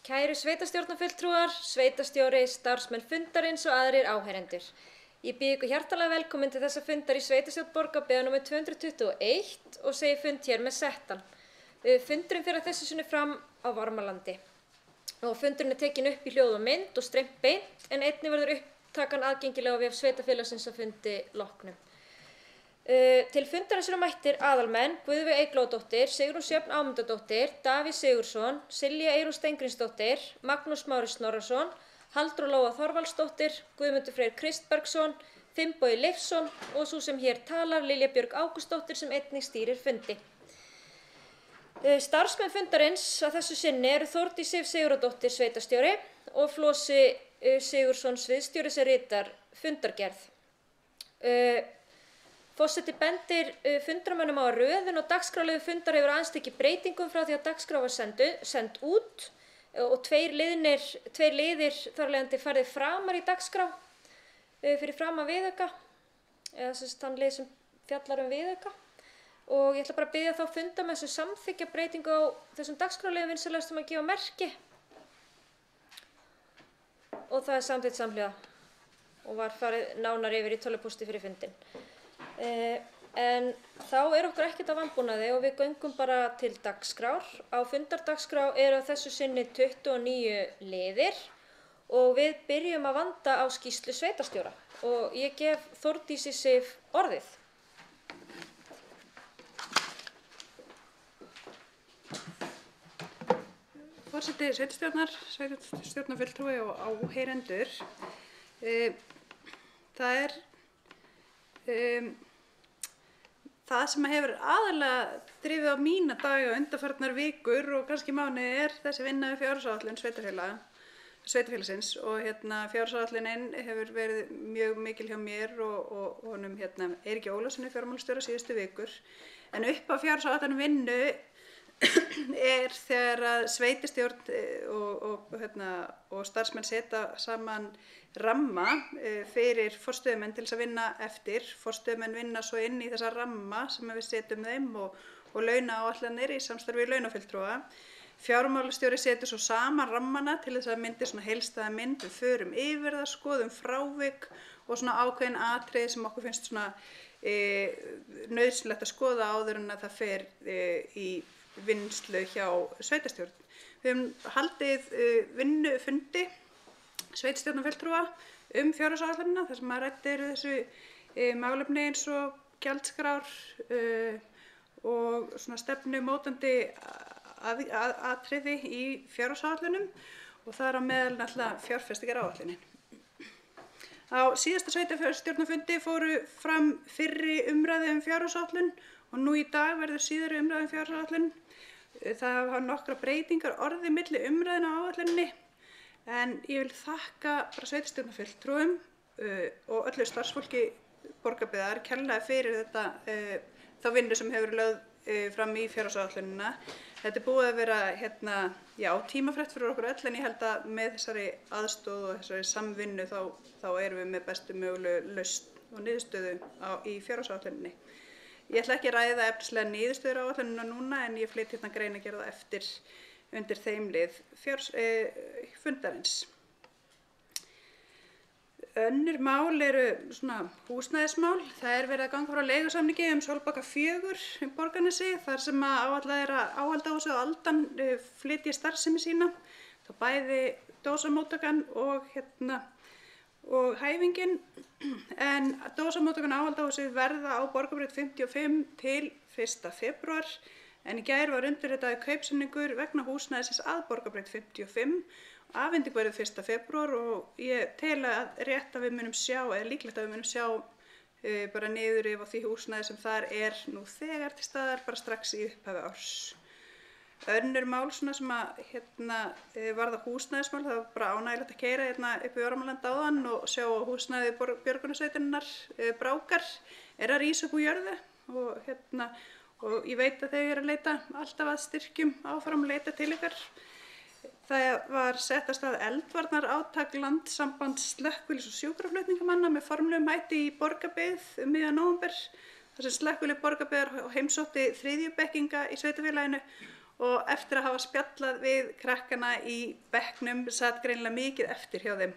Kæru sveitarstjórnarfulltrúar, sveitarstjóri, starfsmenn fundarins og aðrir áheyrendur. Ég býð ykkur hjartalega velkomin til þessa fundar í sveitarstjórn Borgarbyggðar nr. 221 og segi fund hér með settan. Fundurinn fer að þessu sinni fram á Varmalandi. Og fundurinn er tekin upp í hljóð og mynd og streymt beint en einnig verður upptakan aðgengilega á vef sveitarfélagsins að fundi loknum. Til fundarins eru mættir aðalmenn Guðveig Eyglóardóttir, Sigrún Sjöfn Ámundadóttir, Davíð Sigurðsson, Silja Eyrún Steingrímsdóttir, Magnús Smári Snorrason, Halldóra Lóa Þorvaldsdóttir, Guðmundur Freyr Kristbergsson, Finnbogi Leifsson og sú sem hér talar Lilja Björg Ágústsdóttir sem einnig stýrir fundi. Starfsmenn fundarins að þessu sinni eru Þórdís Sif Sigurðardóttir sveitarstjóri og Flosi Sigurðsson sviðsstjóri sem ritar fundargerð. Forseti bendir fundarmönnum á að röðun og dagskrárliður fundar hefur aðeins tekið breytingum frá því að dagskrá var send út og tveir liðir þar af leiðandi færðir framar í dagskrá fyrir framan viðauka, eða þess þann lið sem fjallar viðauka. Og ég ætla bara að biðja þá fundarmenn sem samþykkja breytingu á þessum dagskrárliðum vinsamlegast að gefa merki. Og það er samþykkt samhliða og var farið nánar yfir í tölvupósti fyrir fundinn. En þá er okkur ekkert að vanbúnaði og við göngum bara til dagskrár. Á fundardagskrá eru að þessu sinni 29 liðir og við byrjum að vanda á skýrslu sveitarstjóra og ég gef Þórdísi Sif orðið. Forseti sveitarstjórnarfulltrúi og áheyrendur. Það er það sem hefur aðalega drifið á mína daga undanfarnar vikur og kannski mánuði er þessi vinna við fjárhagsáætlun sveitarfélagsins og fjárhagsáætlunin hefur verið mjög mikil hjá mér og honum Eiríki Ólafssyni fjármálastjóra síðustu vikur. En upp á fjárhagsáætlun vinnu er þegar að sveitarstjórn og starfsmenn setja saman ramma fyrir forstöðumenn til þess að vinna eftir. Forstöðumenn vinna svo inn í þessa ramma sem við setjum þeim og launaáætlanir í samstarfi við launafulltrúa. Fjármálastjóri setur svo saman rammana til þess að myndi svona heildstæða mynd, við förum yfir það, skoðum frávik og svona ákveðin atriði sem okkur finnst svona nauðsynlegt að skoða áður en að það fer í vinnslu hjá sveitarstjórn. Við höfum haldið vinnufundi sveitarstjórnarfulltrúa fjárhagsáætlunina þar sem að rætt eru þessu málefni eins og gjaldskrár og svona stefnumótandi atriði í fjárhagsáætlunum og það er á meðal náttúrulega fjárfestingaráætlunin. Á síðasta sveitarstjórnarfundi fóru fram fyrri umræðu fjárhagsáætlun og nú í dag verður síðari umræðu fjárhagsáætlun. Það hafa nokkra breytingar orðið milli umræðuna á áætluninni en ég vil þakka bara sveitarstjórnarfulltrúum og öllu starfsfólki Borgarbyggðar kærlega fyrir þá vinnu sem hefur lögð fram í fjárhagsáætlunina. Þetta er búið að vera tímafrekt fyrir okkur öll en ég held að með þessari aðstoð og þessari samvinnu þá erum við með bestu mögulegu lausn og niðurstöðu í fjárhagsáætluninni. Ég ætla ekki að ræða efnislega niðurstöður á áætlunina núna en ég flyt greinargerð eftir undir þeim lið fundarins. Önnur mál eru svona húsnæðismál. Það er verið að ganga frá leigusamningi Sólbakka 4 Borgarnesi þar sem áætlað er að áhaldahúsið og Aldan flytji starfsemi sína. Það bæði dósamóttakan og hæfingin en dósamóttakan og áhaldahúsið verða á Borgarbraut 55 til 1. febrúar en í gær var undirritaður kaupsamningur vegna húsnæðisins að Borgarbraut 55. Afhending verður 1. febrúar og ég tel að rétt að við munum sjá, eða líklegt að við munum sjá bara niður yfir því húsnæði sem þar er nú þegar til staðar bara strax í upphafi árs. Önnur mál svona sem varða húsnæðismál, það var bara ánægilegt að keyra upp í Varmaland áðan og sjá að húsnæði björgunarsveitarinnar Brákar er að rísa upp úr jörðu og ég veit að þau eru að leita alltaf að styrkjum áfram leita til ykkar. Það var sett af stað eldvarnarátak Landssambands slökkvilis- og sjúkraflutningamanna með formlegum hætti í Borgarbyggð miðjan nóvember þar sem slökkvilið Borgarbyggðar heimsótti 3. bekkinga í sveitarfélaginu og eftir að hafa spjallað við krakkana í bekknum sat greinilega mikið eftir hjá þeim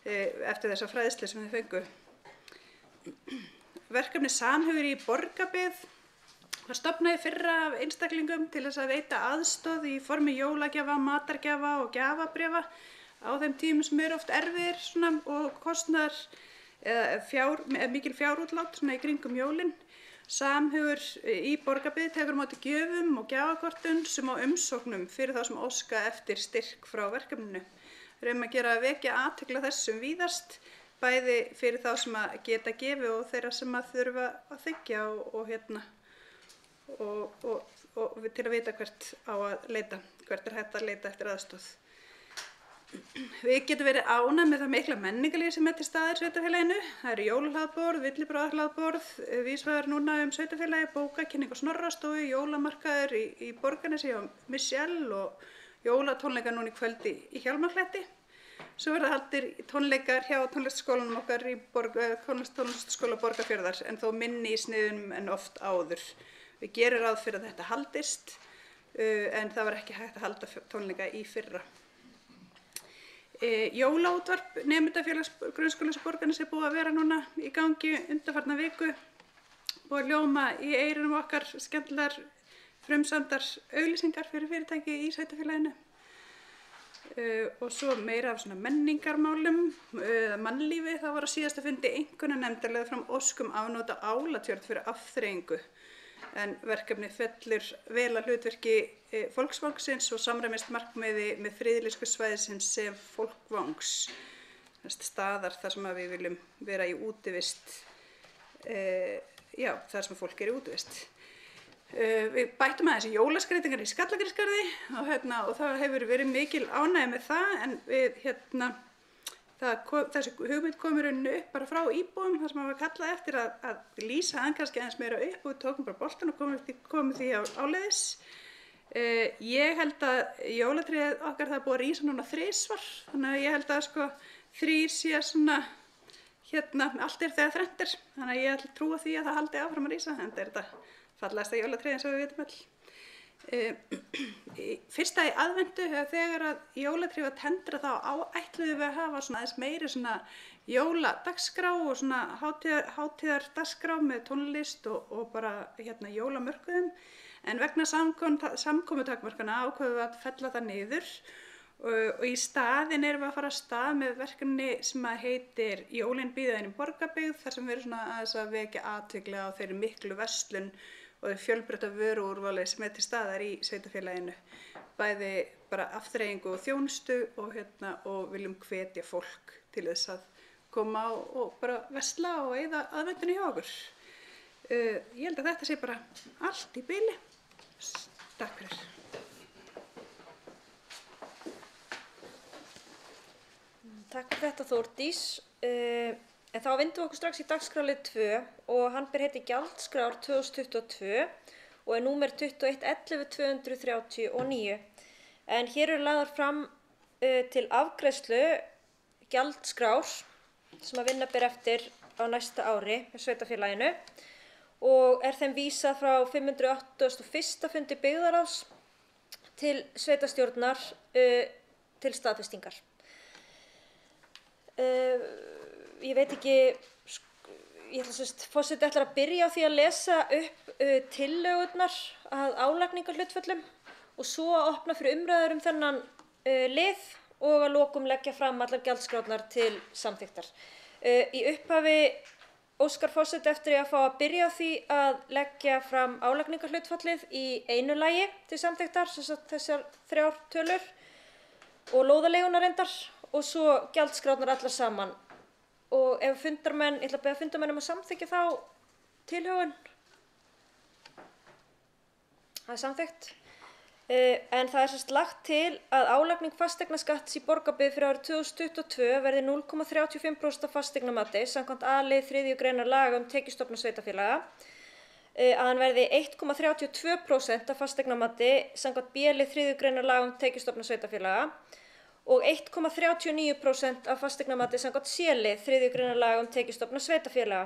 eftir þessa fræðslu sem þau fengu. Verkefni Samhugur í Borgarbyggð var stofnað í fyrra af einstaklingum til þess að veita aðstoð í formi jólagjafa, matargjafa og gjafabréfa á þeim tímum sem eru oft erfiðir svona, og kostnaðar eða mikil fjárútlát svona í kringum jólin. Samhugur í Borgarbyggð tekur á móti gjöfum og gjafakortum sem á umsóknum fyrir þá sem óska eftir styrk frá verkefninu. Að gera að vekja athygli á þessum víðast, bæði fyrir þá sem að geta gefið og þeirra sem að þurfa að þiggja og til að vita hvert á að leita, hvert hægt að leita eftir aðstoð. Við getum verið ánægð með það mikla menningarlíf sem til staðar í sveitarfélaginu. Það eru jólahlaðborð, villibráðarhlaðborð, vísvegar núna sveitarfélagi, bókakynning og Snorrastofu, jólamarkaður í Borgarnesi hjá Michelle og jólatónleikar núna í kvöldi í Hjálmarkletti. Svo verða haldir tónleikar hjá tónlistarskólanum okkar í tónlistarskóla Borgarfjarðar en þó minni í sniðum en oft áður. Við gerum ráð fyrir að þetta haldist en það var ekki hægt að halda tónleika í fyrra. Jólaútvarp nemendafélags grunnskólans Borgarnesi búið að vera núna í gangi undanfarna viku og hljóma í eyrunum okkar skemmtilegar frumsamdar auglýsingar fyrir fyrirtæki í sveitarfélaginu. Og svo meira af svona menningarmálum, mannlífi. Það var á síðasta fundi einkunnanefndar lögð fram ósk afnota Álatjörn fyrir afþreyingu. En verkefni fellur vel að hlutverki fólksvangsins og samræmist markmiði með friðlýsku svæðisins sem fólkvangs. Staðar þar sem við viljum vera í útivist, þar sem fólk í útivist. Við bættum aðeins jólaskreytingar í Skallagrímsgarði og það hefur verið mikil ánægja með það en þessi hugmynd kom í rauninni upp bara frá íbúum þar sem var kallað eftir að lýsa hann kannski aðeins meira upp og við tókum bara boltan og komum því áleiðis. Ég held að jólatréð okkar það búið að rísa núna 3 þannig að ég held að 3 sé svona allt þegar þrennt þannig að ég ætla að trúa því að það haldi áfram að rísa en þetta fallegasta jólatréð eins og við vitum öll. Fyrsta í aðventu þegar að jólatréð var tendrað þá ætluðum við að hafa svona aðeins meiri svona jóladagskrá og svona hátíðardagskrá með tónlist og bara jólamörkuðum en vegna samkomutakmarkana ákváðum við að fella það niður og í staðinn erum við að fara af stað með verkefni sem heitir Jólin bíða inn í Borgarbyggð þar sem við erum svona aðeins að vekja athygli á þeirri miklu verslun og fjölbreytta vöruúrvali sem til staðar í sveitarfélaginu. Bæði bara afþreyingu og þjónustu og viljum hvetja fólk til þess að koma og bara versla og eyða aðventuna hjá okkur. Ég held að þetta sé bara allt í bili. Takk fyrir. Takk fyrir þetta Þórdís. En þá vindum við okkur strax í dagskrárlið 2 og hann ber heiti Gjaldskrár 2022 og er númer 21.11.239. En hér eru lagðar fram til afgreiðslu gjaldskrár sem að vinna ber eftir á næsta ári með sveitarfélaginu og er þeim vísað frá 581. fundi byggðarráðs til sveitarstjórnar til staðfestingar. Ég veit ekki, forseti ætlar að byrja á því að lesa upp tillögurnar að álagningarhlutföllum og svo að opna fyrir umræður þennan lið og að lokum leggja fram allar gjaldskrárnar til samþykktar. Í upphafi óskar forseti eftir að fá að byrja á því að leggja fram álagningarhlutfallið í einu lagi til samþykktar, þessar 3 tölur og lóðaleiguna reyndar og svo gjaldskrárnar allar saman. Og ef fundarmenn, ég ætla að beða fundarmenn að samþykkja þá tilhögun. Það er samþykkt. En það er lagt til að álagning fasteignaskatts í Borgarbyggð fyrir árið 2022 verði 0,35% af fasteignamati samkvæmt A-lið 3. greinar laga tekjustofna sveitarfélaga. Að hann verði 1,32% af fasteignamati samkvæmt B-lið 3. greinar laga tekjustofna sveitarfélaga. Og 1,39% af fasteignamati samkvæmt C-lið 3. greinar laga tekjustofna sveitarfélaga.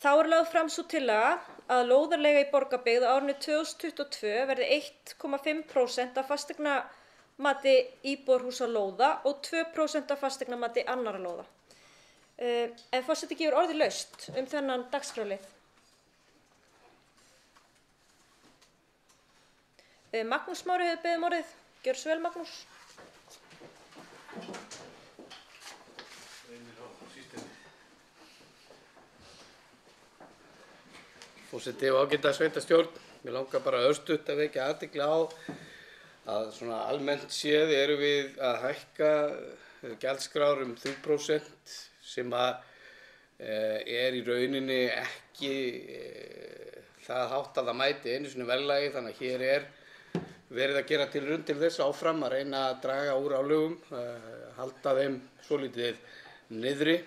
Þá lögð fram sú tillaga að lóðarleiga í Borgarbyggð á árinu 2022 verði 1,5% af fasteignamati íbúðarhúsa lóða og 2% af fasteignamati annarra lóða. En forseti gefur orðið laust þennan dagskrárlið. Magnús Smári hefur beðið orðið. Gjörðu svo vel, Magnús. Forseti og ágæta sveitarstjórn, mér langar bara örstutt að vekja athygli á að svona almennt séð erum við að hækka gjaldskrár 3% sem er í rauninni ekki það hátt að það mæti einu sinni verðlagi, þannig að hér er verið að gera tilraun til þess áfram að reyna að draga úr álögum, halda þeim svolítið niðri.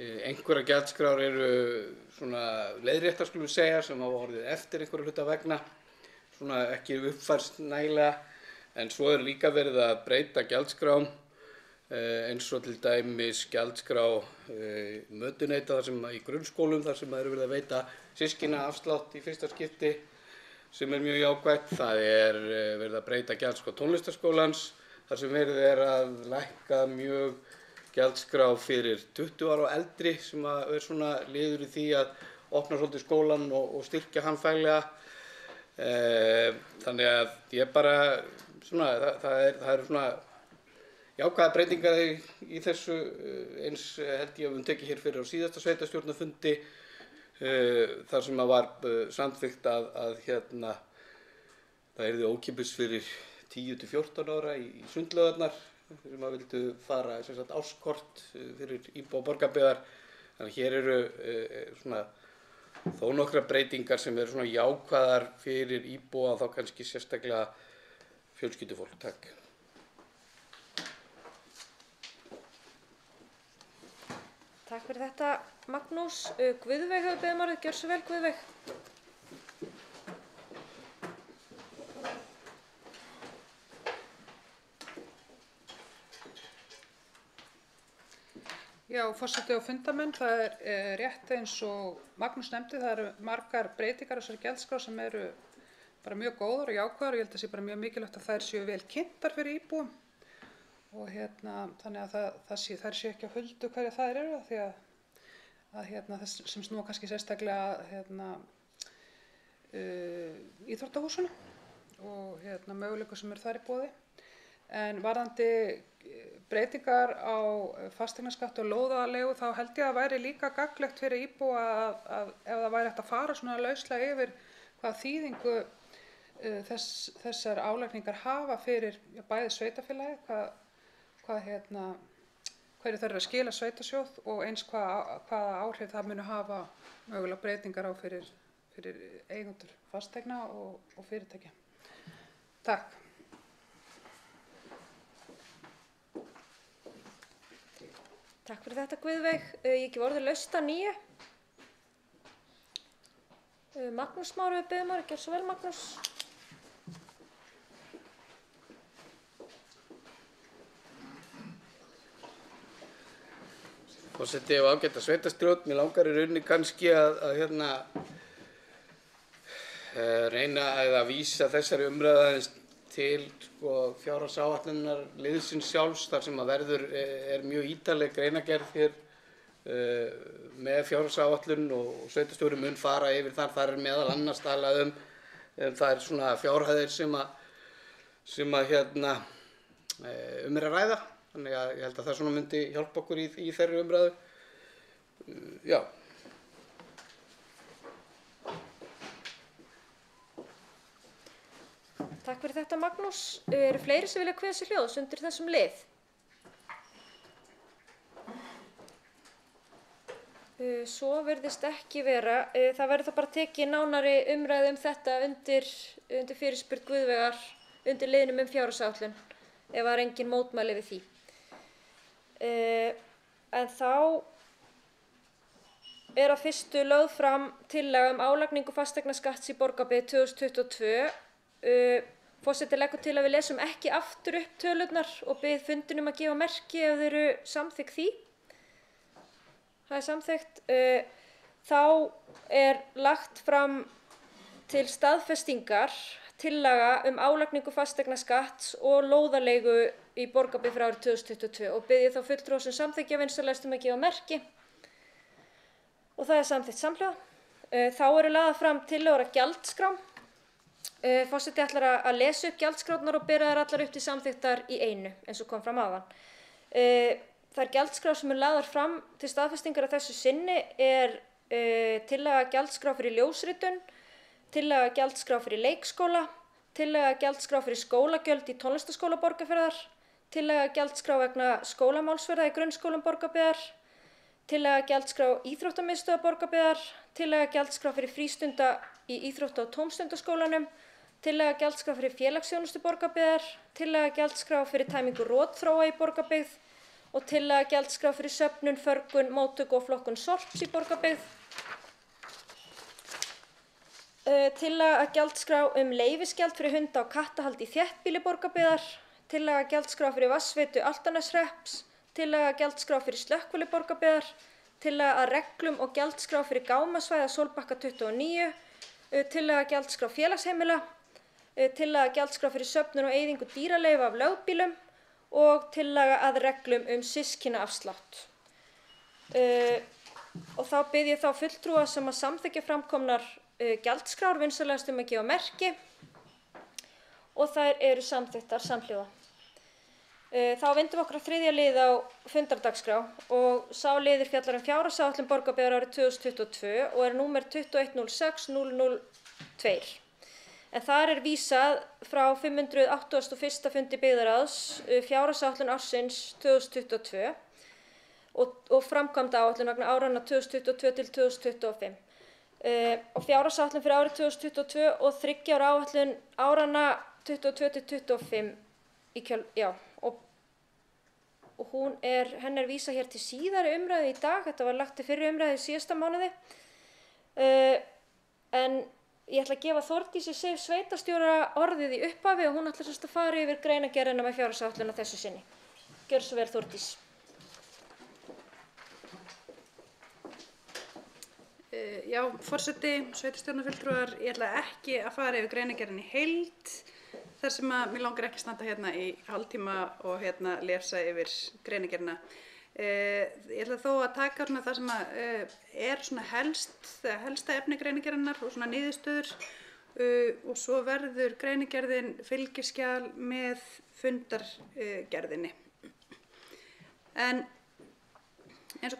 Einhverjar gjaldskrár eru svona leiðréttar skulum við segja sem hafa orðið eftir einhverja hluta vegna, svona ekki uppfærst nægilega, en svo er líka verið að breyta gjaldskrám eins og til dæmis gjaldskrá mötuneyti þar sem í grunnskólum þar sem eru verið að veita systkinaafslátt í fyrsta skipti sem er mjög jákvætt. Það er verið að breyta gjaldskrá tónlistarskólans þar sem verið er að lækka mjög gjaldskrá fyrir 20 ára og eldri sem er svona liður í því að opna svolítið skólann og styrkja hann faglega. Þannig að ég bara svona, það eru svona jákvæðar breytingar í þessu, eins held ég að við tekið hér fyrir á síðasta sveitarstjórnarfundi þar sem var samþykkt að það yrði ókeypis fyrir 10 til 14 ára í sundlaugarnar sem að vildu fara árskort fyrir íbúa Borgarbyggðar. Þannig að hér eru svona þó nokkrar breytingar sem eru svona jákvæðar fyrir íbúa og þá kannski sérstaklega fjölskyldufólk. Takk. Takk fyrir þetta, Magnús. Guðveig hefur beðið orðið. Gjörðu svo vel, Guðveig. Já, forseti og fundamenn, það er rétt eins og Magnús nefndi, það eru margar breytingar á þessari gjaldskrá sem eru bara mjög góðar og jákvæðar og ég held að það sé bara mjög mikilvægt að þær séu vel kynntar fyrir íbúum og þannig að þær séu ekki á huldu hverja þær eru því að þess sem snúa kannski sérstaklega íþróttahúsinu og möguleikum sem eru þar í boði. En varðandi breytingar á fasteignaskatt og lóðaleigu þá held ég að væri líka gagnlegt fyrir íbúa að ef það væri hægt að fara svona lauslega yfir hvað þýðingu þessar álagningar hafa fyrir bæði sveitarfélagi, hverju þær eru að skila sveitasjóð og eins hvaða áhrif það muni hafa mögulega breytingar á fyrir eigendur fasteigna og fyrirtækja. Takk. Takk fyrir þetta, Guðveig. Ég gef orðið laust að nýju. Magnús Smári hefur beðið orðið. Gjörðu svo vel, Magnús. Forseti og ágæta sveitarstjórn, mér langar í rauninni kannski að reyna að vísa þessari umræðu aðeins til fjárhagsáætlunar liðsins sjálfs þar sem að er mjög ítarleg greinargerð hér með fjárhagsáætlun og sveitarstjóri mun fara yfir þar. Þar er meðal annars talað það er svona fjárhæðir sem að er að ræða. Þannig að ég held að það svona myndi hjálpa okkur í þeirri umræðu. Já. Takk fyrir þetta, Magnús. Eru fleiri sem vilja kveða sér hljóðs undir þessum lið? Svo virðist ekki vera. Það verður þá bara tekið nánari umræðu þetta undir fyrirspurn Guðveigar undir liðnum fjárhagsáætlun ef það er engin mótmæli við því. En þá er að fyrstu lögð fram tillaga álagningu fasteignaskatts í Borgarbyggð 2022. Forseti leggur til að við lesum ekki aftur upp tölurnar og bið fundinum að gefa merki ef þeir eru samþykk því. það er samþykkt. Þá er lagt fram til staðfestingar tillaga álagningu fasteignaskatts og lóðarleigu í Borgarbyggð fyrir árið 2022 og bið ég þá fulltrúa sem samþykkja vinsamlegast að gefa merki. Og það er samþykkt samhljóða. Þá eru lagðar fram tillögur að gjaldskrám. Forseti ætlar að lesa upp gjaldskrárnar og bera þær allar upp til samþykktar í einu, eins og kom fram áðan. Þær gjaldskrár sem lagðar fram til staðfestingar af þessu sinni tillaga gjaldskrá fyrir ljósritun, tillaga gjaldskrá fyrir leikskóla, tillaga gjaldskrá fyrir skólagjöld í tónlistarskóla Borgarfjarðar, tillaga gjaldskrá vegna skólamálsverða í grunnskólum Borgarbyggðar, tillaga gjaldskrá íþróttamiðstöðvar Borgarbyggðar, tillaga gjaldskrá fyrir frístunda í íþrótta- og tómstundaskólanum, tillaga gjaldskrá fyrir félagsþjónustu Borgarbyggðar, tillaga gjaldskrá fyrir tæmingu rotþróa í Borgarbyggð og tillaga gjaldskrá fyrir söfnun, förgun, móttöku og flokkun sorps í Borgarbyggð. Tillaga gjaldskrá leyfisgjald fyrir hunda og kattahald í þéttbýli Borgarbyggðar, tillaga gjaldskrá fyrir vatnsveitu Álftaneshrepps, tillaga gjaldskrá fyrir slökkvili Borgarbyggðar, tillaga að reglum og gjaldskrá fyrir gámasvæða Sólbakka 29, tillaga gjaldskrá félagsheimila, tillaga gjaldskrá fyrir söfnun og eyðingu dýraleyfa af lögbýlum og tillaga að reglum systkinaafslátt. Og þá bið ég þá fulltrúa sem að samþykkja framkomnar gjaldskrár vinsamlegast að gefa merki og þær eru samþykktar samhljóða. Þá vindum við okkur að þriðja lið á fundardagskrá og sá liður fjallar fjárhagsáætlun Borgarbyggðar árið 2022 og er númer 2106002. En þar er vísað frá 581. fundi byggðarráðs fjárhagsáætlun ársins 2022 og framkvæmdaáætlun vegna áranna 2022 til 2025. Og fjárhagsáætlun fyrir árið 2022 og 3 ára áætlun áranna 22 til 25 og henni er vísað hér til síðari umræðu í dag. Þetta var lagt til fyrri umræðu í síðasta mánuði. En ég ætla að gefa Þórdísi Sif sveitarstjóra orðið í upphafi og hún ætlar semst að fara yfir greinargerðina með fjárhagsáætlun að þessu sinni. Gjörðu svo vel, Þórdís. Já, forseti, sveitarstjórnarfulltrúar, ég ætla ekki að fara yfir greinargerðina í heild þar sem að mér langar ekki að standa hérna í hálftíma og lesa yfir greinargerðina. Ég ætla þó að taka það sem er svona helsta efni greinargerðarinnar og svona niðurstöður og svo verður greinargerðin fylgiskjal með fundargerðinni. En eins og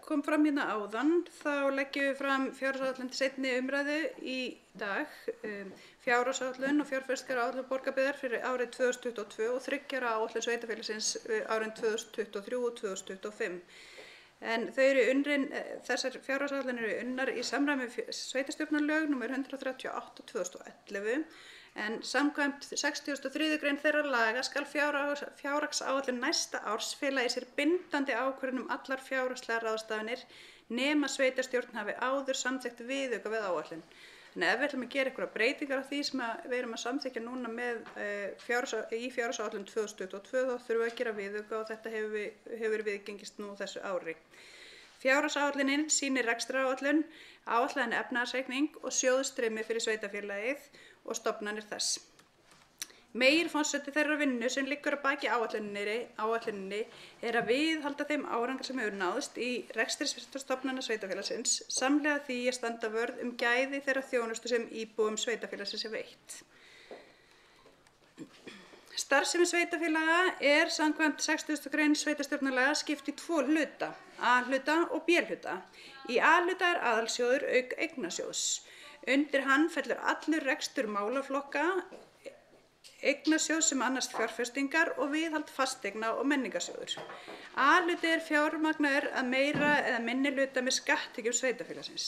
kom fram hérna áðan, þá leggjum við fram fjárhagsáætlun til seinni umræðu í dag, fjárhagsáætlun og fjárfestingaráætlun Borgarbyggðar fyrir árið 2022 og 3 ára áætlun sveitarfélagsins árin 2023 og 2025. En þessar fjárhagsáætlanir eru unnar í samræmi við sveitarstjórnarlög nr. 138/2011 en samkvæmt 63. grein þeirra laga skal fjárhagsáætlun næsta árs fela í sér bindandi ákvörðun allar fjárhagslegar ráðstafanir nema sveitarstjórn hafi áður samþykkt viðauka við áætlun. En ef við ætlum að gera einhverjar breytingar á því sem við erum að samþykkja núna í fjárhagsáætlun 2022 þá þurfum við að gera viðauka og þetta hefur viðgengist nú þessu ári. Fjárhagsáætlunin sýnir rekstraráætlun, áætlaðan efnahagsreikning og sjóðstreymi fyrir sveitarfélagið og stofnanir þess. Meginforseti þeirrar vinnu sem liggur að baki áætluninni er að viðhalda þeim árangri sem hefur náðst í rekstri stofnana sveitarfélagsins samhliða því að standa vörð gæði þeirra þjónustu sem íbúum sveitarfélagsins er veitt. Starfsemi sveitarfélaga er samkvæmt 60. grein sveitarstjórnarlaga skipt í 2 hluta, A-hluta og B-hluta. Í A-hluta er aðalsjóður auk eignasjóðs. Undir hann fellur allur rekstur málaflokka, eignasjóð sem annast fjárfestingar og viðhald fasteigna og menningarsjóður. A-hluti er fjármagnaður að meira eða minni hluta með skatttekjum sveitarfélagsins.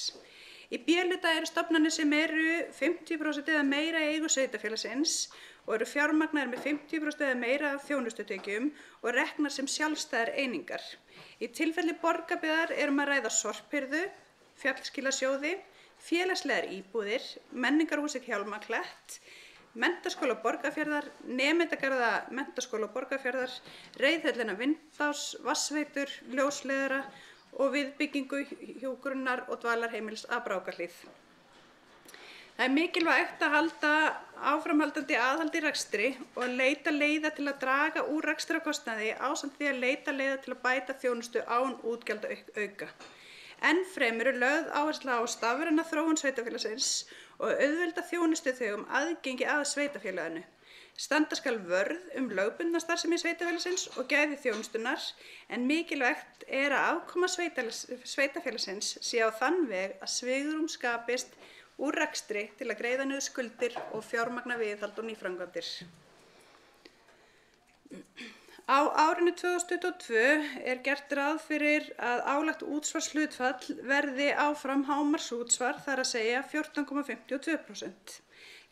Í B-hluta eru stofnanir sem eru 50% eða meira í eigu sveitarfélagsins og eru fjármagnaðir með 50% eða meira af þjónustutekjum og reknar sem sjálfstæðar einingar. Í tilfelli Borgarbyggðar að ræða sorphirðu, fjallskilasjóði, félagslegar íbúðir, menningarhúsið Hjálmaklett, Menntaskóla Borgarfjarðar, Nemendagarða Menntaskóla Borgarfjarðar, Reiðhöllina Vindás, vatnsveitur, ljósleiðara og viðbyggingu hjúkrunar og dvalarheimilis að Brákarhlíð. Það mikilvægt að halda áframhaldandi aðhaldi í rekstri og leita leiða til að draga úr rekstrarkostnaði ásamt því að leita leiða til að bæta þjónustu án útgjaldaauka. Enn fremur lögð áhersla á stafræna þróun sveitarfélagsins og auðvelda þjónustuþegum aðgengi að sveitarfélaginu. Standa skal vörð lögbundna starfsemi sveitarfélagsins og gæði þjónustunnar, en mikilvægt að afkoma sveitarfélagsins sé á þann veg að svigrúm skapist úr rekstri til að greiða niður skuldir og fjármagna viðhald og nýframkvæmdir. Á árinu 2022 gert ráð fyrir að álagt útsvarshlutfall verði áfram hámarksútsvar, þar að segja 14,52%.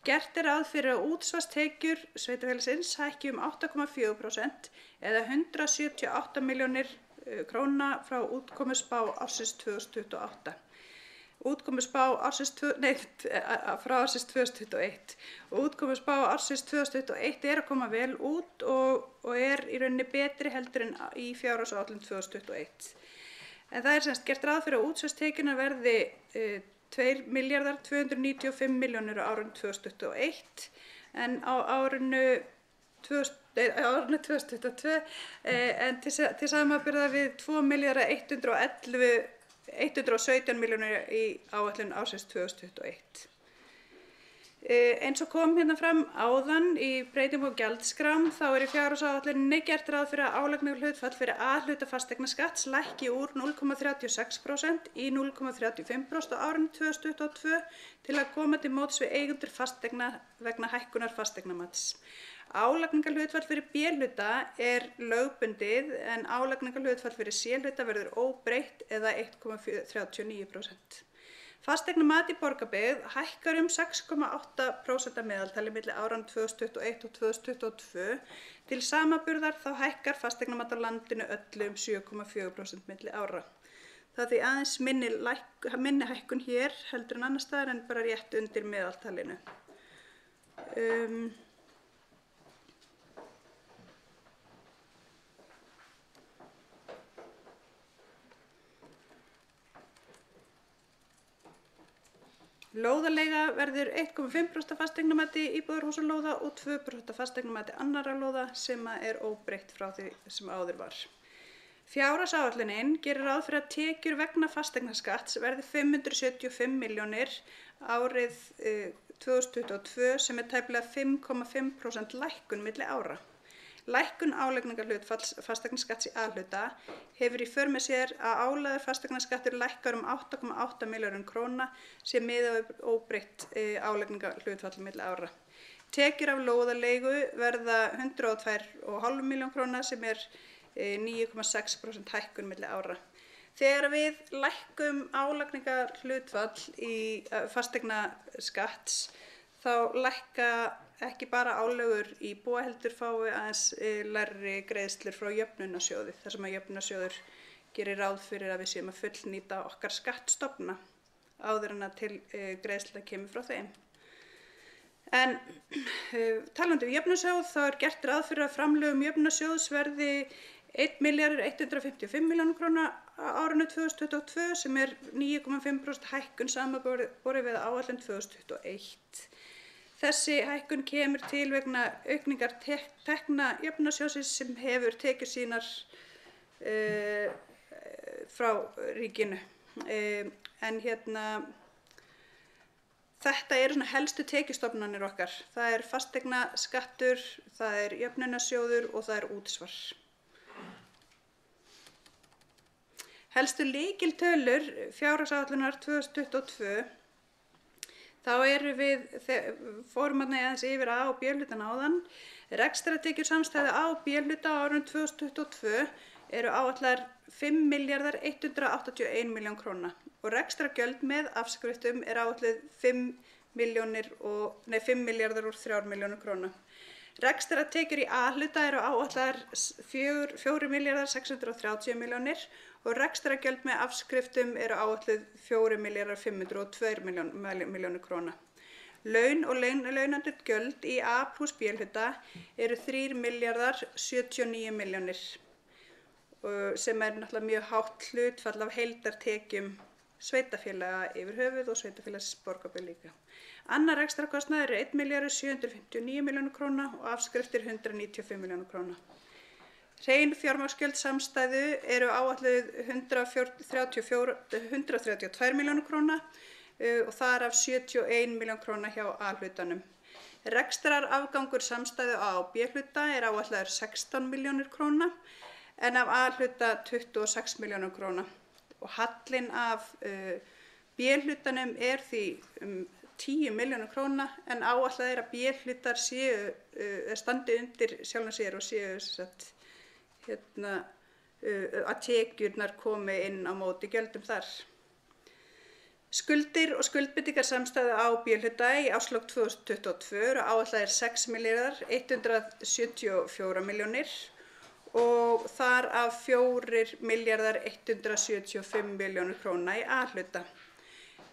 Gert ráð fyrir að útsvarstekjur sveitarfélagsins hækki 8,4% eða 178 milljónir króna frá útkomuspá ársins 2028. Útkomuspá frá ársins 2021 og útkomuspá ársins 2021 að koma vel út og í rauninni betri heldur en í fjárhagsáætlun 2021. En það semst gert ráð fyrir að útsvarstekjurnar verði 2.295 milljónir á árinu 2021 en á árinu 2022 en til samanburðar við 2.117 milljónir í áætlun ársins 2021. Eins og kom hérna fram áðan í breytingum á gjaldskrám þá í fjárhagsáætluninni gert ráð fyrir að álagningarhlutfall fyrir A-hluta fasteignaskatts lækki úr 0,36% í 0,35% á árinu 2022 til að koma til móts við eigendur fasteigna vegna hækkunar fasteignamats. Álagningarhlutfall fyrir B-hluta lögbundið en álagningarhlutfall fyrir C-hluta verður óbreytt eða 1,39%. Fasteignamat í Borgarbyggð hækkar 6,8% að meðaltali milli áranna 2021 og 2022. Til samanburðar þá hækkar fasteignamat á landinu öllu 7,4% milli ára. Það því aðeins minni hækkun hér heldur en annars staðar en bara rétt undir meðaltalinu. Lóðaleiga verður 1,5% fasteignamati íbúðarhúsalóða og 2% fasteignamati annarra lóða sem óbreytt frá því sem áður var. Fjárhagsáætlunin gerir ráð fyrir að tekjur vegna fasteignaskatts verði 575 milljónir árið 2022 sem tæplega 5,5% lækkun milli ára. Lækkun álagningarhlutfalls fasteignaskatts í A-hluta hefur í för með sér að álagður fasteignaskattur lækkar 8,8 milljörðum króna sem miðað við óbreytt álagningarhlutfall milli ára. Tekjur af lóðaleigu verða 102,5 milljón króna sem 9,6% hækkun milli ára. Þegar við lækkum álagningarhlutfall í fasteignaskatts þá lækka ekki bara álögur íbúa heldur fái aðeins lægri greiðslur frá jöfnunarsjóði þar sem að jöfnunarsjóður gerir ráð fyrir að við séum að fullnýta okkar skattstofna áður en að til greiðsla kemur frá þeim. En talandi jöfnunarsjóð þá gert ráð fyrir að framlögum jöfnunarsjóðs verði 1.155 milljónir króna á árinu 2022 sem 9,5% hækkun samanborið við áætlun 2021. Þessi hækkun kemur til vegna aukningar tekna jöfnunarsjóðsins sem hefur tekjur sínar frá ríkinu. En þetta eru svona helstu tekjustofnanir okkar. Það fasteignaskattur, það jöfnunarsjóður og það útsvar. Helstu lykiltölur fjárhagsáætlunar 2022 þá fórum aðeins yfir A- og B-hlutann áðan. Rekstrartekjur samstæðu A- og B-hluta á árinu 2022 áætlaðar 5.181 milljón króna og rekstrargjöld með afskriftum áætluð 5 milljarðar og 3 milljónir króna. Rekstrartekjur í A-hluta áætlaðar 4.630 milljónir og rekstrargjöld með afskriftum áætluð 4.502 milljónir króna. Laun og launandurð gjöld í A plus B-hluta eru 3.079 milljónir sem náttúrulega mjög hátt hlutfall af heildartekjum sveitarfélaga yfir höfuð og sveitarfélags Borgarbyggð líka. Annar rekstrarkostnaður er 1.759 milljónir króna og afskriftir 195 milljónir króna. Hrein fjármagnsgjöld samstæðu eru áætluð 132 milljónir króna og þar af 71 milljón króna hjá A-hlutanum. Rekstrarafgangur samstæðu A og B-hluta er áætlaður 16 milljónir króna en af A-hluta 26 milljónir króna. Og hallinn af B-hlutanum er því 10 milljónir króna en áætlað er að B-hlutar standi undir sjálfum sér og séu að tekjurnar komi inn á móti gjöldum þar. Skuldir og skuldbindingar samstæðu A og B-hluta í árslok 2022 eru áætlaðir 6.174 milljónir og þar af 4.175 milljónir króna í A-hluta.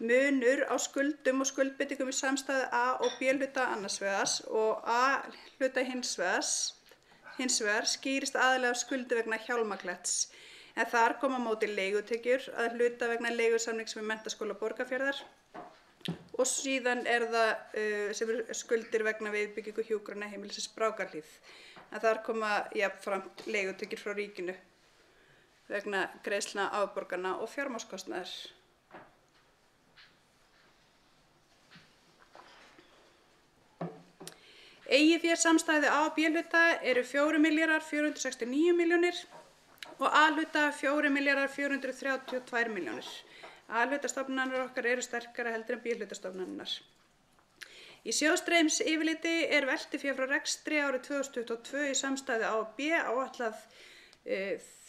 Munur á skuldum og skuldbindingum í samstæðu A og B-hluta annars vegar og A-hluta hins vegar skýrist aðallega af skuldi vegna Hjálmakletts, en þar koma á móti leigutekjur að hluta vegna leigusamnings við Menntaskóla Borgarfjarðar og síðan er það sem skuldir vegna viðbyggingu hjúkrunarheimilisins Brákarhlíð, en þar koma jafnframt leigutekjur frá ríkinu vegna greiðslna afborgana og fjármagnskostnaðar. Eigið fé samstæðu A og B-hluta eru 4.469 milljónir og A-hluta 4.432 milljónir. A-hlutastofnanir okkar eru sterkara heldur en B-hlutastofnanirnar. Í sjóðstreymisyfirliti er veltufé frá rekstri árið 2022 í samstæðu A og B áætlað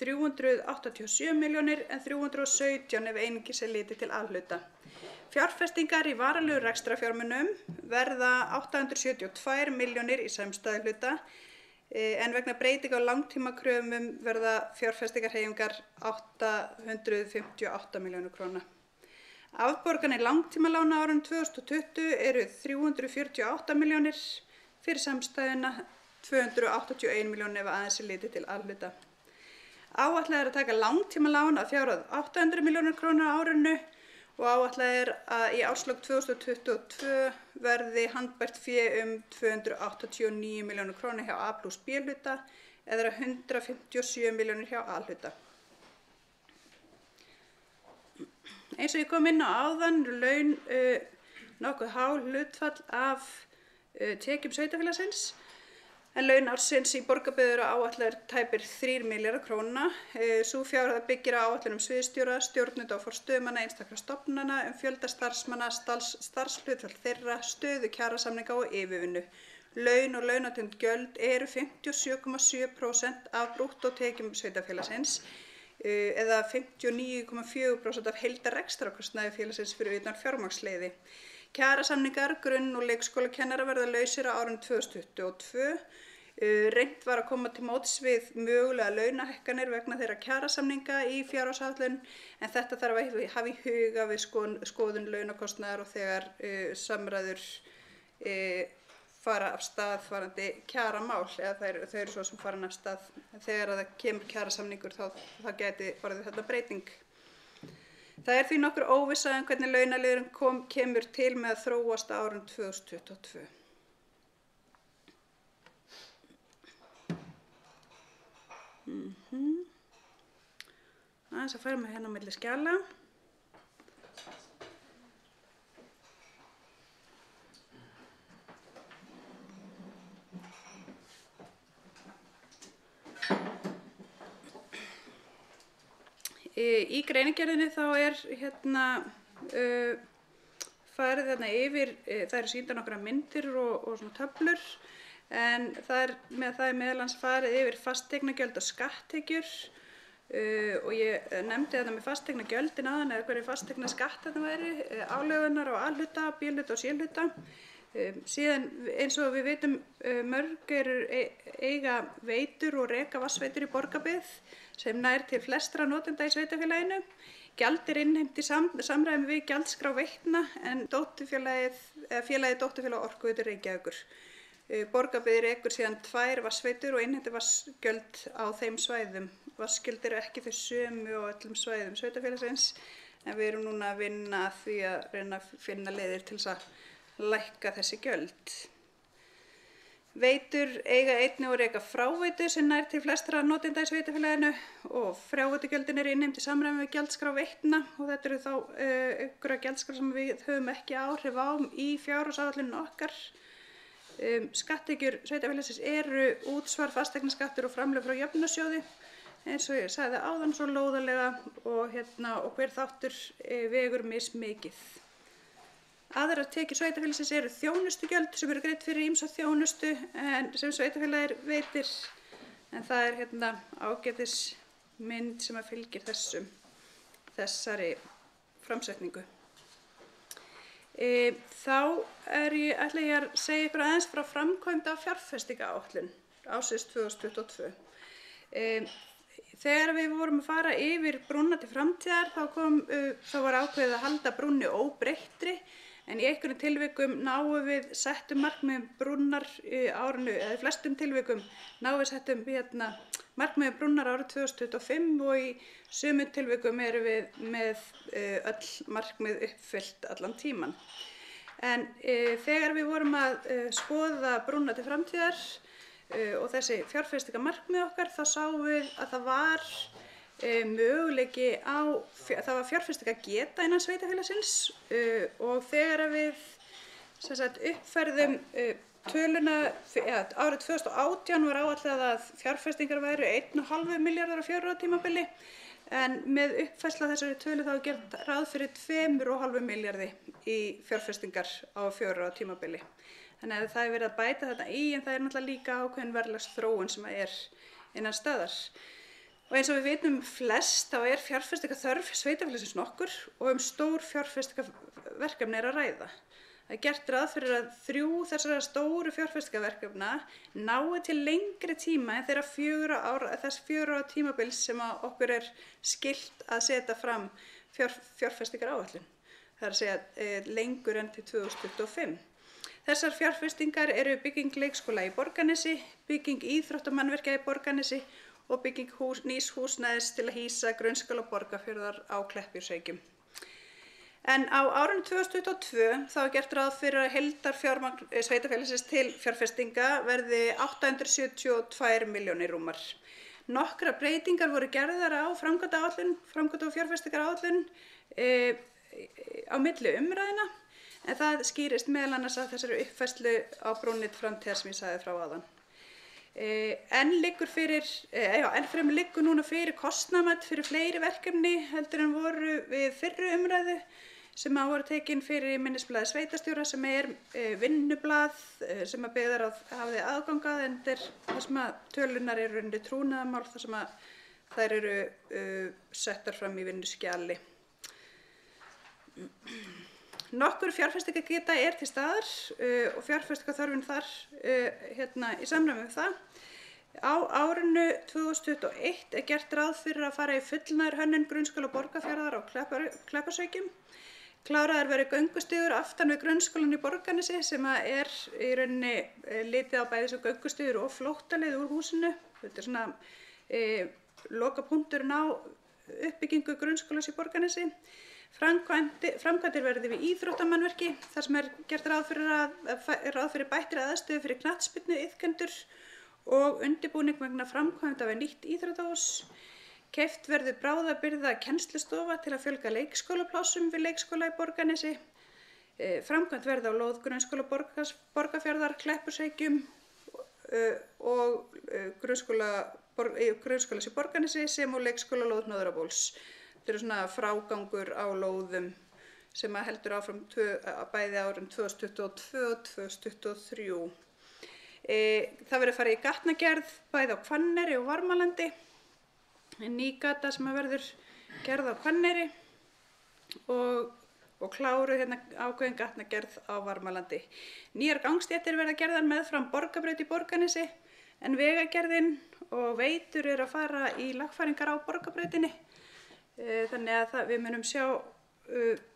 387 milljónir en 317 ef einungis litið til A-hluta. Fjárfestingar í varanlegu rekstrarfjármunum verða 872 milljónir í samstæðu hluta en vegna breytinga á langtímakröfum verða fjárfestingarhreyfingar 858 milljónir króna. Afborganir langtímalána árinu 2020 eru 348 milljónir fyrir samstæðuna, 281 milljónir ef aðeins litið til A-hluta. Áætlað er að taka langtímalán að fjárhæð 800 milljónir króna á árinu og áætlað er að í árslok 2022 verði handbært fé 289 milljónir króna hjá A plus B-hluta eða 157 milljónir hjá A-hluta. Eins og ég kom inn á áðan eru laun nokkuð há hlutfall af tekjum sveitarfélagsins en laun ársins í Borgarbyggð eru áætlaðir tæpir 3 milljarðar króna. Sú fjárhæð byggir á áætlunum sviðsstjóra, stjórnenda og forstöðumanna einstakra stofnana fjölda starfsmanna, starfshlutfall þeirra, stöðu kjarasamninga og yfirvinnu. Laun og launatengd gjöld eru 57,7% af brúttótekjum sveitarfélagsins eða 59,4% af heildarrekstrarkostnaði félagsins fyrir utan fjármagnsliði. Kjarasamningar grunn- og leikskólakennara verða lausir á árinu 2022. Reynt var að koma til móts við mögulega launahækkanir vegna þeirra kjarasamninga í fjárhagsáætlun en þetta þarf að hafa í huga við skoðun launakostnaðar og þegar samræður fara af stað varðandi kjaramál eða þau eru svo sem farin af stað. Þegar það kemur kjarasamningur þá gæti orðið þetta breyting. Það er því nokkur óvissa hvernig launaliðurinn kemur til með að þróast á árinu 2022. Aðeins að færa mig hérna á milli skjala. Í greinargerðinni þá er farið þarna yfir, það eru sýndar nokkrar myndir og svona töflur en það er meðal annars farið yfir fasteignagjöld og skatttekjur og ég nefndi þetta með fasteignagjöldin áðan eða hverju fasteignaskatt þetta væri, álögunar og A-hluta, B-hluta og C-hluta. Síðan eins og við vitum mörg eiga veitur og reka vatnsveitur í Borgarbyggð sem nær til flestra notenda í sveitarfélaginu. Gjald innheimt í samræmi við gjaldskrá Veitna en félagið dótturfélag Orkuveitu Reykjavíkur. Borgarbyggð rekur síðan 2 vatnsveitur og innheimtir vatnsgjöld á þeim svæðum. Vatnsgjöld eru ekki þau sömu á öllum svæðum sveitarfélagsins en við erum núna að vinna að því að reyna að finna leiðir til þess að lækka þessi gjöld. Veitur eiga einnig og reka fráveitu sem nær til flestra notenda í sveitarfélaginu og fráveitugjöldin innheimt í samræmi við gjaldskrá Veitna og þetta eru þá einhverja gjaldskrár sem við höfum ekki áhrif á í fjárhagsáætlunum okkar. Skatttekjur sveitarfélagsins eru útsvar, fasteignaskattur og framlög frá jöfnunarsjóði eins og ég sagði áðan svo lóðarlega og hver þáttur vegur mismikið. Aðrar tekjur sveitarfélagsins eru þjónustugjöld sem eru greidd fyrir ýmsa þjónustu sem sveitarfélagið veitir en það er ágætis mynd sem að fylgir þessari framsetningu. Þá ætla ég að segja ykkur aðeins frá framkvæmd af fjárfestingaráætlun ársins 2022. Þegar við vorum að fara yfir brúna til framtíðar þá var ákveðið að halda brúnni óbreyttri en í einhverjum tilvikum náum við settum markmiðum brúnnar árinu, eða í flestum tilvikum náum við settum markmiðum brúnnar árið 2025 og í sumum tilvikum erum við með öll markmið uppfyllt allan tíman. En þegar við vorum að skoða brúna til framtíðar og þessi fjárfestingarmarkmið okkar þá sáum við að það var möguleiki það var fjárfestingargeta innan sveitarfélagsins og þegar við uppfærðum töluna, árið 2018 var áætlað að fjárfestingar væru 1,5 milljarðar á 4 ára tímabili en með uppfærslu á þessari tölu þá er gert ráð fyrir 2,5 milljarði í fjárfestingar á 4 ára tímabili. Þannig að það er verið að bæta þetta í en það er náttúrulega líka ákveðin verðlagsþróun sem er innan staðar. Og eins og við vitum flest þá er fjárfestingarþörf sveitarfélagsins nokkur og stór fjárfestingarverkefni að ræða. Það er gert ráð fyrir að 3 þessara stóru fjárfestingarverkefna nái til lengri tíma en þess 4 ára tímabils sem okkur er skylt að setja fram fjárfestingaráætlun. Það er að segja lengur enn til 2025. Þessar fjárfestingar eru bygging leikskóla í Borgarnesi, bygging íþróttamannvirkja í Borgarnesi og bygging nýs húsnæðis til að hýsa grunnskóla Borgarfjarðar á Kleppjárnsreykjum. En á árinu 2022 þá er gert ráð fyrir að heildarfjármagn sveitarfélagsins til fjárfestinga verði 872 milljónir rúmar. Nokkrar breytingar voru gerðar á framkvæmda- og fjárfestingaráætlun á milli umræðna en það skýrist meðal annars af þessari uppfærslu á brúnni til framtíðar sem ég sagði frá áðan. Enn fremur liggur núna fyrir kostnaðarmat fyrir fleiri verkefni heldur en voru við fyrri umræðu sem voru tekin fyrir í minnisblaði sveitarstjóra sem er vinnublað sem að byggðar hafði aðgangað en þar sem að tölunar eru undir trúnaðarmál þar sem að þær eru settar fram í vinnuskjali. Nokkur fjárfestingargeta er til staðar og fjárfestingarþörfin þar í samræmi við það. Á árinu 2021 er gert ráð fyrir að fara í fullnaðarhönnun grunnskóla Borgarfjarðar á Kleppjárnsreykjum. Kláraðar verður göngustígur aftan við grunnskólann í Borgarnesi sem er í rauninni litið á bæði sem göngustígur og flóttaleið úr húsinu. Þetta er svona lokapunkturinn á uppbyggingu grunnskólans í Borgarnesi. Framkvæmdir verði við íþróttamannvirki þar sem er gert ráð fyrir bættri aðstöðu fyrir knattspyrnuiðkendur og undirbúning vegna framkvæmda við nýtt íþróttahús. Keypt verður bráðabirgða kennslustofa til að fjölga leikskólaplássum við leikskóla í Borgarnesi. Framkvæmd verði á lóð grunnskóla Borgarfjarðar, Kleppjárnsreykjum og grunnskólas í Borgarnesi sem og leikskóla lóð Hnoðrabóls. Þetta eru svona frágangur á lóðum sem heldur áfram bæði árin 2022 og 2023. Það verður farið í gatnagerð bæði á Hvanneyri og Varmalandi. Ný gata sem verður gerð á Hvanneyri og og kláruð hérna ákveðin gatnagerð á Varmalandi. Nýjar gangstéttir verða gerðar meðfram Borgarbraut í Borgarnesi en vegagerðin og veitur eru að fara í lagfæringar á Borgarbrautinni. Þannig að við munum sjá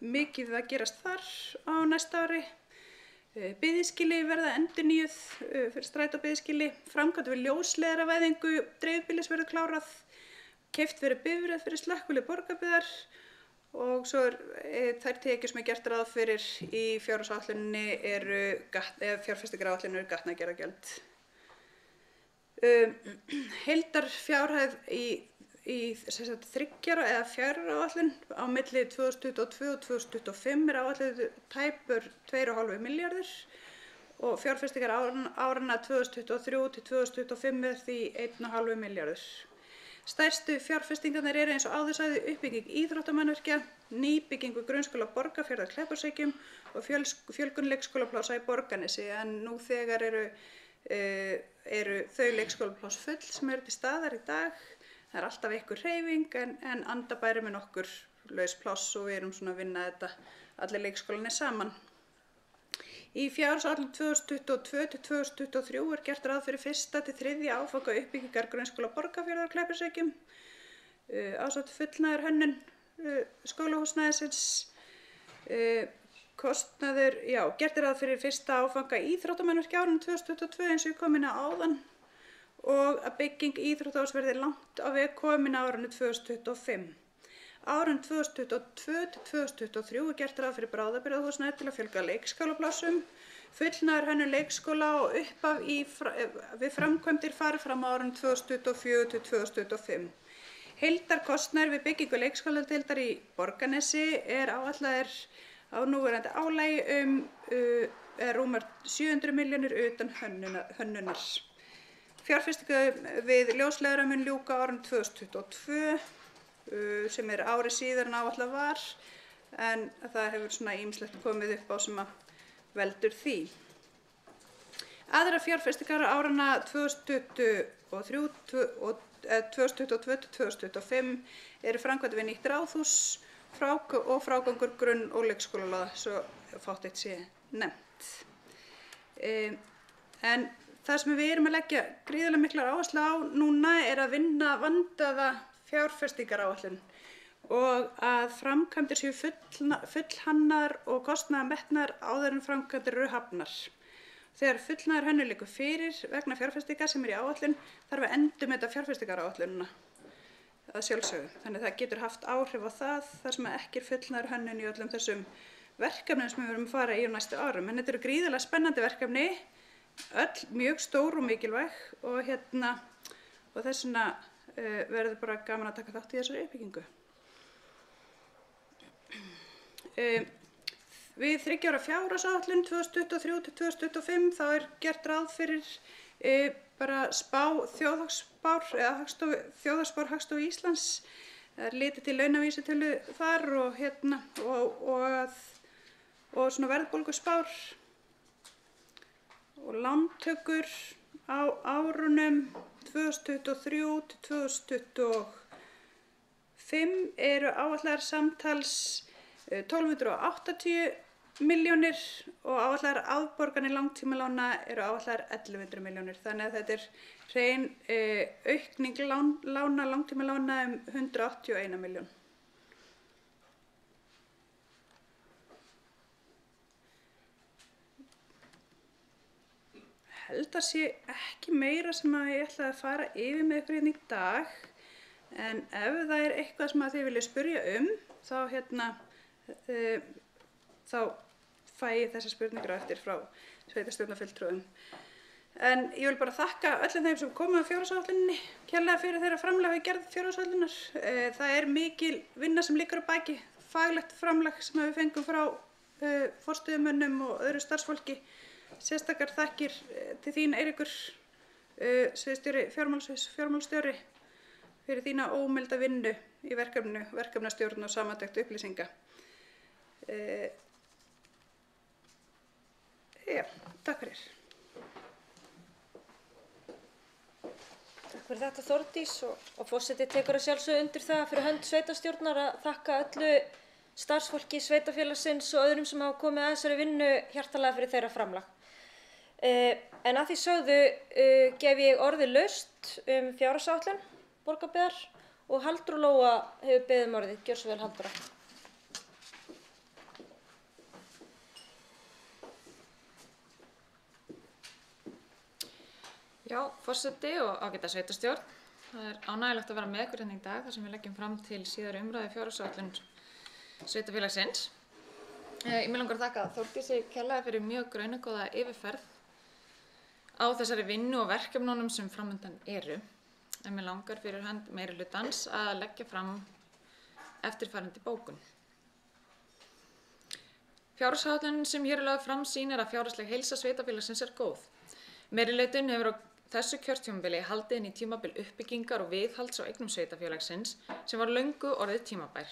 mikið að gerast þar á næsta ári. Biðskýli verða endurnýjuð fyrir strætóbiðskýli, framkvæmd við ljósleiðaravæðingu dreifbýlis verður klárað, keypt verður bifreið fyrir slökkvilið Borgarbyggðar og svo þær tekjur sem gert ráð fyrir í fjárhagsáætluninni fjárfestingaráætlunin eru gatnagerðargjöld. Heildarfjárhæð í þriggja eða 4 ára áætlun á milli 2022 og 2025 áætluð tæpur 2,5 milljarðar og fjárfestingar áranna 2023 til 2025 því 1,5 milljarður. Stærstu fjárfestingarnar eru eins og áður sagði uppbygging íþróttamannvirkja, nýbyggingu grunnskóla Borgarfjarðar Kleppjárnsreykjum og fjölgun leikskólaplássa í Borgarnesi en nú þegar eru þau leikskólapláss full sem eru til staðar í dag. Það alltaf einhver hreyfing en andabæri með nokkur laus pláss og við erum svona að vinna þetta allir leikskólanir saman. Í fjárhagsáætlun 2022 til 2023 gert ráð fyrir 1. til 3. áfanga uppbyggingar grunnskóla Borgarfjarðar Kleppjárnsreykjum, ásamt fullnaður hönnun skólahúsnæðisins, kostnaður, gert ráð fyrir 1. áfanga íþróttamannvirkja árinu 2022 eins og ég kom inn á áðan og að bygging íþróttahúss verði langt á veg komin á árinu 2025. Árun 2022 til 2023 gert ráð fyrir bráðabirgðahúsnæði til að fjölga leikskólaplássum, fullnaður hönnun leikskóla og uppaf við framkvæmdir fari fram á árinu 2024 til 2025. Heildarkostnaður við byggingu leikskóladeildar í Borgarnesi áætlaður á núverandi álagi rúmar 700 milljónir utan hönnunar. Fjárfestingu við ljósleiðara mun ljúka árinu 2022 sem ári síðar en áætlað var en það hefur svona ýmislegt komið upp á sem að veldur því. Aðrar fjárfestingar áranna 2022 til 2025 eru framkvæmdir við nýtt ráðhús og frágangur grunn- og leikskólalóða svo fátt eitt sé nefnt. En það sem við erum að leggja gríðarlega miklar áherslu á núna að vinna vandaða fjárfestingaráætlun og að framkvæmdir séu fullhannaðar og kostnaðarmetnar áður en framkvæmdir eru hafnar. Þegar fullnaður hönnun liggur fyrir vegna fjárfestinga sem í áætlun þarf að endurmeta fjárfestingaráætlunina að sjálfsögðu. Þannig að það getur haft áhrif á það þar sem ekki fullnaður hönnun í öllum þessum verkefnum sem við verum að fara í á næstu árum. En þetta eru gríðarlega spennandi verkefni, öll mjög stór og mikilvæg og þess vegna verður bara gaman að taka þátt í þessari uppbyggingu. Við 3 ára fjárhagsáætlun 2023 til 2025 þá gert ráð fyrir bara þjóðhagsspár eða þjóðhagsspár Hagstofu Íslands. Það litið til launavísitölu þar og svona verðbólguspár og lántökur á árunum 2023 til 2025 eru áætlaðar samtals 1280 milljónir og áætlaðar afborganir langtímalána eru áætlaðar 1100 milljónir. Þannig að þetta hrein aukning lána langtímalána 181 milljón. Held að sé ekki meira sem að ég ætlaði að fara yfir með ykkur hérna í dag en ef það eitthvað sem að þið viljið spyrja þá fæ ég þessar spurningar á eftir frá sveitarstjórnarfulltrúum. En ég vil bara þakka öllum þeim sem komu að fjárhagsáætluninni, kærlega fyrir þeirra framlag við gerð fjárhagsáætlunar. Það mikil vinna sem liggur á baki, faglegt framlag sem við fengum frá forstöðumönnum og öðru starfsfólki. Sérstakar þakkir til þín Eiríkur, sviðsstjóri fjármálastjóri, fyrir þína ómælda vinnu í verkefnastjórn og samantekt upplýsinga. Takk fyrir. Takk fyrir þetta Þórdís og forseti tekur að sjálfsögðu undir það fyrir hönd sveitarstjórnar að þakka öllu starfsfólki sveitarfélagsins og öðrum sem hafa komið að þessari vinnu hjartanlega fyrir þeirra framlag. En að því sögðu gef ég orðið laust fjárhagsáætlun Borgarbyggðar og Halldóra Lóa hefur beðið orðið. Gjörðu svo vel, Halldóra. Já, forseti og ágæta sveitarstjórn. Það ánægjulegt að vera með ykkur hérna í dag þar sem við leggjum fram til síðari umræðu fjárhagsáætlun sveitarfélagsins. Ég mig langar að þakka Þórdísi kærlega fyrir mjög greinargóða yfirferð á þessari vinnu og verkefnunum sem framundan eru. En mig langar fyrir hönd meirihlutans að leggja fram eftirfarandi bókun. Fjárhagsáætlunin sem hér er lögð fram sýnir að fjárhagsleg heilsa sveitarfélagsins er góð. Meirihlutinn hefur á þessu kjörtímabili haldið inn í tímabil uppbyggingar og viðhalds á eignum sveitarfélagsins sem var löngu orðið tímabær.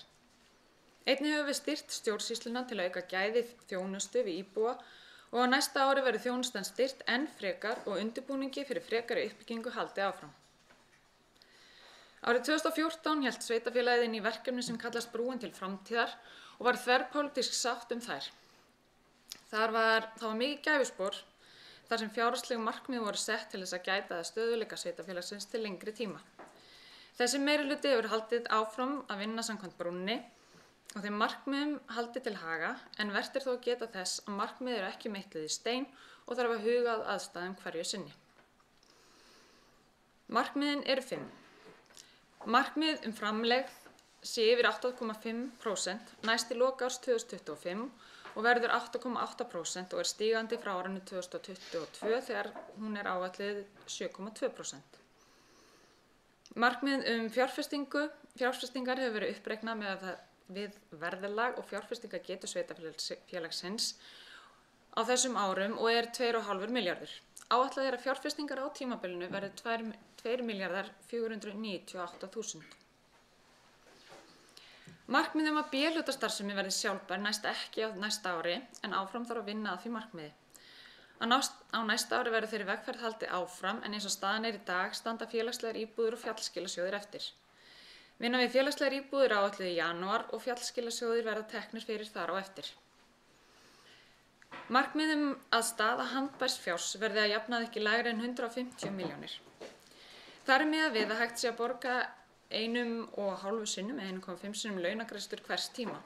Einnig hefur við styrkt stjórnsýsluna til að auka gæði þjónustu við íbúa og á næsta ári verður þjónustan styrkt enn frekar og undirbúningi fyrir frekari uppbyggingu haldið áfram. Árið 2014 hélt sveitarfélagið inn í verkefni sem kallast Brúin til framtíðar og var þverpólitísk sátt þær. Það var mikið gæfuspor þar sem fjárhagsleg markmið voru sett til þess að gæta að stöðugleika sveitarfélagsins til lengri tíma. Þessi meirihluti hefur haldið áfram að vinna samkvæmt brúnni og þeim markmiðum haldið til haga en vert þó að geta þess að markmið eru ekki meitluð í stein og þarf að huga að aðstæðum hverju sinni. Markmiðin eru 5. Markmið framlegð sé yfir 8,5% næst í lok árs 2025 og verður 8,8% og er stígandi frá árinu 2022 þegar hún er áætluð 7,2%. Markmið fjárfestingar hefur verið uppreiknað við verðlag og fjárfestingagetu sveitarfélagsins á þessum árum og er 2,5 milljarður. Áætlað er að fjárfestingar á tímabilinu verði 2.498.000. Markmið að B-hlutastarfsemi verði sjálfbær næst ekki á næsta ári en áfram þarf að vinna að því markmiði. Á næsta ári verður þeirri vegferð haldið áfram en eins og staðan er í dag standa félagslegar íbúðir og fjallskilasjóðir eftir. Vinna við félagslegar íbúðir áætluð í janúar og fjallskilasjóðir verða teknir fyrir þar á eftir. Markmið að staða handbærs fjár verði að jafnaði ekki lægri en 150 milljónir. Þar miðað við að hægt sé að borga 1,5 sinnum eða 1,5 sinnum launagreiðslur hvers tíma.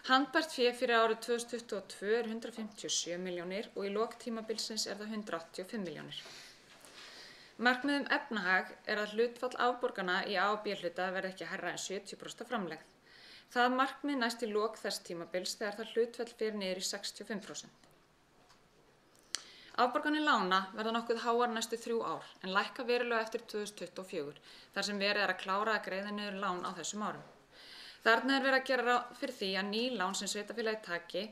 Handbært fé fyrir árið 2022 er 157 milljónir og í lok tímabilsins er það 185 milljónir. Markmið efnahag er að hlutfall afborgana í A- og B-hluta verði ekki hærra en 70% framlegð. Það markmið næst í lok þess tímabils þegar það hlutfall fer niður í 65%. Afborganir lána verða nokkuð háar næstu 3 ár en lækka verulega eftir 2024 þar sem verið er að klára að greiða niður lán á þessum árum. Þarna er verið að gera ráð fyrir því að ný lán sem sveitarfélagið taki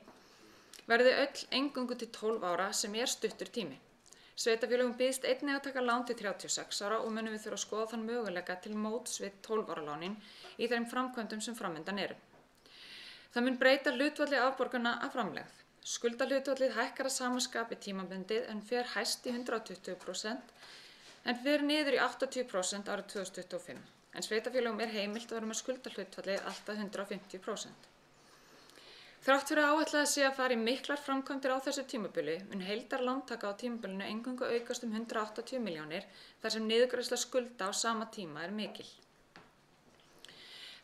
verði öll eingöngu til 12 ára sem er stuttur tími. Sveitarfélögum býðst einnig að taka lán til 36 ára og munum við þurfa að skoða þann möguleika til móts við 12 ára lánin í þeim framkvæmdum sem framundan eru. Það mun breyta hlutfalli afborgana að framlegð. Skuldahlutfallið hækkar að sama skapi tímabundið en fer hæst í 120% en fer niður í 80% árið 2025. En sveitarfélögum er heimilt að vera með skuldahlutfallið alltaf 150%. Þrátt fyrir áætlað að sé að fara í miklar framkvæmdir á þessu tímabili mun heildarlántaka á tímabilinu eingöngu aukast 180 milljónir þar sem niðurgreiðsla skulda á sama tíma er mikil.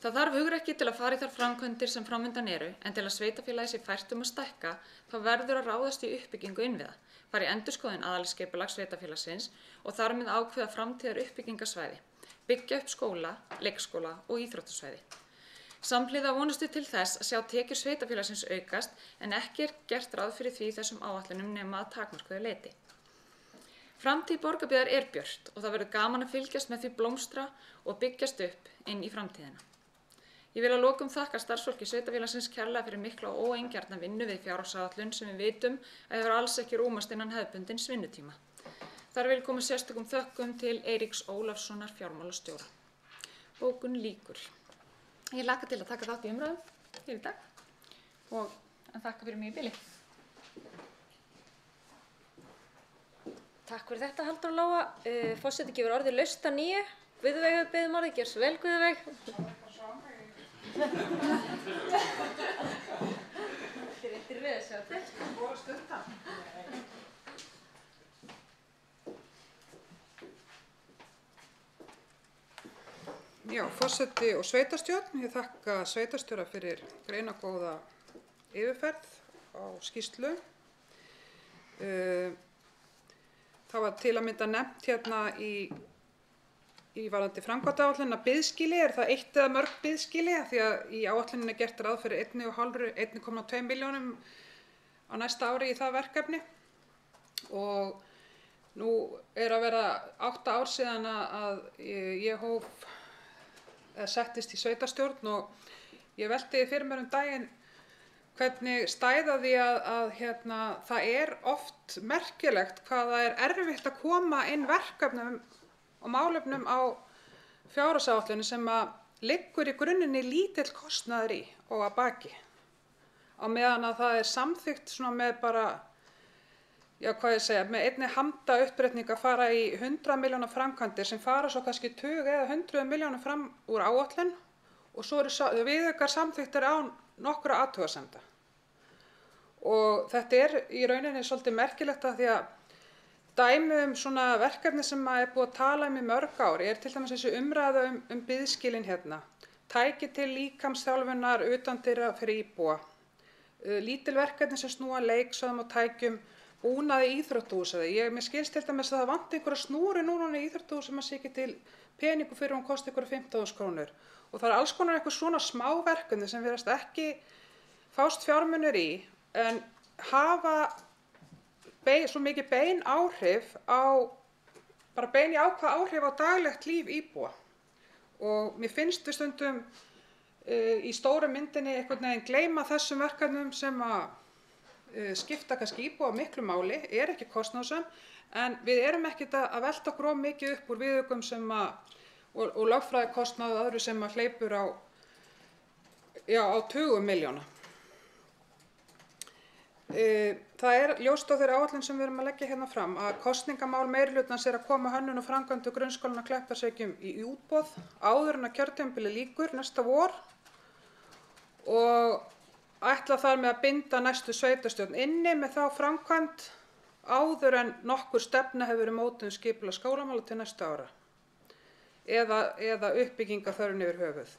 Það þarf hugrekki til að fara í þær framkvæmdir sem framundan eru en til að sveitarfélagið sé fært að stækka þá verður að ráðast í uppbyggingu innviða, fara í endurskoðun aðalskipulags sveitarfélagsins og þar með ákveða framtíðar uppbyggingasvæði, byggja upp skóla, leikskóla og íþróttasvæði. Samhliða vonustu til þess að sjá tekjur sveitarfélagsins aukast en ekki er gert ráð fyrir því þessum áætlunum nema að takmörkuðu leyti. Framtíð Borgarbyggðar er björt og það verður gaman að fylgjast með því blómstra og byggjast upp inn í framtíðina. Ég vil að lokum þakka starfsfólki sveitarfélagsins kærlega fyrir mikla og óeigingjarna vinnu við fjárhagsáætlun sem við vitum að hefur alls ekki rúmast innan hefðbundins vinnutíma. Þar vil koma sérstökum þökkum til Eiríks Ólafssonar fjármálastjóra. Bókun lýkur. Ég hlakka til að taka þátt í umræðum hér í dag og þakka fyrir mig í bili. Takk fyrir þetta, Halldóra Lóa. Forseti gefur orðið laust að nýju. Guðveig hefur beðið orðið, gjör svo vel, Guðveig. Já, forseti og sveitarstjórn. Ég þakka sveitarstjóra fyrir greinagóða yfirferð á skýrslu. Það var til að mynda nefnt hérna í varðandi framkvæmdaáætlun að biðskýli, það eitt eða mörg biðskýli, því að í áætluninni er gert ráð fyrir 1,2 milljónum á næsta ári í það verkefni. Og nú að vera 8 ár síðan að ég settist í sveitarstjórn og ég velti fyrir mér daginn hvernig stæða því að það er oft merkilegt hvað það er erfitt að koma inn verkefnum og málefnum á fjárhagsáætlun sem að liggur í grunninn lítill kostnaður í og að baki. Á meðan að það er samþykkt svona með bara, með einni handa uppbreytning að fara í 100 milljóna framkvæmdir sem fara svo kannski 20 eða 100 milljóna fram úr áætlun og svo eru viðaukar samþykktir án nokkra athugasemda. Og þetta er í rauninni svolítið merkilegt að því að dæmi svona verkefni sem er búið að tala í mörg ár er til dæmis þessi umræða biðskilin hérna. Tæki til líkamsþjálfunar utandyra fyrir íbúa. Lítil verkefni sem snúa leiksvæðum og tækjum, búnaði í íþróttahúsi. Mér skilst til dæmis að það vanti einhverja snúru núna í íþróttahúsi sem að sé ekki til peningu fyrir hún kosti einhverja 15.000 krónur. Og það er alls konar einhver svona smá verkefni sem virðast ekki fást fjármunir í en hafa svo mikið bein áhrif á daglegt líf íbúa. Og mér finnst við stundum í stóru myndinni einhvern veginn gleyma þessum verkefnum sem að skipta kannski íbúa miklu máli, er ekki kostnaðsöm, en við erum ekkert að velta okkur of mikið upp úr viðaukum sem og lögfræðikostnað og öðru sem að hleypur á tugum milljóna. Það er ljóst á þeirri áætlun sem við erum að leggja hérna fram að kosningamál meirihlutans er að koma hönnun og framkvæmd grunnskólann á Kleppjárnsreykjum í útboð áður en að kjörtímabili lýkur næsta vor og ætla þar með að binda næstu sveitarstjórn inni með þá framkvæmd áður en nokkur stefna hefur verið mótuð skipulag skólamála til næstu ára eða uppbyggingarþörfin yfir höfuð.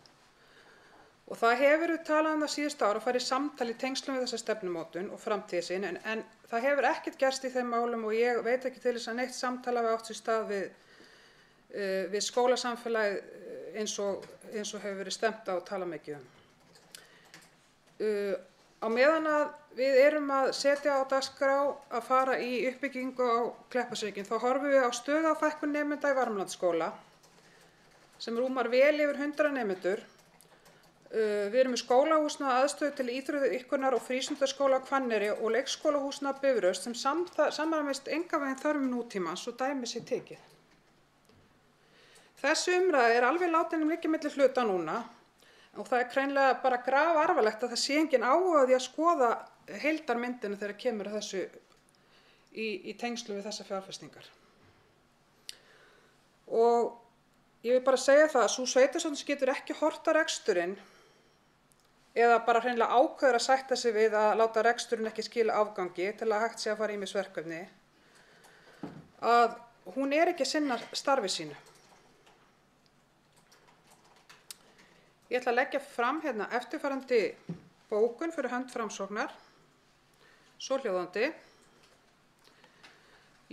Og það hefur verið talað það síðustu ára að fara í samtal í tengslum við þessa stefnumótun og framtíðarsýn en það hefur ekkert gerst í þeim málum og ég veit ekki til þess að neitt samtal hafi átt sér stað við skólasamfélagið eins og hefur verið stefnt á og talað mikið um. Á meðan að við erum að setja á dagskrá að fara í uppbyggingu á Kleppjárnsreykjum þá horfum við á stöðuáfækkun nemenda í Varmlandsskóla sem rúmar vel yfir 100 nemendur. Við erum með skólahúsnæði aðstöðu til íþróttaiðkunar og frístundaskóla á Hvanneyri og leikskólahúsnæði á Bifröst sem samræmist engan veginn þörfum nútímans og dæmi sé tekið. Þessi umræða er alveg látin liggja milli hluta núna og það er hreinlega bara grafaralvarlegt að það sé engin áhuga á því að skoða heildarmyndina þegar kemur að þessu í tengslum við þessar fjárfestingar. Og ég vil bara segja það að sú sveitarstjórn getur ekki horft á reksturinn eða bara hreinlega ákveður að sætta sig við að láta reksturinn ekki skila afgangi til að hægt sé að fara í ýmis verkefni, að hún er ekki að sinna starfi sínu. Ég ætla að leggja fram hérna eftirfarandi bókun fyrir hönd Framsóknar, svohljóðandi.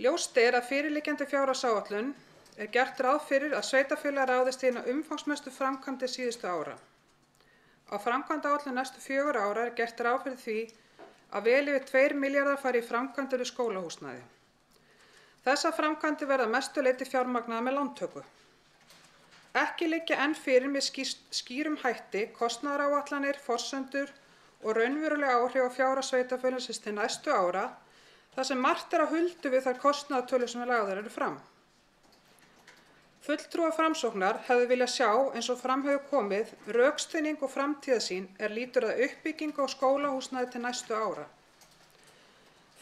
Ljóst er að fyrirliggjandi fjárhagsáætlun er gert ráð fyrir að sveitarfélag ráðist í hina umfangsmestu framkvæmdir síðustu ára. Á framkvæmdaáætlun næstu 4 ára er gert ráð fyrir því að vel yfir 2 milljarðar fari í framkvæmdir við skólahúsnæði. Þessar framkvæmdir verða að mestu leyti fjármagnaðar með lántöku. Ekki liggja enn fyrir með skýrum hætti kostnaðaráætlanir, forsendur og raunveruleg áhrif á fjárhag sveitarfélagsins til næstu ára, þar sem margt er á huldu við þær kostnaðartölur sem lagðar eru fram. Fulltrúar Framsóknar hefðu viljað sjá, eins og fram hefur komið, rökstuðning og framtíðarsýn er lýtur að uppbyggingu á skólahúsnæði til næstu ára.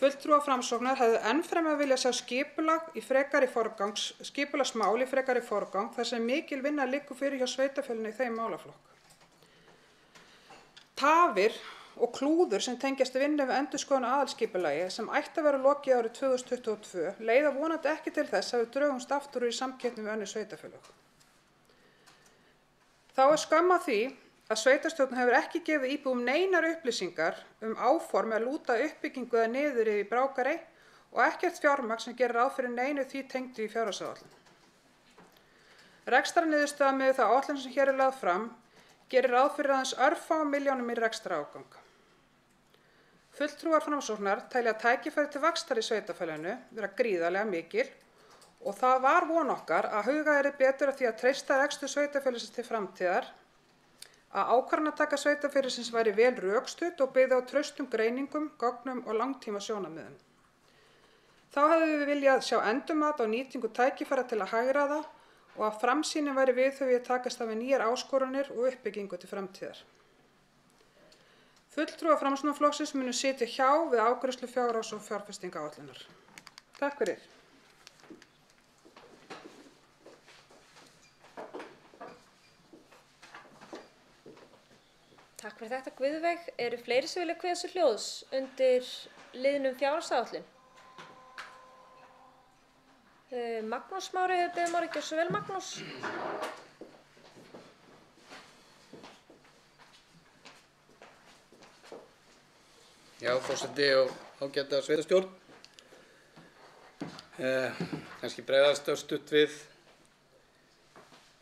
Fulltrúar Framsóknar hefðu ennfremur viljað sjá skipulagsmál í frekari forgang þar sem mikil vinna liggur fyrir hjá sveitarfélaginu í þeim málaflokk. Tafir og klúður sem tengjast vinnu við endurskoðun á aðalskipulagi sem ætti að vera lokið árið 2022 leiða vonandi ekki til þess að við drögumst aftur úr í samkeppni við önnur sveitarfélög. Þá skömm að því að sveitarstjórn hefur ekki gefið íbúum neinar upplýsingar áform að lúta uppbyggingu eða niður í Brákarey og ekkert fjármagn sem gerir ráð fyrir neinu því tengdu í fjárhagsáætlun. Rekstrarniðurstaða miðað við þá áætlun sem hér lögð fram gerir ráð fyrir aðeins örfáum milljónum í rekstrarágang. Fulltrúar Framsóknar telja að tækifæri til vaxtar í sveitarfélaginu vera gríðarlega mikil og það var von okkar að hugað yrði betur að því að treysta rekstur sveitarfélagsins til framtíðar, að ákvarðanataka sveitarfélagsins væri vel rökstudd og byggði á traustum greiningum, gögnum og langtíma sjónarmiðum. Þá hefðum við viljað sjá endurmat á nýtingu tækifæra til að hagræða og að framsýnin væri viðhöfð í að takast á við nýjar áskoranir og uppbyggingu til framtíðar. Fulltrúar Framsóknarflokksins munu sitja hjá við afgreiðslu fjárhags- og fjárfestingaáætlunar. Takk fyrir. Takk fyrir þetta, Guðveig. Eru fleiri sem vilja kveða sér hljóðs undir liðnum fjárhagsáætlun? Magnús Mári hefur beðið orðið, gjörðu svo vel, Magnús. Já, forseti og ágæta sveitarstjórn. Kannski bregðast stutt við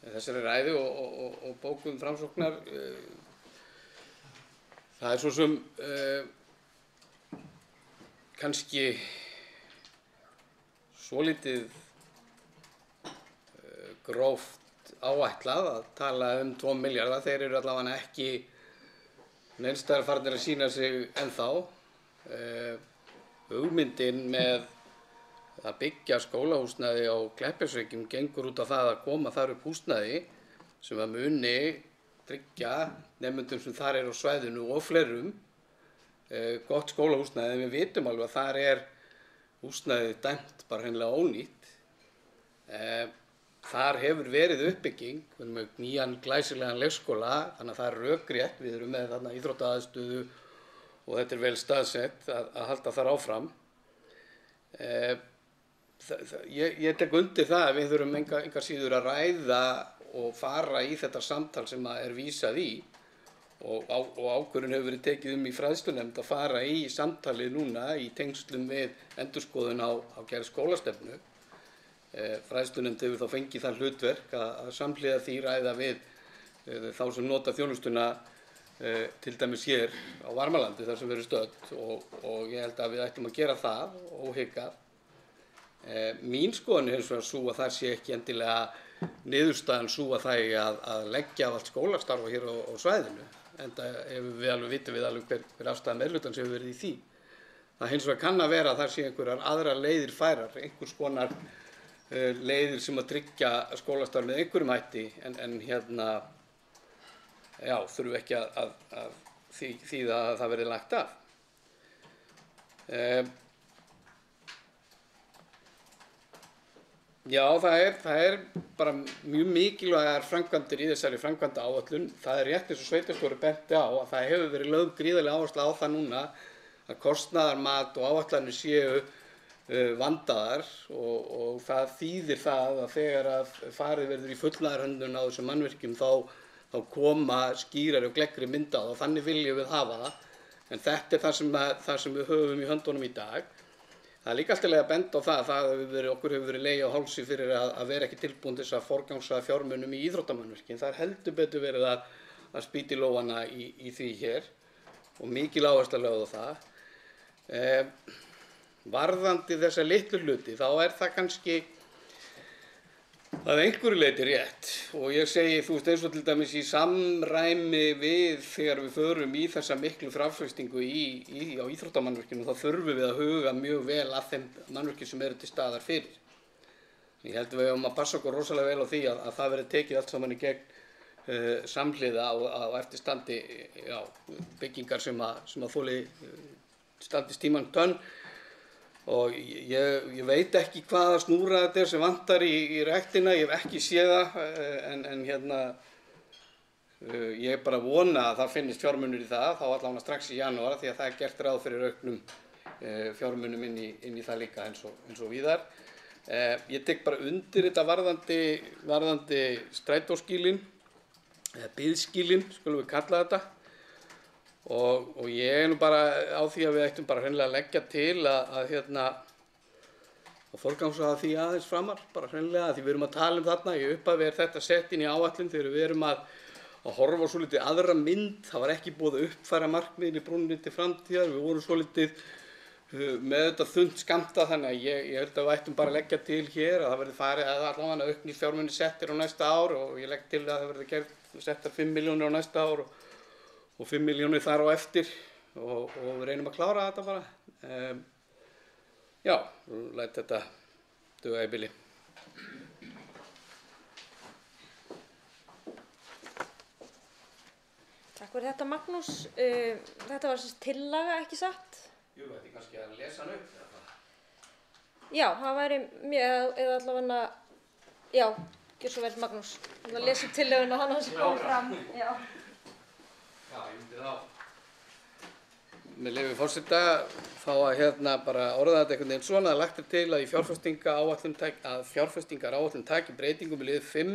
þessari ræðu og bókun Framsóknar. Það svo sem kannski svolítið gróft áætlað að tala 2 milljarða. Þeir eru allavega ekki neins staðar farnir að sýna sig ennþá. Hugmyndin með að byggja skólahúsnæði á Kleppjárnsreykjum gengur út á það að koma þar upp húsnæði sem að muni tryggja nemendum sem þar eru á svæðinu og fleirum gott skólahúsnæði, en við vitum alveg að þar húsnæðið dæmt bara hreinlega ónýtt. Þar hefur verið uppbygging, við erum með nýjan glæsilegan leikskóla, þannig að það rökrétt, við erum með þarna íþróttaaðstöðu og þetta vel staðsett að halda þar áfram. Ég tek undir það að við þurfum engar síður að ræða og fara í þetta samtal sem vísað í og ákvörðun hefur verið tekið í fræðslunefnd að fara í samtalið núna í tengslum við endurskoðun á gerð skólastefnu. Fræðslunefnd hefur þá fengið það hlutverk að samhliða því ræða við þá sem nota þjónustuna til dæmis hér á Varmalandi þar sem við erum stödd og ég held að við ættum að gera það óhikað. Mín skoðun hins vegar sú að það sé ekki endilega niðurstaðan sú að það eigi að leggja af allt skólastarfa hér á svæðinu, enda vitum við alveg hver afstaða meirihlutans hefur verið í því. Það hins vegar kann að vera að það sé einhverjar aðrar leiðir færar, einhvers konar leiðir sem að tryggja skólastarf með einhverjum hætti en þurfu ekki að þýða að það verði lagt af. Já, það bara mjög mikilvægar framkvæmdir í þessari framkvæmdaáætlun. Það rétt eins og sveitarstjóri benti á að það hefur verið lögð gríðarleg áhersla á það núna að kostnaðarmat og áætlanir séu vandaðar og það þýðir það að þegar að farið verður í fullnaðarhöndun á þessum mannvirkjum þá koma skýrari og gleggri mynd á það og þannig viljum við hafa það. En þetta það sem við höfum í höndunum í dag. Það líka alltaf að benda á það að okkur hefur verið legið á hálsi fyrir að vera ekki tilbúin til þess að forgangsraða fjármunum í íþróttamannvirkin. Það heldur betur verið að spýta í lófana í því hér og mikil áhersla lögð á það. Varðandi þessa litlu hluti þá það kannski að einhverju leyti rétt og ég segi eins og til dæmis í samræmi við þegar við förum í þessa miklu fjárfestingu á íþróttamannvirkjum þá þurfum við að huga mjög vel að þeim mannvirkjum sem eru til staðar fyrir. Ég held við að passa okkur rosalega vel á því að það verði tekið allt saman í gegn samhliða á eftirstandi byggingar sem að þoli standist tímann tönn. Og ég veit ekki hvaða snúra þetta sem vantar í ræktina, ég hef ekki séð það en ég bara vona að það finnist fjármunir í það, þá allavega strax í janúar því að það gert ráð fyrir auknum fjármunum inn í það líka eins og víðar. Ég tek bara undir þetta varðandi strætóskýlin biðskilin, skulum við kalla þetta. Og ég nú bara á því að við ættum bara hreinlega að leggja til að forgangsraða því aðeins framar, bara hreinlega, því við erum að tala þarna, í upphafi þetta sett inn í áætlun þegar við erum að horfa á svolítið aðra mynd. Það var ekki búið að uppfæra markmiðin í brúnni til framtíðar, við vorum svolítið með þetta þunnt skammta, þannig að ég held að við ættum bara að leggja til hér að það verði farið að allavega auknir fjármunir settir á næsta ár og ég legg til að það verði settar 5 milljónir á næsta ár og 5 milljónir þar á eftir og við reynum að klára þetta bara. Já, læt þetta duga í bili. Takk fyrir þetta, Magnús. Þetta var þessi tillaga, ekki satt? Jú, þetta er kannski að lesa hann upp, eða hvað? Já, það væri mjög, eða allavega, já, gjör svo vel, Magnús. Það lesa upp tillöguna og hann hans komið fram. Já, ég myndi þá. Með leyfi forseta, fá að bara orða þetta einhvern veginn svona, að lagt til að í fjárfestingaráætlun taki breytingum í lið 5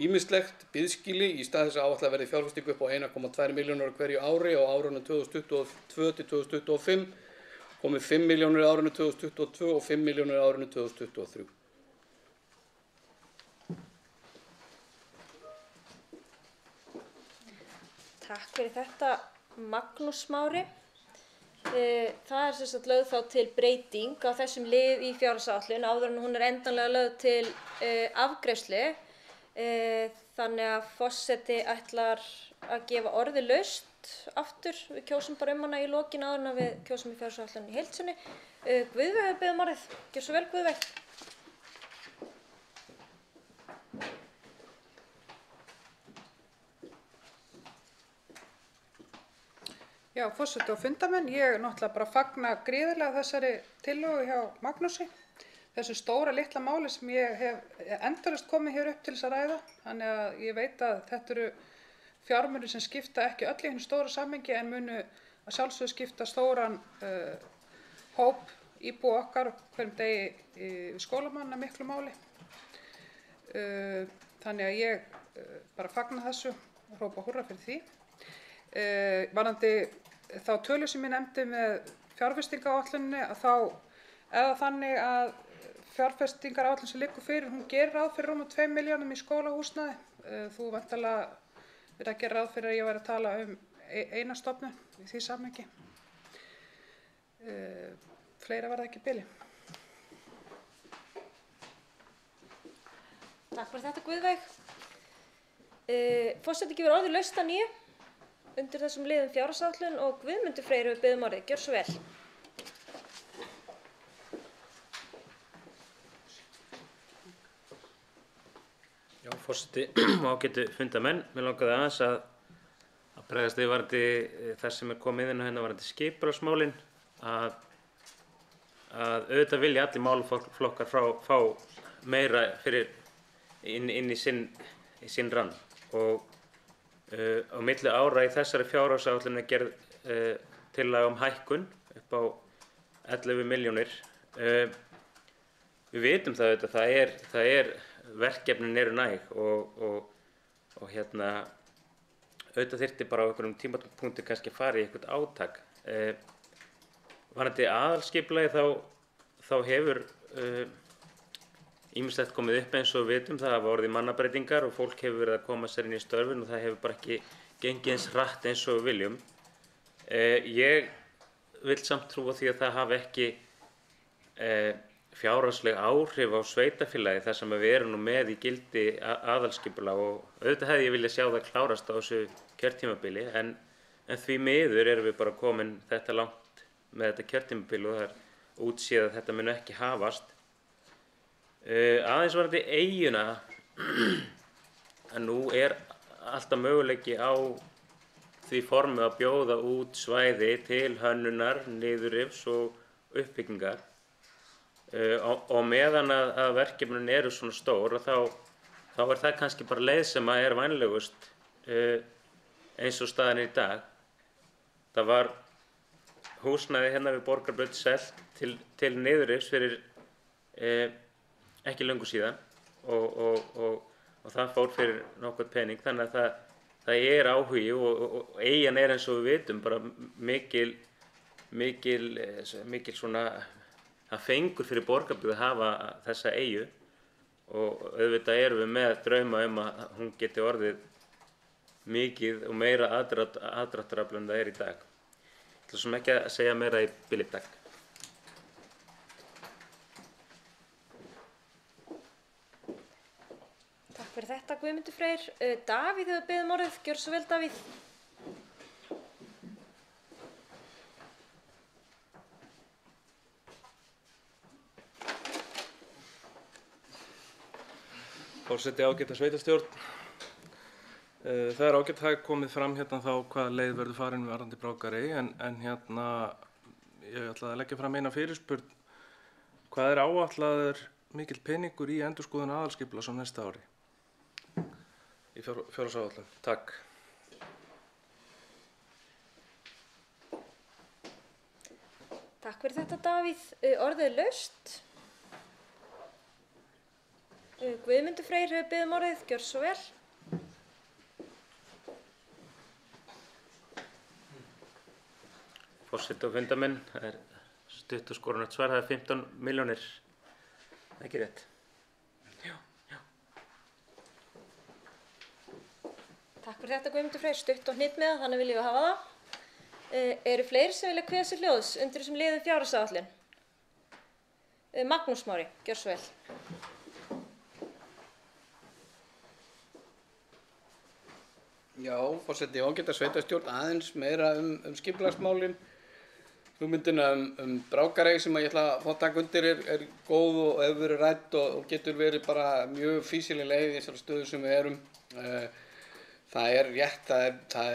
ýmislegt biðskili í stað þess að áætla verði fjárfestingu upp á 1,2 milljónir á hverju ári á árunum 2022 til 2025, komið 5 milljónir á árinu 2022 og 5 milljónir á árinu 2023. takk fyrir þetta, Magnús Smári. Það sem sagt lögð þá til breyting á þessum lið í fjárhagsáætlun áður en hún endanlega lögð til afgreiðslu. Þannig að forseti ætlar að gefa orði laust aftur. Við kjósum bara hana í lokin áður en við kjósum í fjárhagsáætlun í heild sinni. Guðveig hefur beðið orðið. Gjörðu svo vel, Guðveig. Já, forseti og fundarmenn, ég náttúrulega bara fagna gríðarlega þessari tillögu hjá Magnúsi. Þessu stóra litla máli sem ég hef endalaust komið hér upp til þess að ræða. Þannig að ég veit að þetta eru fjármunir sem skipta ekki öll í hinu stóra samhengi en munu að sjálfsögðu skipta stóran hóp íbúa okkar hverjum degi við skólamanna miklu máli. Þannig að ég bara fagna þessu og hrópa húrra fyrir því. Varðandi þá tölu sem ég nefndi með fjárfestingaráætluninni að þá eða þannig að fjárfestingaráætlun sem liggur fyrir, hún gerir ráð fyrir rúmum 2 milljónum í skólahúsnæði. Þú væntanlega verið að gera ráð fyrir að ég væri að tala eina stofnun í því samhengi. Fleira var það ekki í bili. Takk fyrir þetta, Guðveig. Forseti gefur orðið laust að nýju undir þessum liðum fjárhagsáætlun og Guðmundur Freyr hefur beðið orðið. Gjörðu svo vel. Já, forseti og ágætu fundarmenn. Mér langaði aðeins að bregðast við varðandi það sem komið inn á hérna varðandi skipulagsmálin að auðvitað vilja allir málaflokkar fá meira fyrir inn í sinn rann og á milli ára í þessari fjárhagsáætlun er gerð tillaga hækkun upp á 11 milljónir. Við vitum það auðvitað, það er verkefnin eru næg og auðvitað þyrfti bara á einhverjum tímapunkti kannski að fara í eitthvað átak. Varðandi aðalskipulagi þá hefur ýmislegt komið upp eins og við vitum, það hafa orðið mannabreytingar og fólk hefur verið að koma sér inn í störfin og það hefur bara ekki gengið eins hratt eins og við viljum. Ég vil samt trúa því að það hafi ekki fjárhagsleg áhrif á sveitarfélagi þar sem við erum nú með í gildi aðalskipulag og auðvitað hefði ég viljað sjá það klárast á þessu kjörtímabili en því miður erum við bara komin þetta langt með þetta kjörtímabili og það er útséð að þetta mun ekki hafast. Aðeins varðandi eyjuna að nú er alltaf möguleiki á því formi að bjóða út svæði til hönnunar, niðurrifs og uppbyggingar og meðan að verkefnin eru svona stór og þá er það kannski bara leið sem að er vænlegust eins og staðan í dag. Það var húsnæði hérna við Borgarbraut selt til niðurrifs fyrir ekki löngu síðan og það fór fyrir nokkuð pening þannig að það áhugi og eyjan eins og við vitum bara mikil svona það fengur fyrir Borgarbyggð að hafa þessa eyju og auðvitað erum við með drauma að hún geti orðið mikið og meira aðdráttarafl en það í dag. Ég ætla svo ekki að segja meira í bili í dag. Takk fyrir þetta Guðmundur Freyr. Davíð hefur beðið orðið, gjör svo vel Davíð. Forseti, ágæta sveitarstjórn. Það ágætt að hafa komið fram hérna þá hvaða leið verður farin varðandi Brákarey en hérna ég ætla að leggja fram eina fyrirspurn. Hvað áætlaður mikill peningur í endurskoðun aðalskipulags á næsta ári? Í fjárhagsáætlun. Takk. Takk fyrir þetta Davíð. Orðið er laust. Guðmundur Freyr hefur beðið orðið, gjör svo vel. Forseti og fundarmenn, það stutt og skorunarlegt svar, það 15 milljónir. Það ekki rétt. Já. Takk fyrir þetta Guðmundur Freyr, stutt og hnitt með það, þannig viljum við hafa það. Eru fleiri sem vilja kveða sér hljóðs undir þessum liðum fjárhagsáætlun? Magnús Smári, gjör svo vel. Já, forseti, ágæta sveitarstjórn aðeins meira skipulagsmálin. Hugmyndina Brákarey sem ég ætla að fá að taka undir er góð og hefur verið rædd og getur verið bara mjög fýsileg leið í þessari stöðu sem við erum. Það er rétt, það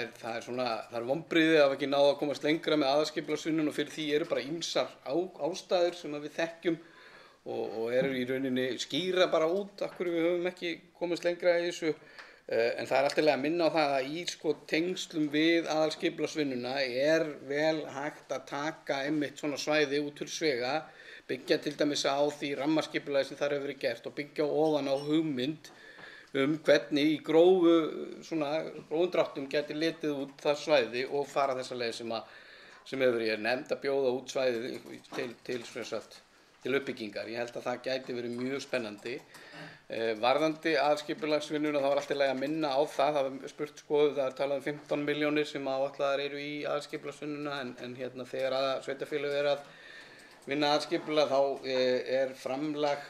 er vonbrigði að við ekki náðu að komast lengra með aðalskipulagsvinnuna og fyrir því eru bara ýmsar ástæður sem við þekkjum og eru í rauninni skýra bara út af hverju við höfum ekki komast lengra í þessu. En það er alltaf að minna á það að í tengslum við aðalskipulagsvinnuna er vel hægt að taka einmitt svona svæði út til svega, byggja til dæmis á því rammaskipulagi sem þar hefur verið gert og byggja ofan á hugmynd hvernig í grófum dráttum geti litið út það svæði og fara þessa leið sem hefur verið nefnd að bjóða út svæðið til uppbyggingar. Ég held að það gæti verið mjög spennandi. Varðandi aðalskipulagsvinnuna þá var alltaf að minna á það var spurt það er talað 15 milljónir sem áætlaðar eru í aðalskipulagsvinnuna en hérna þegar sveitarfélög eru að vinna aðalskipulag þá er framlag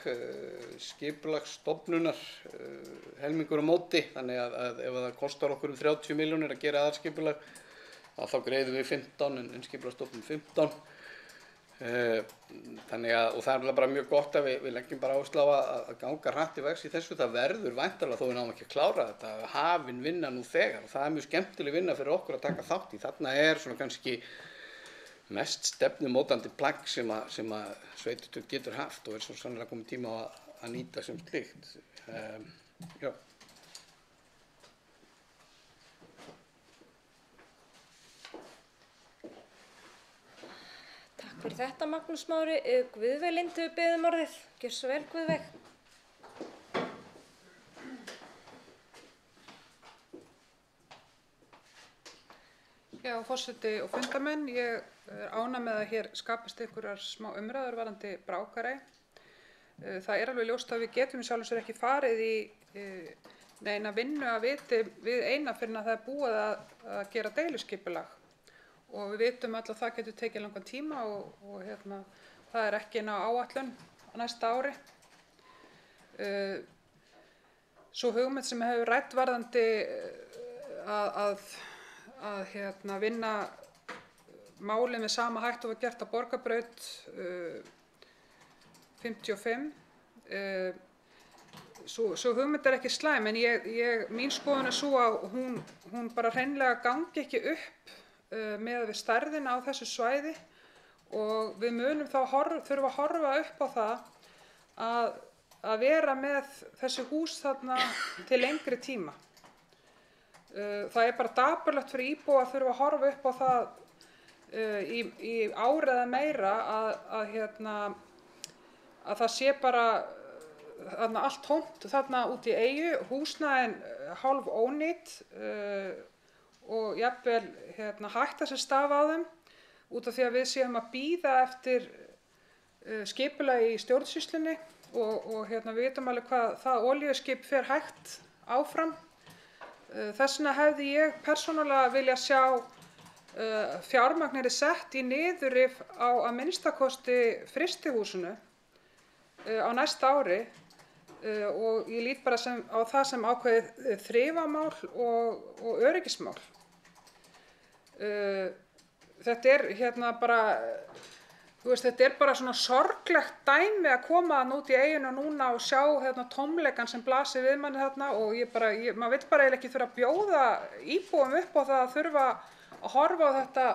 skipulagsstofnunar helmingur á móti þannig að ef það kostar okkur 30 milljónir að gera aðalskipulag þá greiðum við 15 en skipulagsstofnun 15. Þannig að og það er bara mjög gott að við leggjum bara áherslu á að ganga hratt í vegs í þessu. Það verður væntanlega þó við náum ekki að klára þetta hafin vinna nú þegar og það er mjög skemmtileg vinna fyrir okkur að taka þátt í. Þarna er svona kannski mest stefnumótandi plagg sem að sveitarstjórn getur haft og er svo sannlega komið tíma á að nýta sem slíkt. Já. Fyrir þetta Magnús Smári, Guðveig Lind hefur beðið orðið. Gjör svo vel Guðveig. Já, forseti og fundarmenn, ég er ánægð með að hér skapist einhverjar smá umræður varðandi Brákarey. Það er alveg ljóst að við getum í sjálfu sér ekki farið í neina vinnu að viti við eina fyrir að það er búið að gera deiluskipulag. Og við vitum öll að það getur tekið langan tíma og það er ekki inn á áætlun á næsta ári. Svo hugmynd sem hefur rætt varðandi að vinna málið með sama hætti og var gert á Borgarbraut 55. Svo hugmynd er ekki slæm en mín skoðun er svo að hún bara hreinlega gangi ekki upp með við stærðina á þessu svæði og við munum þá þurfa að horfa upp á það að vera með þessi hús þarna til lengri tíma. Það er bara dapurlegt fyrir íbúa að þurfa að horfa upp á það í ár eða meira að það sé bara þarna allt tómt þarna út í eyju, húsnæðin hálf ónýt og jafnvel hætta sem stafa á þeim út af því að við séum að bíða eftir skipulagi í stjórnsýslunni og við vitum alveg hvað það olíuskip fer hægt áfram. Þess vegna hefði ég persónulega vilja sjá fjármagnir sett í niðurrif á að minnstakosti frystihúsinu á næsta ári og ég lít bara á það sem ákveðið þrifamál og öryggismál. Þetta bara, þetta bara svona sorglegt dæmi að koma þarna út í eyjuna núna og sjá tómleikann sem blasir við manni þarna og maður vill bara eiginlega ekki þurfa að bjóða íbúum upp á það að þurfa að horfa á þetta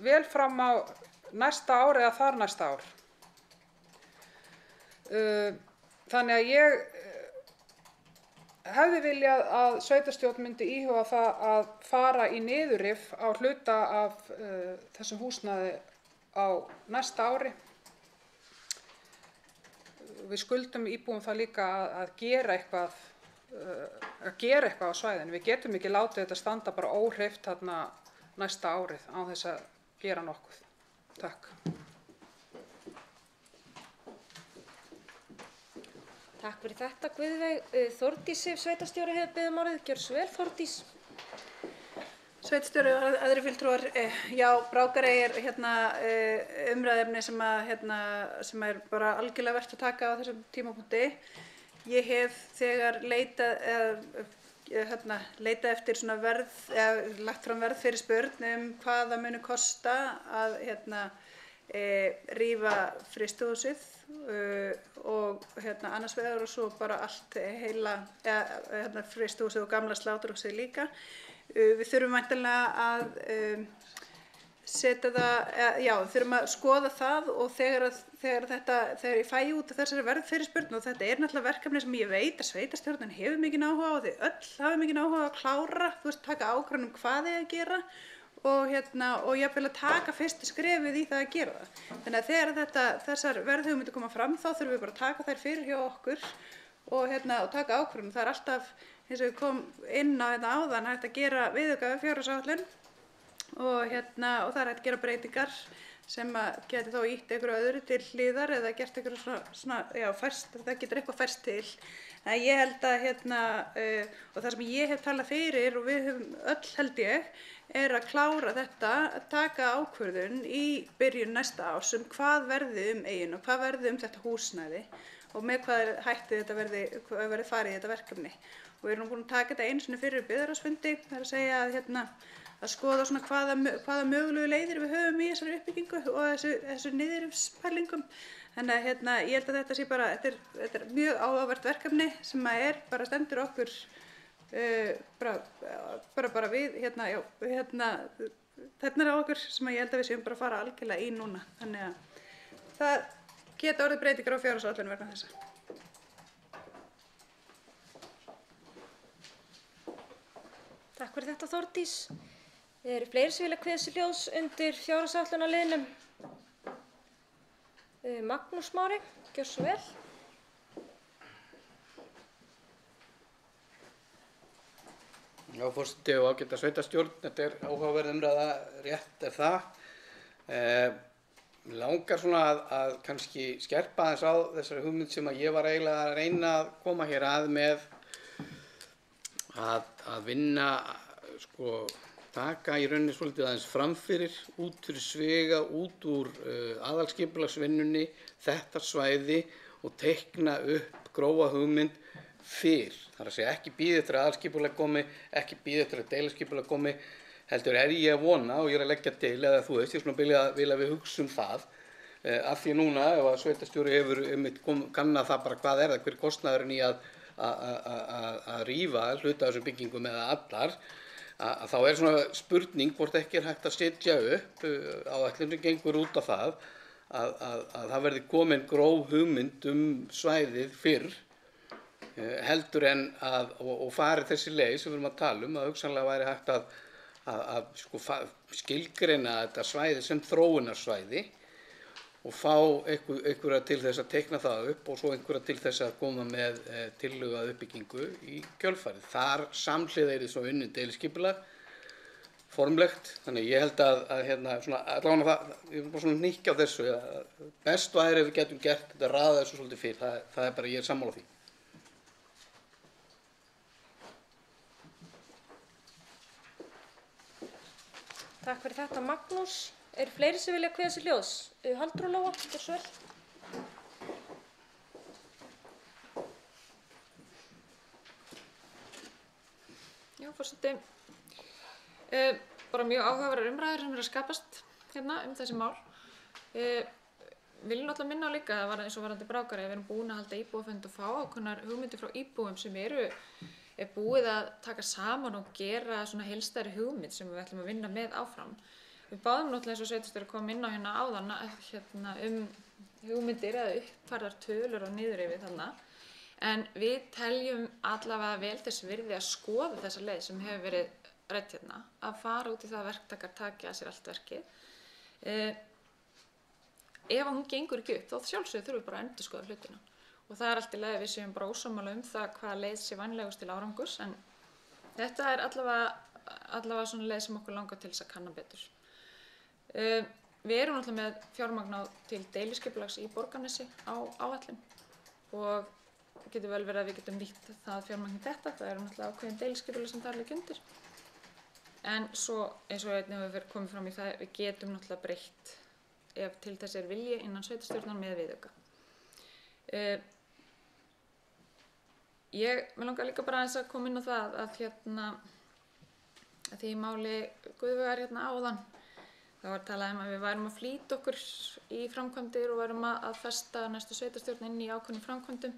vel fram á næsta ár eða þar næsta ár. Þannig að ég hefði viljað að sveitarstjórn myndi íhuga það að fara í niðurrif á hluta af þessum húsnæði á næsta ári. Við skuldum íbúum það líka að gera eitthvað á svæðinu. Við getum ekki látið þetta standa bara óhreyft þarna næsta árið án þess að gera nokkuð. Takk. Takk fyrir þetta, Guðveig. Þórdís Sif, sveitarstjóri, hefur beðið orðið. Gjörðu svo vel, Þórdís. Sveitarstjóri og aðrir fulltrúar, já, Brákarey umræðefni sem bara algjörlega vert að taka á þessum tímapunkti. Ég hef þegar leitað eftir svona verð, lagt fram verð fyrir spurn hvað það muni kosta að rífa frystihúsið og annars vegar og svo bara allt heila frystihúsið og gamla sláturhúsið líka. Við þurfum væntanlega að setja það, já, þurfum að skoða það og þegar ég fæ út þessari verðfyrirspurn og þetta náttúrulega verkefni sem ég veit að sveitarstjórnin hefur mikinn áhuga á og þau öll hafa mikinn áhuga á að klára, taka ákvörðun hvað þau að gera og jafnvel að taka fyrstu skrefið í það að gera það. Þannig að þegar þessar verðhugmyndir koma fram þá þurfum við bara að taka þær fyrir hjá okkur og taka ákvörðun. Það alltaf, eins og við kom inn á áðan, hægt að gera viðauka við fjárhagsáætlun og það hægt að gera breytingar sem geti þá ýtt einhverju öðru til hliðar eða gert einhverju svona, já, færst, það getur eitthvað færst til. En ég held að og það sem ég hef talað fyrir og við höfum öll held ég að klára þetta, að taka ákvörðun í byrjun næsta árs hvað verði eyjuna og hvað verði þetta húsnæði og með hvað hætti þetta verði farið í þetta verkefni. Og við erum búin að taka þetta einu sinni fyrir byggðarráðsfundi, það er að segja að skoða svona hvaða mögulegu leiðir við höfum í þessari uppbyggingu og þessu niðurrifspælingum. Þannig að ég held að þetta sé bara, þetta er mjög áhugavert verkefni sem bara stendur okkur bara við þetta á okkur sem ég held að við séum bara að fara algjörlega í núna. Þannig að það geta orðið breytingar á fjárhagsáætlun vegna þessa. Takk fyrir þetta, Þórdís. Eru fleiri sem vilja kveðja sig hljóðs undir fjárhagsáætlunarliðnum? Magnús Mári, gjörðu svo vel. Já, forseti og ágæta sveitarstjórn, þetta er áhugaverð umræða, rétt er það. Mig langar svona að kannski skerpa aðeins á þessari hugmynd sem ég var eiginlega að reyna að koma hér að með að vinna, taka í rauninni svolítið aðeins framfyrir, út fyrir sviga, út úr aðalskipulagsvinnunni, þetta svæði og teikna upp grófa hugmynd fyrr. Það er að segja ekki bíða eftir að aðalskipulag komi, ekki bíða eftir að deiliskipulag komi, heldur ég að vona og ég að leggja til, eða þú veist, ég vil að við hugsum það, af því núna ef að sveitarstjóri hefur kannað það bara hvað það, hver kostnaðurinn í að rífa hluta af þessum byggingum eða allar, að þá er svona spurning hvort ekki hægt að setja upp áætlun sem gengur út á það að það verði komin gróf hugmynd svæðið fyrr heldur en og fari þessi leið sem við erum að tala að hugsanlega væri hægt að skilgreina þetta svæði sem þróunarsvæði og fá einhverja til þess að teikna það upp og svo einhverja til þess að koma með tillögu að uppbyggingu í kjölfarið. Þar samhliða svo unnin deiliskipulag formlegt, þannig ég held að svona allavega það, ég bara svona hnykkja á þessu, best væri ef við getum gert þetta raða þessu svolítið fyrir, það bara, ég sammála því. Takk fyrir þetta, Magnús. Eru fleiri sem vilja kveða sér hljóðs? Halldóra Lóa, gjörðu svo vel. Já, forseti. Bara mjög áhugaverðar umræður sem eru að skapast hérna þessi mál. Viljum náttúrulega minna á líka, það var eins og varðandi Brákarey, við erum búin að halda íbúafund og fá ákveðnar hugmyndir frá íbúum sem er búið að taka saman og gera svona heildstæðri hugmynd sem við ætlum að vinna með áfram. Við báðum náttúrulega eins og sveitarstjóri kom inn á hérna áðan hugmyndir eða uppfærðar tölur og niður yfir þarna. En við teljum allavega vel þess virði að skoða þessa leið sem hefur verið rædd hérna, að fara út í það að verktakar taki að sér allt verkið. Ef hún gengur ekki upp, þá sjálfsögðu þurfum við bara að endurskoða hlutina. Og það allt í lagi að við séum bara ósammála það hvaða leið sé vænlegust til árangurs, en þetta allavega svona leið sem okkur langar til þess að kanna betur. Við erum náttúrulega með fjármagn til deiliskipulags í Borgarnesi á áætlun og getur vel verið að við getum nýtt það fjármagn í þetta, það eru náttúrulega ákveðin deiliskipulag sem það liggja undir. En svo eins og einnig hefur komið fram í það, við getum náttúrulega breytt ef til þess vilji innan sveitarstjórnar með viðauka. Mig langar líka bara aðeins að koma inn á það að því í máli Guðveigar áðan, þá var talað að við værum að flýta okkur í framkvæmdir og værum að festa næstu sveitarstjórn inn í ákveðnum framkvæmdum.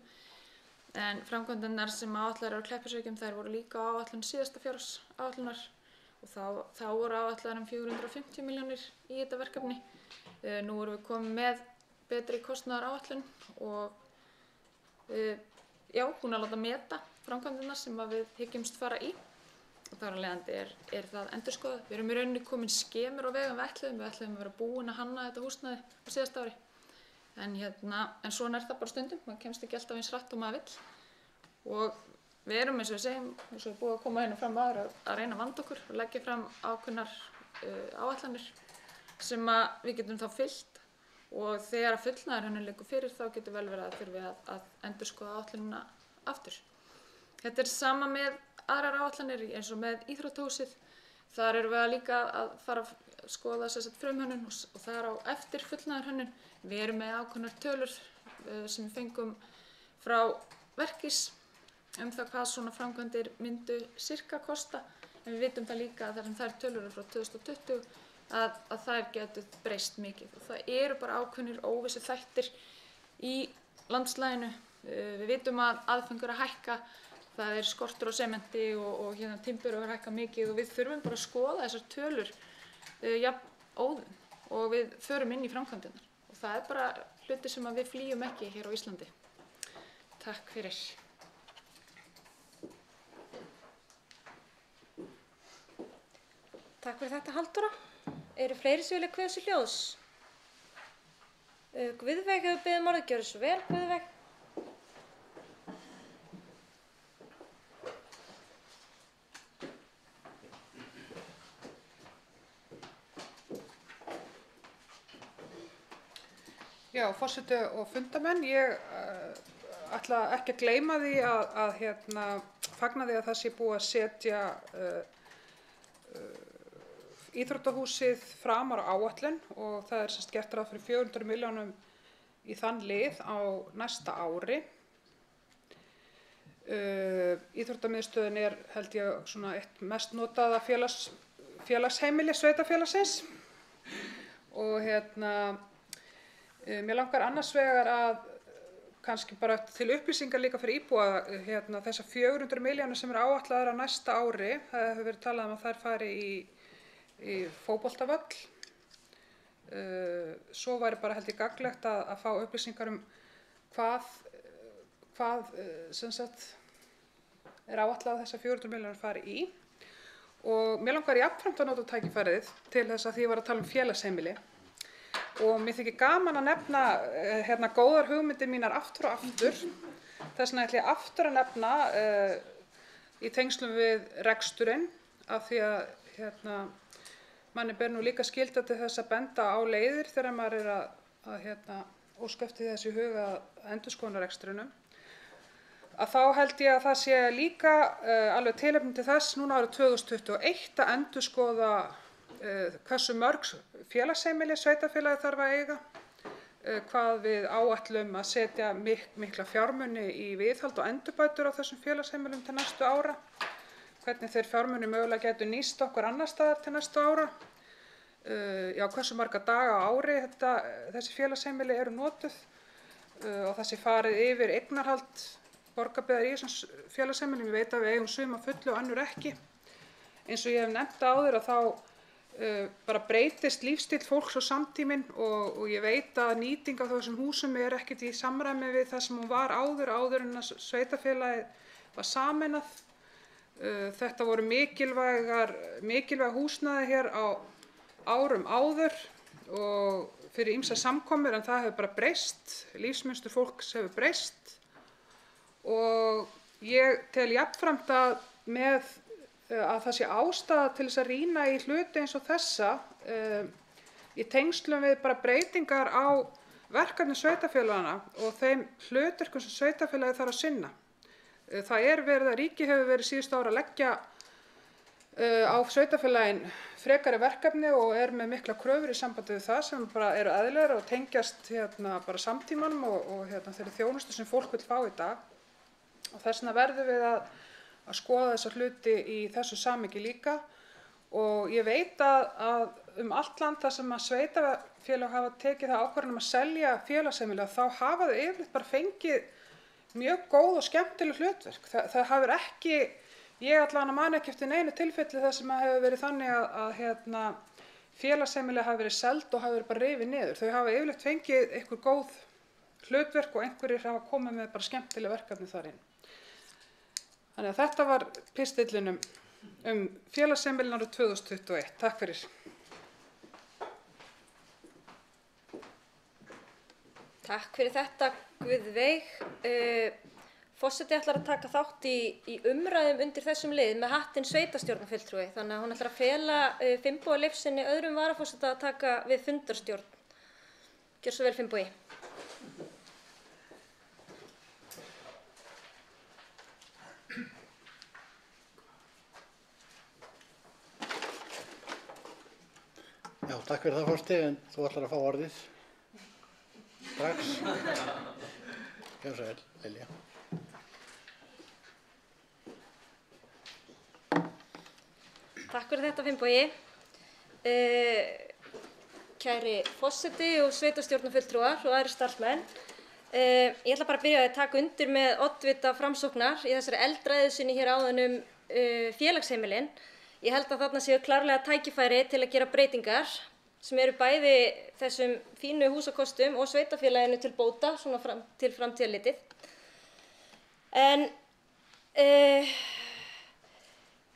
En framkvæmdirnar sem áætlaðar á Kleppjárnsreykjum, þær voru líka á áætlun síðasta fjárhagsáætlunar og þá voru áætlaðar 450 milljónir í þetta verkefni. Nú erum við komið með betri kostnaðaráætlun og búin að láta meta framkvæmdirnar sem við hyggjumst fara í. Og þar af leiðandi er það endurskoðað. Við erum í rauninni komin skemur á vegum við ætluðum að vera búin að hanna þetta húsnæði á síðasta ári. En svona er það bara stundum, maður kemst ekki alltaf eins hratt og maður vill. Og við erum eins og við segjum, eins og við búið að koma hérna fram aðra að reyna að vanda okkur og leggja fram ákveðnar áætlanir sem við getum þá fylgt. Og þegar að fullnaðarhönnun liggur fyrir þá getur vel verið að þurfi að endurskoða áætlunina aftur. Þetta er sama með aðrar áætlanir eins og með íþróttahúsið. Þar erum við líka að fara að skoða frumhönnun og það er á eftir fullnaðarhönnun. Við erum með ákveðnar tölur sem við fengum frá Verkís það hvað svona framkvæmdir myndu sirka kosta. En við vitum það líka að þær tölur frá 2020 að þær getur breyst mikið. Og það eru bara ákveðnir óvissu þættir í landslaginu. Við vitum að aðfengur að hækka. Það er skortur á sementi og timbur að hækka mikið og við þurfum bara að skoða þessar tölur óðum og við förum inn í framkvæmdirnar. Og það er bara hluti sem við flýjum ekki hér á Íslandi. Takk fyrir. Takk fyrir þetta, Halldóra. Eru fleiri sem vilja kveða sér hljóðs? Guðveig hefur beðið orðið, gjörðu svo vel, Guðveig. Já, forseti og fundamenn, ég ætla ekki að gleyma því að fagna því að það sé búið að setja íþróttahúsið framar á áætlun og það er gert ráð fyrir 400 milljónum í þann lið á næsta ári. Íþróttamiðstöðin er held ég svona eitt mest notaða félagsheimili sveitarfélagsins og mér langar annars vegar að kannski bara til upplýsingar líka fyrir íbúa þessar 400 milljónir sem eru áætlaðar á næsta ári. Það hefur verið talað að þær fari í fótboltavöll. Svo væri bara held ég gagnlegt að fá upplýsingar hvað sem sagt er áætlað að þessar 400 milljónir fari í. Og mér langar jafnframt að nota tækifærið til þess að því ég var að tala félagsheimili og mér þykir gaman að nefna góðar hugmyndir mínar aftur og aftur. Þess vegna ætla ég aftur að nefna í tengslum við reksturinn af því að manni ber nú líka skylda til þess að benda á leiðir þegar maður að óska eftir þessi huga endurskoðunarrekstrinum. Að þá held ég að það sé líka alveg tilefni til þess núna árið 2021 að endurskoða hversu mörg félagsheimili sveitarfélagið þarf að eiga, hvað við áætlum að setja mikla fjármuni í viðhald og endurbætur á þessum félagsheimilum til næstu ára, hvernig þeir fjármuni mögulega getur nýst okkur annar staðar til næstu ára, hversu marga daga á ári þessi félagsheimili eru notuð og það sé farið yfir eignarhald Borgarbyggðar í þessum félagsheimilum. Ég veit að við eigum sum að fullu og önnur ekki. Eins og ég hef nefnt áður að þá bara breytist lífstíll fólks og samtíminn og ég veit að nýting af þessum húsum er ekkert í samræmi við það sem hún var áður en að sveitarfélagið var sameinað. Þetta voru mikilvæg húsnæði hér á árum áður og fyrir ýmsar samkomur, en það hefur bara breyst, lífsmynstur fólks hefur breyst og ég tel jafnframt að það sé ástæða til þess að rýna í hluti eins og þessa í tengslum við bara breytingar á verkefni sveitarfélaganna og þeim hlutverkum sem sveitarfélagið þarf að sinna. Það verið að ríkið hefur verið síðustu ára að leggja á sveitarfélagin frekari verkefni og með mikla kröfur í sambandi við það sem bara eru eðlilegar og tengjast bara samtímanum og þeirri þjónustu sem fólk vill fá í dag. Og þess vegna verðum við að skoða þessa hluti í þessu samhengi líka og ég veit að allt land þar sem að sveitarfélög hafa tekið það ákvörðun að selja félagsheimili þá hafa þau yfirleitt bara fengið mjög góð og skemmtileg hlutverk. Það hefur ekki, ég allavega man ekki eftir neinu tilfelli þar sem að hefur verið þannig að félagsheimili hafi verið seld og hafi verið bara rifið niður. Þau hafa yfirleitt fengið einhver góð hlutverk og einhverjir hafa komið með bara skemmtileg verkefni þar inn. Þannig að þetta var pistillinn félagsheimilin árið 2021. Takk fyrir. Takk fyrir þetta, Guðveig. Forseti ætlar að taka þátt í umræðum undir þessum lið með hattinn sveitarstjórnarfulltrúi. Þannig að hún ætlar að fela Finnboga Leifssyni öðrum varaforseta að taka við fundarstjórn. Gjör svo vel, Finnbogi. Já, takk fyrir það, forseti, en þú ætlar að fá orðið strax. Já, svo vel, Lilja. Takk fyrir þetta, Finnbogi. Kæri forseti og sveitarstjórnarfulltrúar og aðrir starfsmenn. Ég ætla bara að byrja að taka undir með oddvita Framsóknar í þessari eldræðu sinni hér áðan félagsheimilin. Ég held að þarna séu klárlega tækifæri til að gera breytingar sem eru bæði þessum fínu húsakostum og sveitarfélaginu til bóta svona til framtíðar litið. En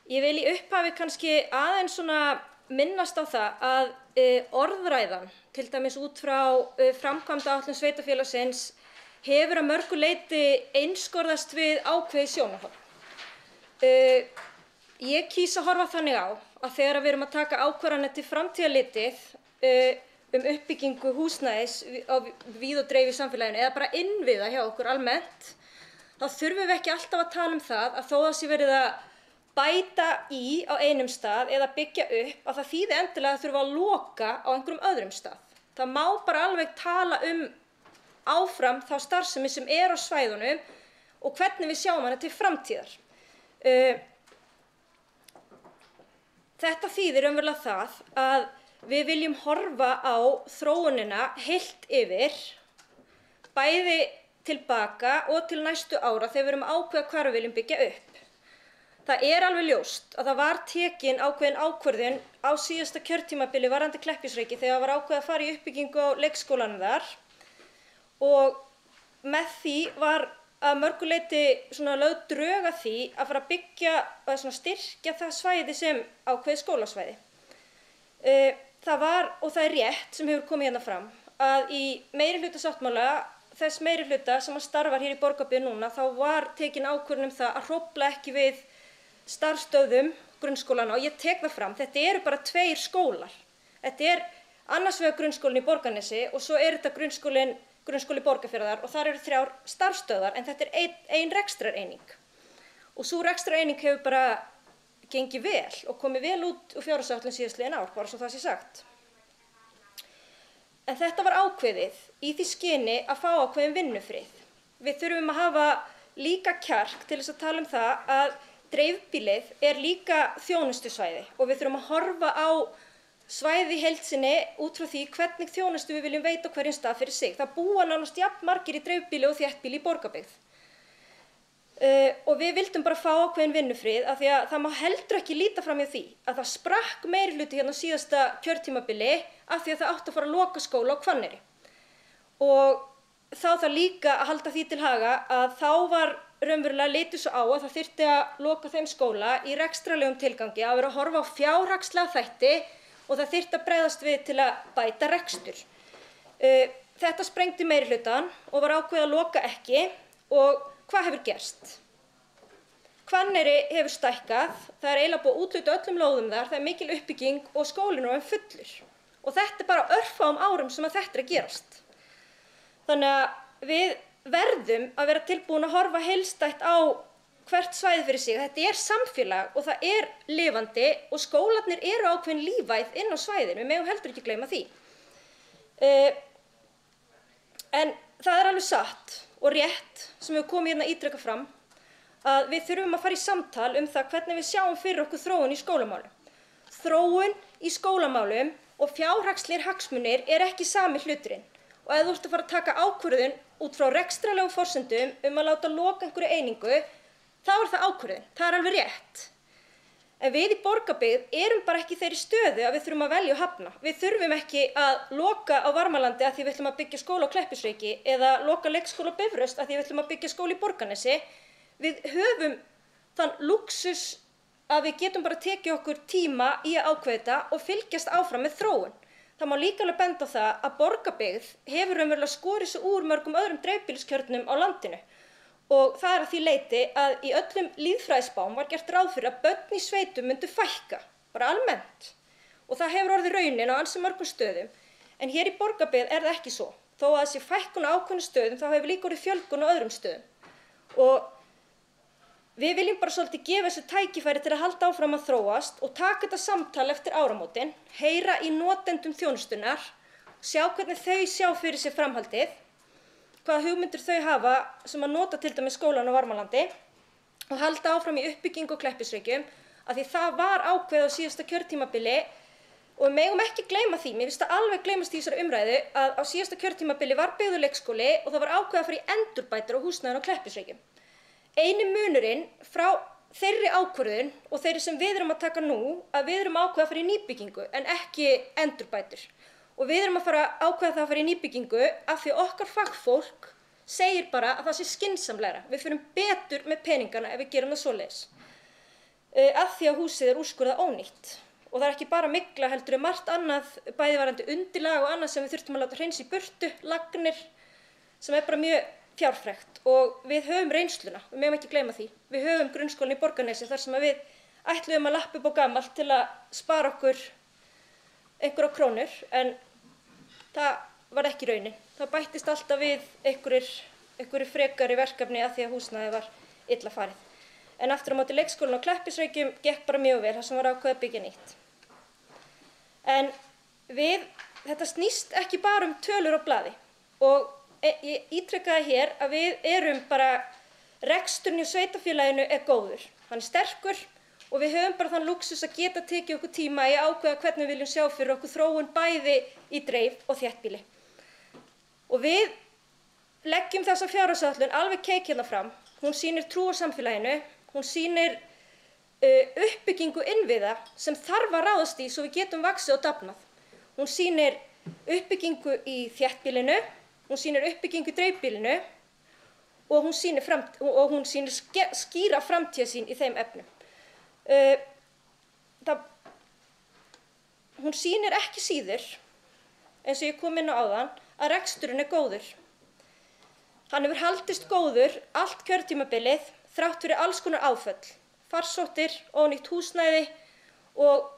ég vil í upphafi kannski aðeins svona minnast á það að orðræðan, til dæmis út frá framkvæmdaáætlun sveitarfélagsins, hefur að mörgu leyti einskorðast við ákveðið sjónarhorn. Ég kýs að horfa þannig á að þegar við erum að taka ákvarðanir til framtíðar litið uppbyggingu húsnæðis á víð og dreif í samfélaginu eða bara innviða hjá okkur almennt, þá þurfum við ekki alltaf að tala um það að þó það sé verið að bæta í á einum stað eða byggja upp, að það þýði endilega að þurfa að loka á einhverjum öðrum stað. Það má bara alveg tala áfram þá starfsemi sem á svæðunum og hvernig við sjáum hana til framtíðar. Þetta þýðir raunverulega það að við viljum horfa á þróunina heilt yfir, bæði tilbaka og til næstu ára þegar við erum að ákveða hvar við viljum byggja upp. Það alveg ljóst að það var tekin ákveðin ákvörðun á síðasta kjörtímabili varðandi Kleppjárnsreyki þegar var ákveðið að fara í uppbyggingu á leikskólanum þar og með því var að mörgu leyti lögð drög að því að fara að byggja og styrkja það svæði sem ákveðið skólasvæði. það var, og það rétt sem hefur komið hérna fram, að í meirihlutasáttmála þess meirihluta sem starfar hér í Borgarbyggð núna, þá var tekin ákvörðun það að hrófla ekki við starfsstöðvum grunnskólana og ég tek það fram, þetta eru bara 2 skólar. Þetta annars vegar grunnskólinn í Borgarnesi og svo þetta grunnskóli Borgarfjarðar og þar eru 3 starfsstöðvar en þetta ein rekstrareining. Og sú rekstrareining hefur bara gengið vel og komið vel út úr fjárhagsáætlun síðastliðin ár, bara svo það sé sagt. En þetta var ákveðið í því skyni að fá ákveðin vinnufrið. Við þurfum að hafa líka kjark til þess að tala það að dreifbýlið líka þjónustusvæði og við þurfum að horfa á svæði í heild sinni út frá því hvernig þjónustu við viljum veita á hverjum stað fyrir sig. Það búa nánast jafn margir í dreifbýli og þéttbýli í Borgarbyggð. Og við vildum bara fá ákveðin vinnufrið af því að það má heldur ekki líta fram hjá því að það sprakk meirihluti hérna á síðasta kjörtímabili af því að það átti að fara að loka skóla á Hvanneyri. Og þá það líka að halda því til haga að þá var raunverulega litið svo á að það þyrfti að loka þeim skóla í rekstrarlegum tilgangi að vera að horfa á fjárhagslega þætti og það þyrfti að bregðast við til að bæta rekstur. Þetta sprengdi meirihlutann og var ákveðið að loka ekki og hvað hefur gerst? Hvanneyri hefur stækkað, það eiginlega búið að úthluta öllum lóðum þar, það mikil uppbygging og skólinn er fullur. Og þetta bara örfáum árum sem að þetta að gerast. Þannig að við verðum að vera tilbúin að horfa heildstætt á hvert svæði fyrir sig. Þetta samfélag og það lifandi og skólarnir eru ákveðin lífæð inn á svæðinu, við megum heldur ekki gleyma því. En það alveg satt og rétt sem hefur komið hérna ítrekað fram að við þurfum að fara í samtal það hvernig við sjáum fyrir okkur þróun í skólamálum. Þróun í skólamálum og fjárhagslegir hagsmunir ekki sami hluturinn. Og ef þú ert að fara að taka ákvörðun út frá rekstrarlegum forsendum að láta loka einhverju einingu, þá það ákvörðun. Það alveg rétt. En við í Borgarbyggð erum bara ekki í þeirri stöðu að við þurfum að velja og hafna. Við þurfum ekki að loka á Varmalandi af því við ætlum að byggja skóla á Kleppjárnsreyki eða loka leikskóla á Bifröst af því við ætlum að byggja skóla í Borgarnesi. Við höfum þann lúxus að við getum bara tekið okkur tíma í að ákveða þetta og fylgjast áfram með þróun. Það má líka alveg benda á það að Borgarbyggð hefur raunverulega skorið sig úr mörgum öðrum dreifbýliskjörnum á landinu. Og það að því leyti að í öllum lýðfræðispám var gert ráð fyrir að börn í sveitum myndu fækka, bara almennt. Og það hefur orðið raunin á ansi mörgum stöðum. En hér í Borgarbyggð það ekki svo. Þó að þessi fækkun á ákveðnum stöðum, þá hefur líka orðið fjölgun á öðrum stöðum. Og við viljum bara svolítið gefa þessu tækifæri til að halda áfram að þróast og taka þetta samtal eftir áramótin, heyra í notendum þjónustunnar, sjá hvernig þau sjá fyrir sér framhaldið, hvaða hugmyndir þau hafa sem að nota til dæmis skólan á Varmalandi og halda áfram í uppbyggingu á Kleppjárnsreykjum af því það var ákveðið á síðasta kjörtímabili og við megum ekki gleyma því, mér finnst það alveg gleymast í þessari umræðu að á síðasta kjörtímabili var byggður leikskóli og það var ákveðið að fara í endurbætur á húsnæðinu á Kleppjárnsreykjum. Eini munurinn frá þeirri ákvörðun og þeirri sem við erum að taka nú að við erum ákveðið að fara í nýbyggingu en ekki endurbætur. Og við erum að fara ákveða það að fara í nýbyggingu af því okkar fagfólk segir bara að það sé skynsamlegra. Við förum betur með peningana ef við gerum það svoleiðis. Af því að húsið úrskurðað ónýtt. Og það ekki bara mygla heldur margt annað, bæði varandi undirlag og annað sem við þurftum að láta hreinsa í burtu, lagnir, sem bara mjög fjárfrekt. Og við höfum reynsluna, við megum ekki gleyma því. Við höfum grunnskólann í Borgarnesi þar sem við ætluðum að lappa upp á gamalt til að spara okkur einhverjar krónur, en það var ekki raunin. Það bættist alltaf við einhverju frekari verkefni að því að húsnæði var illa farið. En aftur á móti leikskólann á Kleppjárnsreykjum gekk bara mjög vel, þar sem var ákveðið að byggja nýtt. En þetta snýst ekki bara tölur á blaði. Og ég ítrekaði hér að við erum bara, reksturinn í sveitarfélaginu góður. Hann sterkur og við höfum bara þann lúxus að geta tekið okkur tíma í að ákveða hvernig við viljum sjá fyrir okkur þróun bæði í dreif og þéttbýli. Og við leggjum þessa fjárhagsáætlun alveg keik hérna fram. Hún sýnir trú á samfélaginu, hún sýnir uppbyggingu innviða sem þarf að ráðast í svo við getum vaxið og dafnað. Hún sýnir uppbyggingu í þéttbýlinu, hún sýnir uppbyggingu í dreifbýlinu og hún sýnir skýra framtíðarsýn í þeim efnum. hún sýnir ekki síður, eins og ég kom inn á áðan, að reksturinn góður. Hann hefur haldist góður allt kjörtímabilið þrátt fyrir alls konar áföll, farsóttir, ónýtt húsnæði og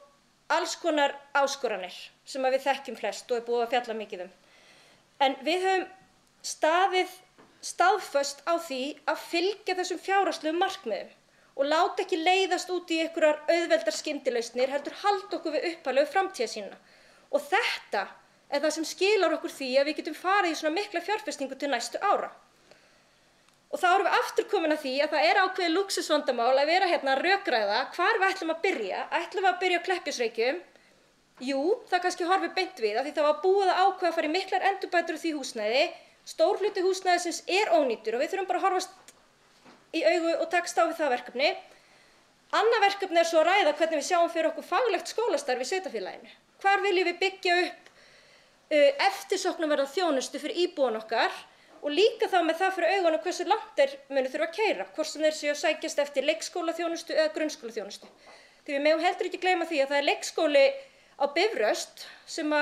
alls konar áskoranir sem við þekkjum flest og búið að fjalla mikið um. En við höfum staðið staðföst á því að fylgja þessum fjárhagslegu markmiðum og láta ekki leiðast út í einhverjar auðveldar skyndilausnir, heldur halda okkur við upphaflegu framtíðarsýnina. Og þetta er það sem skilar okkur því að við getum farið í svona mikla fjárfestingu til næstu ára. Og þá erum við aftur komin að því að það er ákveðið lúxusvandamál að vera hérna að rökræða hvar við ætlum að byrja. Ætlum við að byrja á Kleppjárnsreykjum? Jú, það kannski horfir beint við af því það var búið að ákveða að fara í miklar endurbætur á því húsnæði. Stór hluti húsnæðisins ónýtur og við þurfum bara að horfast í augu og takast á við það verkefni. Annað verkefni er svo að ræða hvernig við sjáum fyrir okkur faglegt skólastarf í sveitarfélaginu. Hvar viljum við byggja upp eftirsóknarverða þjónustu fyrir íbúana okkar og líka þá með það fyrir augunum hversu langt þeir munu þurfa að keyra, hvort sem þeir séu að sækjast eftir leikskólaþjónustu eða grunnskólaþjónustu. Því við megum heldur ekki gleyma því að það er leikskóli á Bifröst sem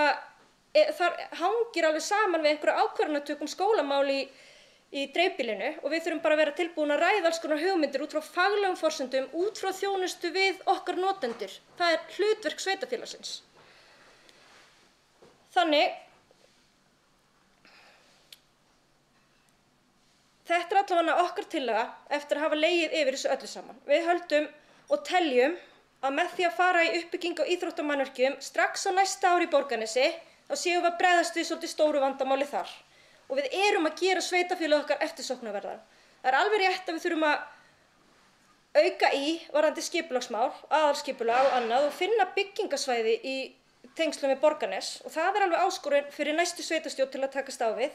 þar hangir alveg saman við einhverja ákvarðanatökum skólamál í dreifbýlinu og við þurfum bara að vera tilbúin að ræða alls konar hugmyndir út frá faglegum forsendum, út frá þjónustu við okkar notendur. Það er hlutverk sveitarfélagsins. Þannig, þetta er allavega okkar tillaga eftir að hafa legið yfir þessu öllu saman. Við höldum og teljum að með því að fara í uppbyggingu á íþróttamannvirkjum strax á næsta ári í Borgarnesi, þá séum við að bregðast við svolítið stóru vandamáli þar. Og við erum að gera sveitarfélagið okkar eftirsóknarverðara. Það er alveg rétt að við þurfum að auka í varðandi skipulagsmál, aðalskipulag og annað og finna byggingasvæði í tengslum við Borgarnes og það er alveg áskorun fyrir næstu sveitarstjórn til að takast á við.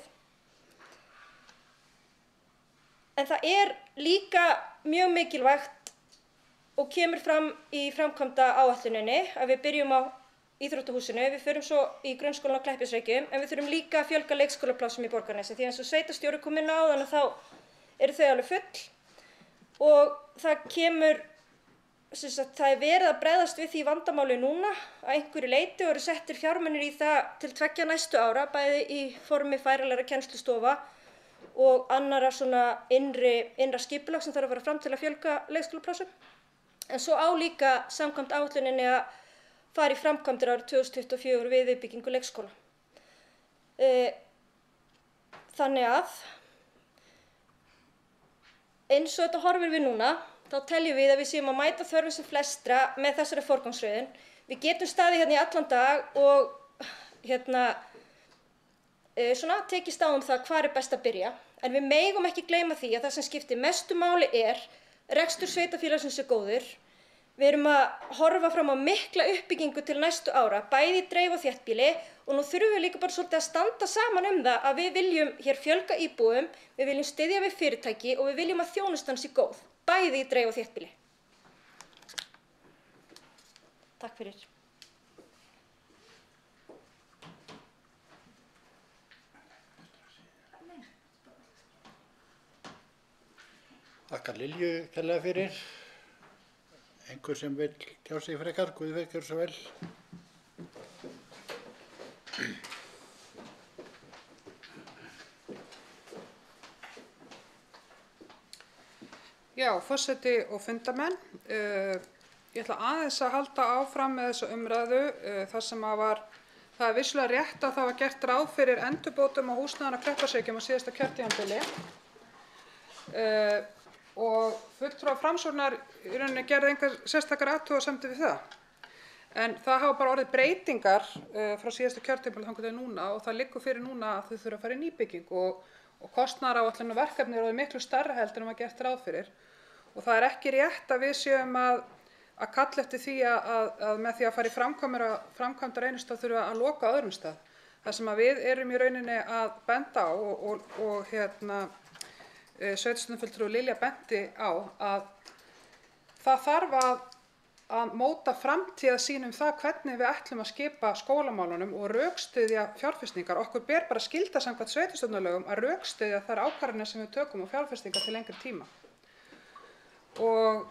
En það er líka mjög mikilvægt og kemur fram í framkvæmda áætluninni að við byrjum á íþróttahúsinu, við förum svo í grunnskólann á Kleppjárnsreykjum, en við þurfum líka að fjölga leikskólaplássum í Borgarnesi því eins og sveitarstjóri kom inn á áðan að þá eru þau alveg full og það kemur, það er verið að bregðast við því vandamáli núna að einhverju leyti og eru settir fjármunir í það til 2 næstu ára, bæði í formi færanlegra kennslustofa og annarra svona innra skipulag sem þarf að fara fram til að fjölga leikskólaplássum. En svo á líka samkvæmt áætluninni að fara í framkvæmdir árið 2024 við uppbyggingu leikskóla. Þannig að eins og þetta horfir við núna, þá teljum við að við séum að mæta þörfum sem flestra með þessari forgangsröðun. Við getum staðið hérna í allan dag og svona tekist á það hvar er best að byrja, en við megum ekki gleyma því að það sem skiptir mestu máli er rekstur sveitarfélagsins góður. Við erum að horfa fram á mikla uppbyggingu til næstu ára, bæði í dreif og þéttbýli og nú þurfum við líka bara svolítið að standa saman það að við viljum hér fjölga íbúum, við viljum styðja við fyrirtæki og við viljum að þjónustan sé góð, bæði í dreif og þéttbýli. Takk fyrir. Þakka Lilju kærlega fyrir. Einhver sem vil tjá sig frekar, Guðveig, gjörðu svo vel. Já, forseti og fundarmenn. Ég ætla aðeins að halda áfram með þessa umræðu þar sem það er vissulega rétt að það var gert ráð fyrir endurbótum á húsnæðinu á Kleppjárnsreykjum á síðasta kjörtímabili. Og fulltrúar Framsóknar í rauninni gerði engar sérstakar athugasemdir við það. En það hafa bara orðið breytingar frá síðasta kjörtímabili þangað til núna og það liggur fyrir núna að þau þurfa að fara í nýbygging og kostnaðaráætlun og verkefni eru orðið miklu stærra heldur en var gert ráð fyrir. Og það er ekki rétt að við séum að kalla eftir því að með því að fara í framkvæmdar einum stað þurfa að loka á öðrum stað. Það sem við erum í rauninni að benda á og sveitarstjórnarfulltrúi Lilja benti á að það þarf að móta framtíðarsýn það hvernig við ætlum að skipa skólamálunum og rökstyðja fjárfestingar. Okkur ber bara skylda samkvæmt sveitarstjórnarlögum að rökstyðja þær ákvarðanir sem við tökum á fjárfestingar til lengri tíma. Og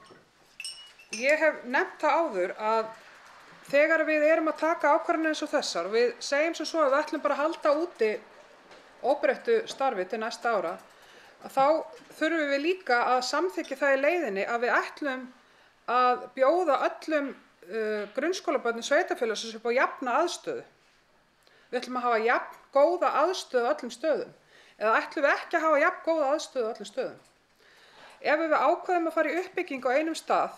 ég hef nefnt það áður að þegar við erum að taka ákvarðanir eins og þessar, við segjum sem svo að við ætlum bara að halda úti óbreyttu starfi til næsta ára, að þá þurfum við líka að samþykkja það í leiðinni að við ætlum að bjóða öllum grunnskólabörnum sveitarfélagsins upp á jafna aðstöðu. Við ætlum að hafa jafn góða aðstöðu á öllum stöðum, eða ætlum við ekki að hafa jafn góða aðstöðu á öllum stöðum. Ef við ákveðum að fara í uppbyggingu á einum stað,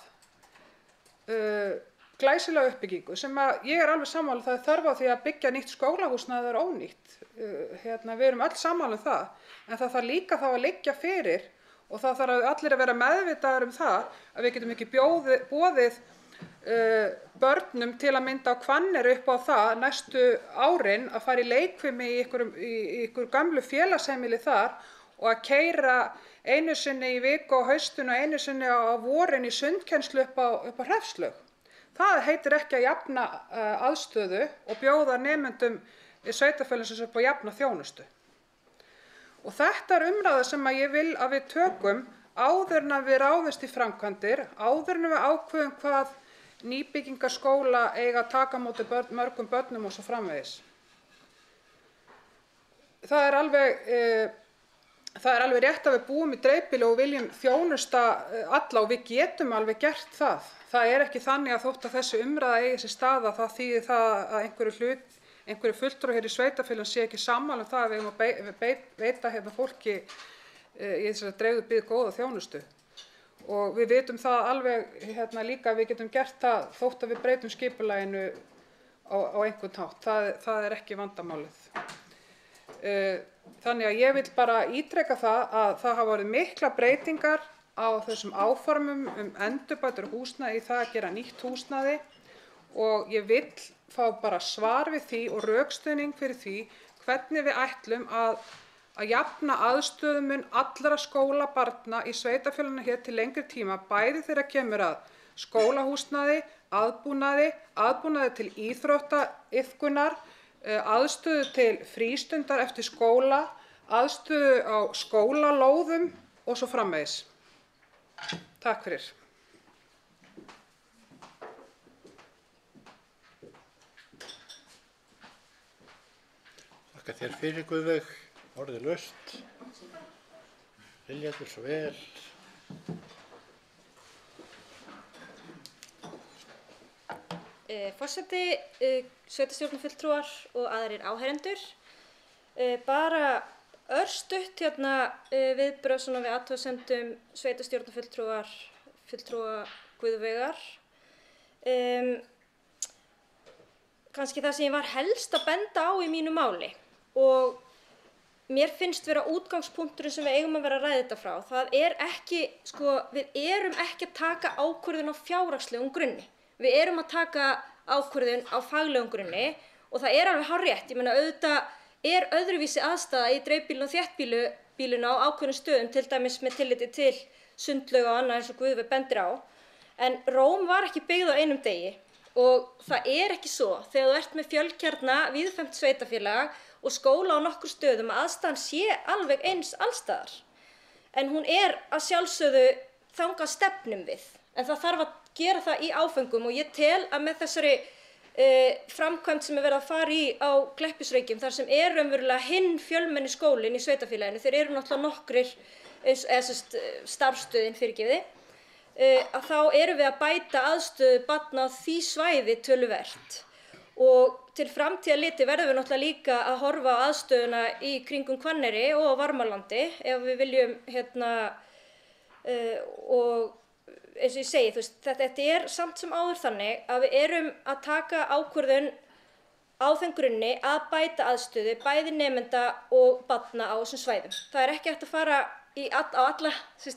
glæsilega uppbyggingu, sem að ég alveg sammála það þörf á því að byggja nýtt skólahúsnæði er ónýtt. Við erum öll sammála það, en það þarf líka þá að liggja fyrir og það þarf allir að vera meðvitaðir það að við getum ekki boðið börnum til að mynda á Hvanneyri upp á það næstu árin að fara í leikfimi í ykkur gamlu félagsheimili þar og að keyra einu sinni í viku á haustinu og einu sinni á vorin í sundkennslu upp á Hrefslaug. Það heitir ekki að jafna aðstöðu og bjóða nemendum sveitarfélagsins upp á jafna þjónustu. Og þetta umræða sem að ég vil að við tökum áður en að við ráðumst í framkvæmdir, áður en við ákveðum hvað nýbyggingarskóla eiga að taka á móti mörgum börnum og svo framvegis. Það er alveg rétt að við búum í dreifbýli og viljum þjónusta alla og við getum alveg gert það. Það er ekki þannig að þótt að þessi umræða eigi sér stað að það þýðir það að einhverju fulltrúi hér í sveitarfélaginu sé ekki sammála það að við eigum að veita fólki í þessari dreifðu byggð góða þjónustu. Og við vitum það alveg líka að við getum gert það þótt að við breytum skipulaginu á einhvern hátt. Það er ekki vandamálið. Þannig að ég vil bara ítreka það að það hafa verið miklar breytingar á þessum áformum endurbætur húsnæði í það að gera nýtt húsnæði og ég vil fá bara svar við því og rökstuðning fyrir því hvernig við ætlum að jafna aðstöðumun allra skólabarna í sveitarfélaginu hér til lengri tíma, bæði þegar kemur að skólahúsnæði, aðbúnaði til íþróttaiðkunar, aðstöðu til frístundar eftir skóla, aðstöðu á skólalóðum og svo framvegis. Takk fyrir. Þakka þér fyrir, Guðveig. Orðið laust. Lilja, þú svo vel. Forseti, sveitarstjórnarfulltrúar og aðrir áheyrendur. Bara örstutt viðbrögð við athugasemdum sveitarstjórnarfulltrúa Guðveigar. Kannski það sem ég var helst að benda á í mínu máli og mér finnst vera útgangspunkturinn sem við eigum að vera að ræða þetta frá. Það er ekki, við erum ekki að taka ákvörðun á fjárhagslegum grunni. Við erum að taka ákvörðun á faglegum grunni og það er alveg hárrétt. Ég meina auðvitað er öðruvísi aðstaða í dreifbýlinu og þéttbýlinu á ákveðnum stöðum, til dæmis með tilliti til sundlauga og annað eins og Guðveig bendir á. En Róm var ekki byggð á einum degi og það er ekki svo þegar þú ert með fjölkjarna víðfeðmt sveitarfélag og skóla á nokkur stöðum að aðstæðan sé alveg eins allstaðar. En hún er að sjálfsögðu þangað stefnum við. En það þarf að gera það í áföngum og ég tel að með þessari framkvæmd sem verið að fara í á Kleppjárnsreykjum, þar sem er raunverulega hinn fjölmenni skólinn í sveitarfélaginu, þeir eru náttúrulega nokkrir, starfsstöðin fyrirgefiði, að þá erum við að bæta aðstöðu barna á því svæði töluvert. Og til framtíðar litið verðum við náttúrulega líka að horfa á aðstöðuna í kringum Hvanneyri og á Varmalandi ef við viljum og eins og ég segi, þetta er samt sem áður þannig að við erum að taka ákvörðun á þeim grunni að bæta aðstöðu bæði nemenda og barna á þessum svæðum. Það er ekki hægt að fara í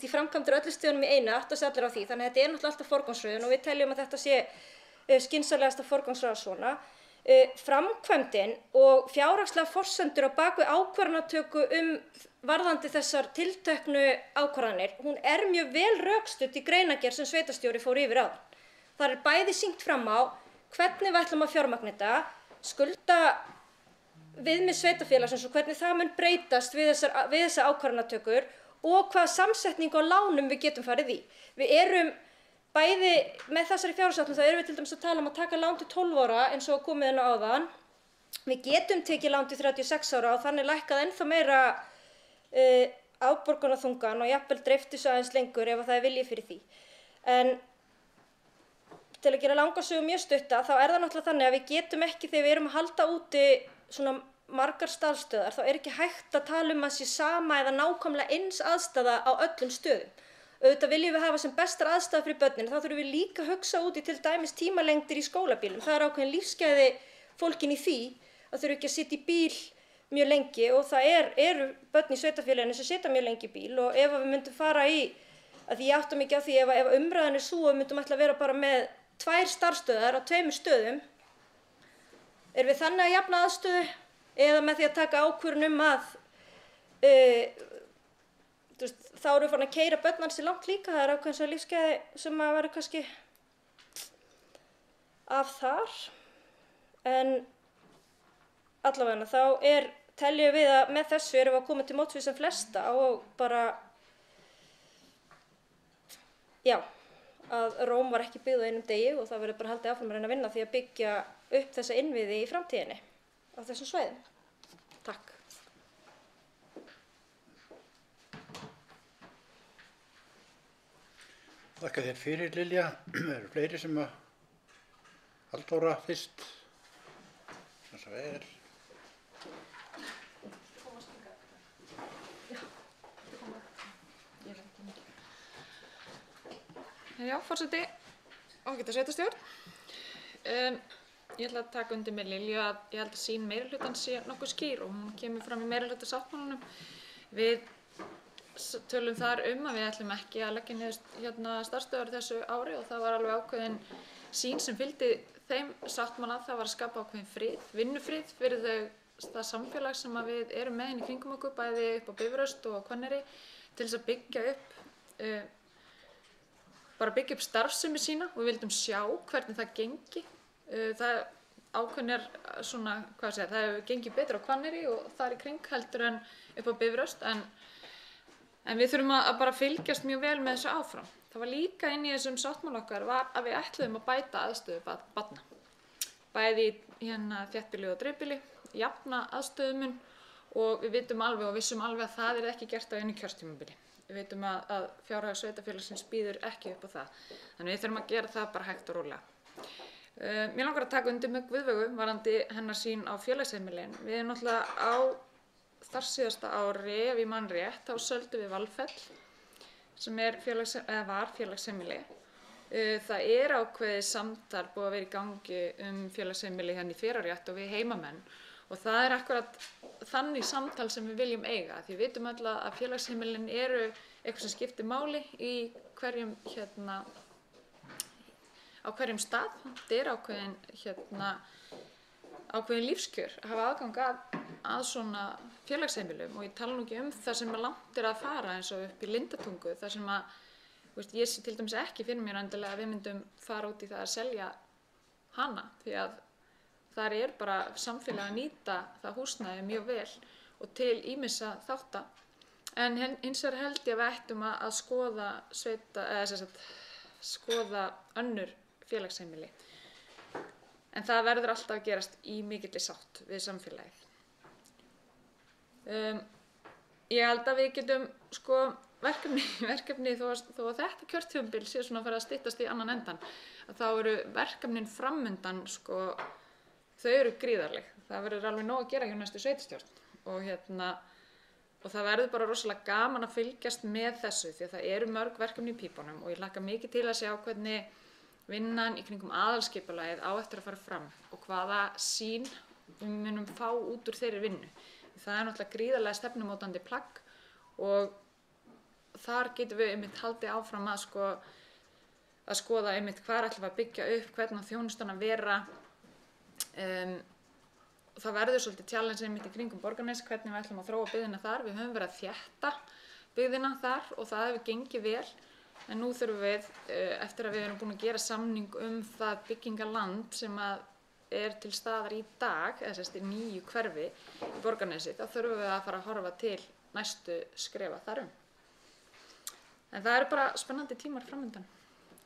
framkvæmdir öllu stöðunum í einu, átta sig allir á því, þannig að þetta er náttúrulega alltaf forgangsröðun og við teljum að þetta sé skynsamlegasta forgangsraða svona. Framkvæmdin og fjárhagslega forsendur á bakvið ákvarðanatöku varðandi þessar tilteknu ákvarðanir, hún er mjög vel rökstudd í greinargerð sem sveitarstjóri fór yfir áðan. Það er bæði sýnt fram á hvernig við ætlum að fjármagna þetta, skulda viðmið sveitarfélagsins og hvernig það mun breytast við þessar ákvarðanatökur og hvaða samsetningu á lánum við getum farið í. Við erum bæði með þessari fjárhagsáætlun þá erum við til dæmis að tala um að taka lán til 12 ára eins og komið inn á áðan. Við getum tekið lán til 36 ára og þannig lækkað ennþá meira afborgunarþungan og jafnvel dreift þessu aðeins lengur ef það er vilji fyrir því. En til að gera langa sögu mjög stutta þá er það náttúrulega þannig að við getum ekki þegar við erum að halda úti svona margar starfsstöðar þá er ekki hægt að tala um að sé sama eða nákvæmlega eins aðstaða á öllum stöðum. Auðvitað viljum við hafa sem bestar aðstæður fyrir börnin, þá þurfum við líka að hugsa út í til dæmis tímalengdir í skólabílum. Það er ákveðin lífsgæði fólkin í því að þurfa ekki að sitja í bíl mjög lengi og það eru börn í sveitarfélaginu sem sitja mjög lengi í bíl og ef við myndum fara í, að ég átta mikið á því ef umræðan er sú að við myndum ætla að vera bara með 2 starfsstöðar á 2 stöðum, erum við þannig að jafna aðstöðu eða með því að taka ákvörðun að þá erum við farin að keyra börn ansi langt líka, það er ákveðin svo lífsgæði sem að vera kannski af þar. En allavega þá teljum við að með þessu erum við að koma til móts við sem flesta og bara, já, að Róm var ekki byggð á einum degi og það verður bara haldið áfram að reyna að vinna því að byggja upp þessa innviði í framtíðinni á þessum svæðum. Takk. Þakka þér fyrir, Lilja. Það eru fleiri sem að Halldóra fyrst. Þess að vel. Já, forseti, ágæta sveitarstjórn. Ég ætla að taka undir með Lilju að ég held að sín meirihlutans sé nokkuð skýr og hún kemur fram í meirihlutasáttmálanum. Við tölum þar að við ætlum ekki að leggja niður starfsstöðvar þessu ári og það var alveg ákveðin sýn sem fylgdi þeim sáttmála. Það var að skapa ákveðin frið, vinnufrið fyrir það samfélag sem við erum með inn í kringum okkur, bæði upp á Bifröst og á Hvanneyri, til þess að byggja upp starfsemi sína og við vildum sjá hvernig það gengi. Það ákveðnir svona, það hefur gengið betur á Hvanneyri og þar í kring heldur en upp á Bifröst, en við þurfum að bara fylgjast mjög vel með þessu áfram. Það var líka inn í þessum sáttmála okkar var að við ætluðum að bæta aðstöðu barna. Bæði í þéttbýli og dreifbýli, jafna aðstöðumun og við vitum alveg og vissum alveg að það er ekki gert á einu kjörtímabili. Við vitum að fjárhag sveitarfélagsins býður ekki upp á það. Þannig við þurfum að gera það bara hægt og rólega. Mér langar að taka undir með Guðveigu varðandi hennar sýn á félagsheimilin. Við erum náttúrulega á þar síðasta ári, ef ég man rétt, þá söldum við Valfell sem var félagsheimili. Það er ákveðið samtal búið að vera í gangi félagsheimili hérna í Hveragerði og við heimamenn og það er akkurat þannig samtal sem við viljum eiga því við vitum öll að félagsheimilin eru eitthvað sem skiptir máli í hverjum á hverjum stað. Þetta er ákveðin lífskjör að hafa aðgang að svona félagsheimilum og ég tala nú ekki það sem langt er að fara eins og upp í Lindatungu þar sem ég sé til dæmis ekki fyrir mér endilega að við myndum fara út í það að selja hana því að þar er bara samfélag að nýta það húsnæði mjög vel og til ýmissa þátta. En hins vegar held ég að við ættum að skoða önnur félagsheimili. En það verður alltaf að gerast í mikilli sátt við samfélagið. Ég held að við getum verkefni þó að þetta kjörtímabil sé svona að fara að styttast í annan endan, að þá eru verkefnin framundan þau eru gríðarleg. Það verður alveg nóg að gera hjá næstu sveitarstjórn og það verður bara rosalega gaman að fylgjast með þessu því að það eru mörg verkefni í pípunum og ég hlakka mikið til að sjá hvernig vinnan í kringum aðalskipulagið á eftir að fara fram og hvaða sýn við munum fá út úr þeirri vinnu. Það er náttúrulega gríðarlega stefnumótandi plagg og þar getum við einmitt haldið áfram að skoða einmitt hvar ætlum við að byggja upp, hvernig þjónustan að vera. Það verður svolítið challenge einmitt í kringum Borgarnes, hvernig við ætlum að þróa byggðina þar. Við höfum verið að þétta byggðina þar og það hefur gengið vel. En nú þurfum við, eftir að við erum búin að gera samning það byggingaland sem er til staðar í dag, eða í nýju hverfi í Borgarnesi, þá þurfum við að fara að horfa til næstu skrefa þar. En það eru bara spennandi tímar framundan.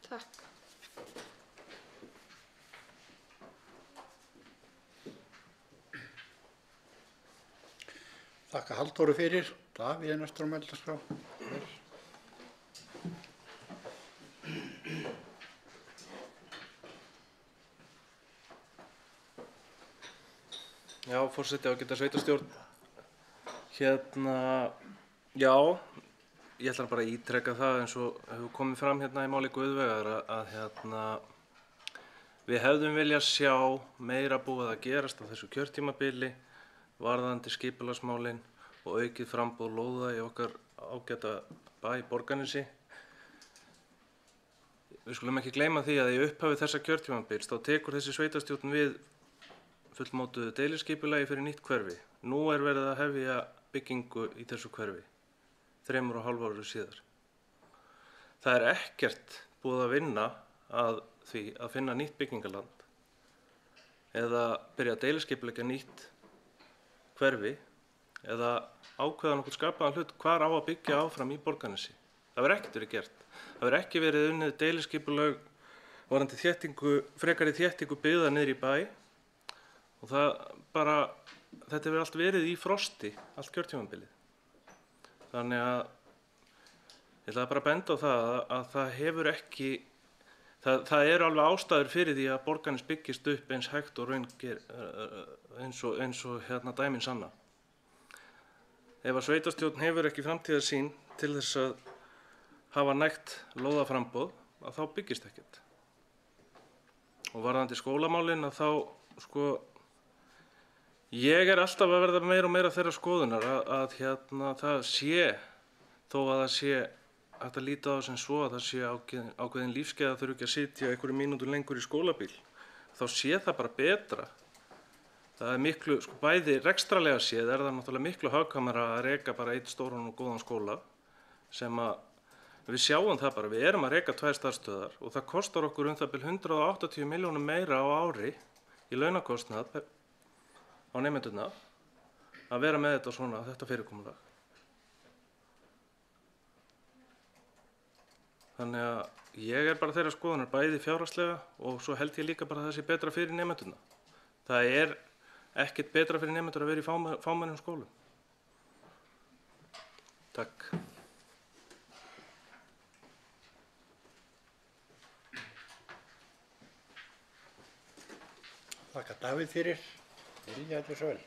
Takk. Þakka Halldóru fyrir. Davíð næstur á mælendaskrá. Já, forseti ágæta sveitastjórn. Já, ég ætla bara að ítreka það eins og hefur komið fram hérna í máli Guðveigar að við hefðum viljað sjá meira búið að gerast á þessu kjörtímabili varðandi skipulagsmálin og aukið framboð lóða í okkar ágæta bæ Borgarnesi. Við skulum ekki gleyma því að í upphafi þessa kjörtímabils þá tekur þessi sveitastjórn við fullmótuðu deiliskipulagi fyrir nýtt hverfi. Nú er verið að hefja byggingu í þessu hverfi, 3,5 árum síðar. Það er ekkert búið að vinna að því að finna nýtt byggingaland eða byrja að deiliskipuleggja nýtt hverfi eða ákveða nokkuð skapaðan hlut hvar á að byggja áfram í Borgarnesi. Það verður ekkert verið gert. Það verður ekki verið unnið deiliskipulag varðandi frekari þéttingu byggða niður í bæ. Og þetta hefur allt verið í frosti, allt kjörtímabilið. Þannig að ég ætla bara að benda á það að það hefur ekki, það eru alveg ástæður fyrir því að Borgarnes byggist upp eins hægt og eins og dæmin sanna. Ef að sveitastjórn hefur ekki framtíðarsýn til þess að hafa nægt lóðaframboð, að þá byggist ekkert. Og varðandi skólamálin að þá, ég er alltaf að verða meira og meira þeirra skoðunar að það sé, þó að það sé hægt að líta á það sem svo að það sé ákveðin lífskeið að þurfa ekki að sitja einhverju mínútur lengur í skólabíl, þá sé það bara betra. Það er miklu, bæði rekstralega séð er það náttúrulega miklu hagkvæmara að reka bara einn stóran og góðan skóla sem að við sjáum það bara, við erum að reka 2 starfsstöðvar og það kostar okkur það bil 180 milljónum meira á ári í launakostnað á nemendurna að vera með þetta svona, þetta fyrirkomulag. Þannig að ég er bara þeirra skoðunar bæði fjárhagslega og svo held ég líka bara að það sé betra fyrir nemendurna. Það er ekkert betra fyrir nemendur að vera í fámennum skólum. Takk. Þakka Davíð fyrir. Lilja, þetta er svo vel.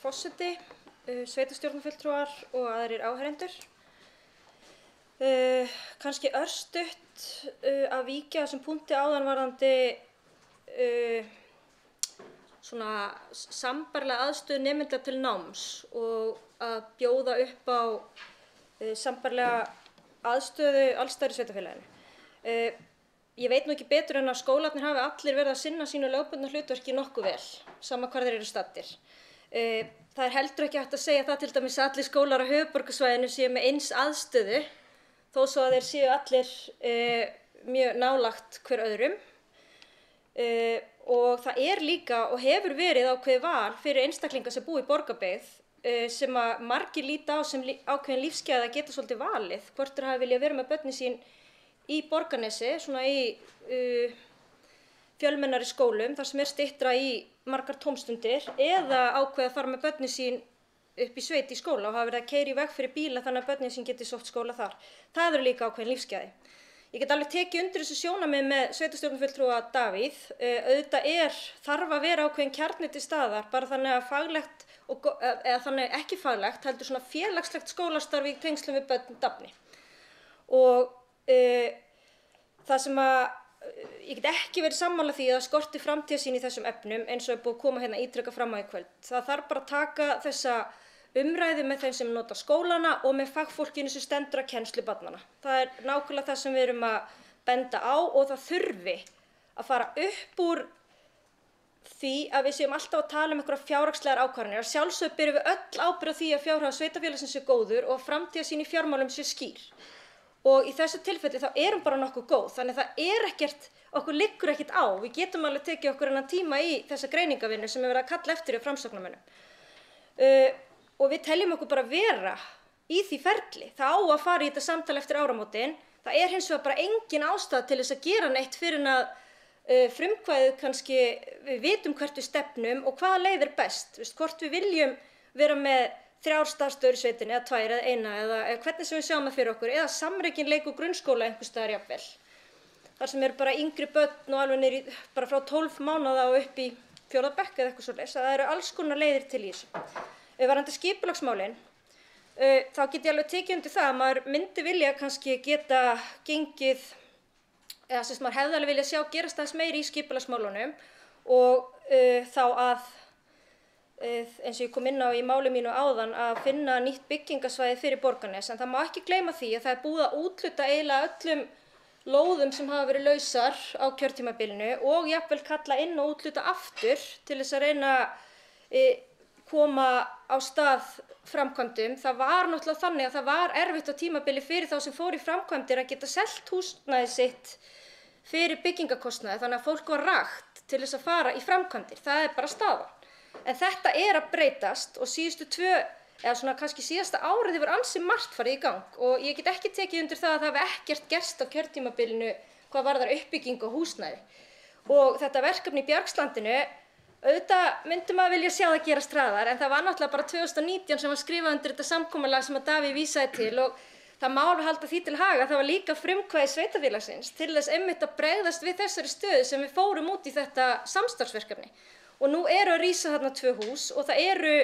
Forseti, sveitarstjórnarfulltrúar og aðrir áheyrendur. Kannski örstutt að víkja þessum punkti áðan varðandi svona sambærilega aðstöðu nemenda til náms og að bjóða upp á sambærilega aðstöðu alls staðar í sveitarfélaginu. Ég veit nú ekki betur en að skólarnir hafi allir verið að sinna sínu lögbundna hlutverki nokkuð vel, sama hvar þeir eru staddir. Það er heldur ekki hægt að segja það til dæmis að allir skólar á höfuðborgarsvæðinu séu með eins aðstöðu, þó svo að þeir séu allir mjög nálægt hver öðrum. Og það er líka og hefur verið ákveðið val fyrir einstaklinga sem búa í borgarbyggð sem að margir líta á sem ákveðin lífsgæði að geta svolítið valið hvort þeir hafi viljað vera með börnin sín í Borgarnesi, svona í fjölmennari skólum þar sem styttra í margar tómstundir eða ákveða að fara með börnin sín upp í sveit í skóla og hafa verið að keyra í veg fyrir bíla þannig að börnin sín geti sótt skóla þar. Það eru líka ákveðin lífsgæði. Ég get alveg tekið undir þessu sjónarmið með sveitarstjórnarfulltrúa Davíð. Auðvitað þarf að vera ákveðin kjarni til staðar, bara þannig að faglegt, eða þannig ekki faglegt, heldur svona félagslegt skólastarf í tengslum við börn dafni. Og það sem að ég get ekki verið sammála því að það skorti framtíðarsýn í þessum efnum eins og er búið að koma hérna ítrekað fram á í kvöld. Það þarf bara að taka þessa umræðu með þeim sem nota skólana og með fagfólkinu sem stendur að kennslu barnanna. Það er nákvæmlega það sem við erum að benda á og það þurfi að fara upp úr því að við séum alltaf að tala um einhverjar fjárhagslegar ákvarðanir. Að sjálfsögðu berum við öll ábyrgð á því að fjárhag sveitarfélagsins sé góður og framtíðarsýn í fjármálum sé skýr. Og í þessu tilfelli þá hún bara nokkuð góð, þannig það okkur liggur ekkert á. Við getum alveg tekið okkur þennan tíma í þessa greiningavinnu sem verið að kalla eftir í framsóknarmönnum. og við teljum okkur bara vera í því ferli. Það á að fara í þetta samtal eftir áramótin. Það hins vegar bara engin ástæða til þess að gera neitt fyrir að frumkvæðið kannski, við vitum hvert við stefnum og hvaða leið best. Hvort við viljum vera með 3 starfsstöðvar í sveitinni eða 2 eða 1 eða hvernig sem við sjáum það fyrir okkur, eða samrekinn leik- og grunnskóla einhvers staðar jafnvel. Þar sem bara yngri börn og alveg niður í bara frá 12 mánaða og upp í 4. bekk eða eitthvað svoleiðis. Það eru alls konar leiðir til í þessu. Varðandi skipulagsmálin, þá get ég alveg tekið undir það að maður myndi vilja kannski geta gengið, eða sem maður hefði alveg vilja sjá gerast aðeins meiri í skipulagsmálunum og þá að, eins og ég kom inn á í máli mínu áðan, að finna nýtt byggingasvæði fyrir Borgarnes. En það má ekki gleyma því að það búið að úthluta eiginlega öllum lóðum sem hafa verið lausar á kjörtímabilinu og jafnvel kalla inn og úthluta aftur til þess að reyna koma á stað framkvæmdum. Það var náttúrulega þannig að það var erfitt á tímabili fyrir þá sem fór í framkvæmdir að geta selt húsnæði sitt fyrir byggingakostnaði, þannig að fólk var ragt til þess að fara í framkvæmdir. Það bara staðan. En þetta að breytast og síðustu 2, eða svona kannski síðasta árið hefur ansi margt farið í gang og ég get ekki tekið undir það að það hafi ekkert gerst á kjörtímabilinu hvað varðar uppbyggingu og húsnæði. Og þetta verkefni í Bjargslandinu, auðvitað myndi maður vilja sjá það gerast hraðar, en það var náttúrulega bara 2019 sem var skrifað undir þetta samkomulag sem að Davíð vísaði til og það má alveg halda því til haga. Það var líka frumkvæði sveitarfélagsins til þess einmitt að bregðast við þessari stöðu sem við fórum út í þetta samstarfsverkefni. Og nú eru að rísa þarna 2 hús og það eru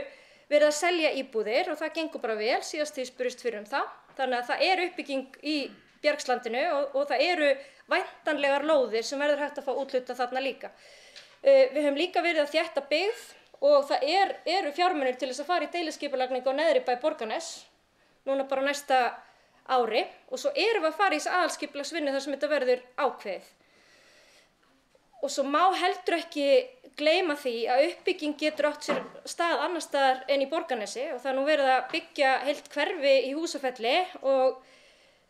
verið að selja íbúðir og það gengur bara vel, síðast því spurðist fyrir það. Þannig að það uppbygging í Bjargslandinu og það eru væntanlegar lóðir sem verður hægt að fá úthluta þarna líka. Við höfum líka verið að þétta byggð og það eru fjármunir til þess að fara í deiliskipulagningu á neðri bæ Borgarnes, núna bara næsta ári, og svo erum við að fara í þessa aðalskipulagsvinnu þar sem þetta verður ákveðið. Og svo má heldur ekki gleyma því að uppbygging getur átt sér stað annars staðar en í Borgarnesi og það nú verið að byggja heilt hverfi í Húsafelli og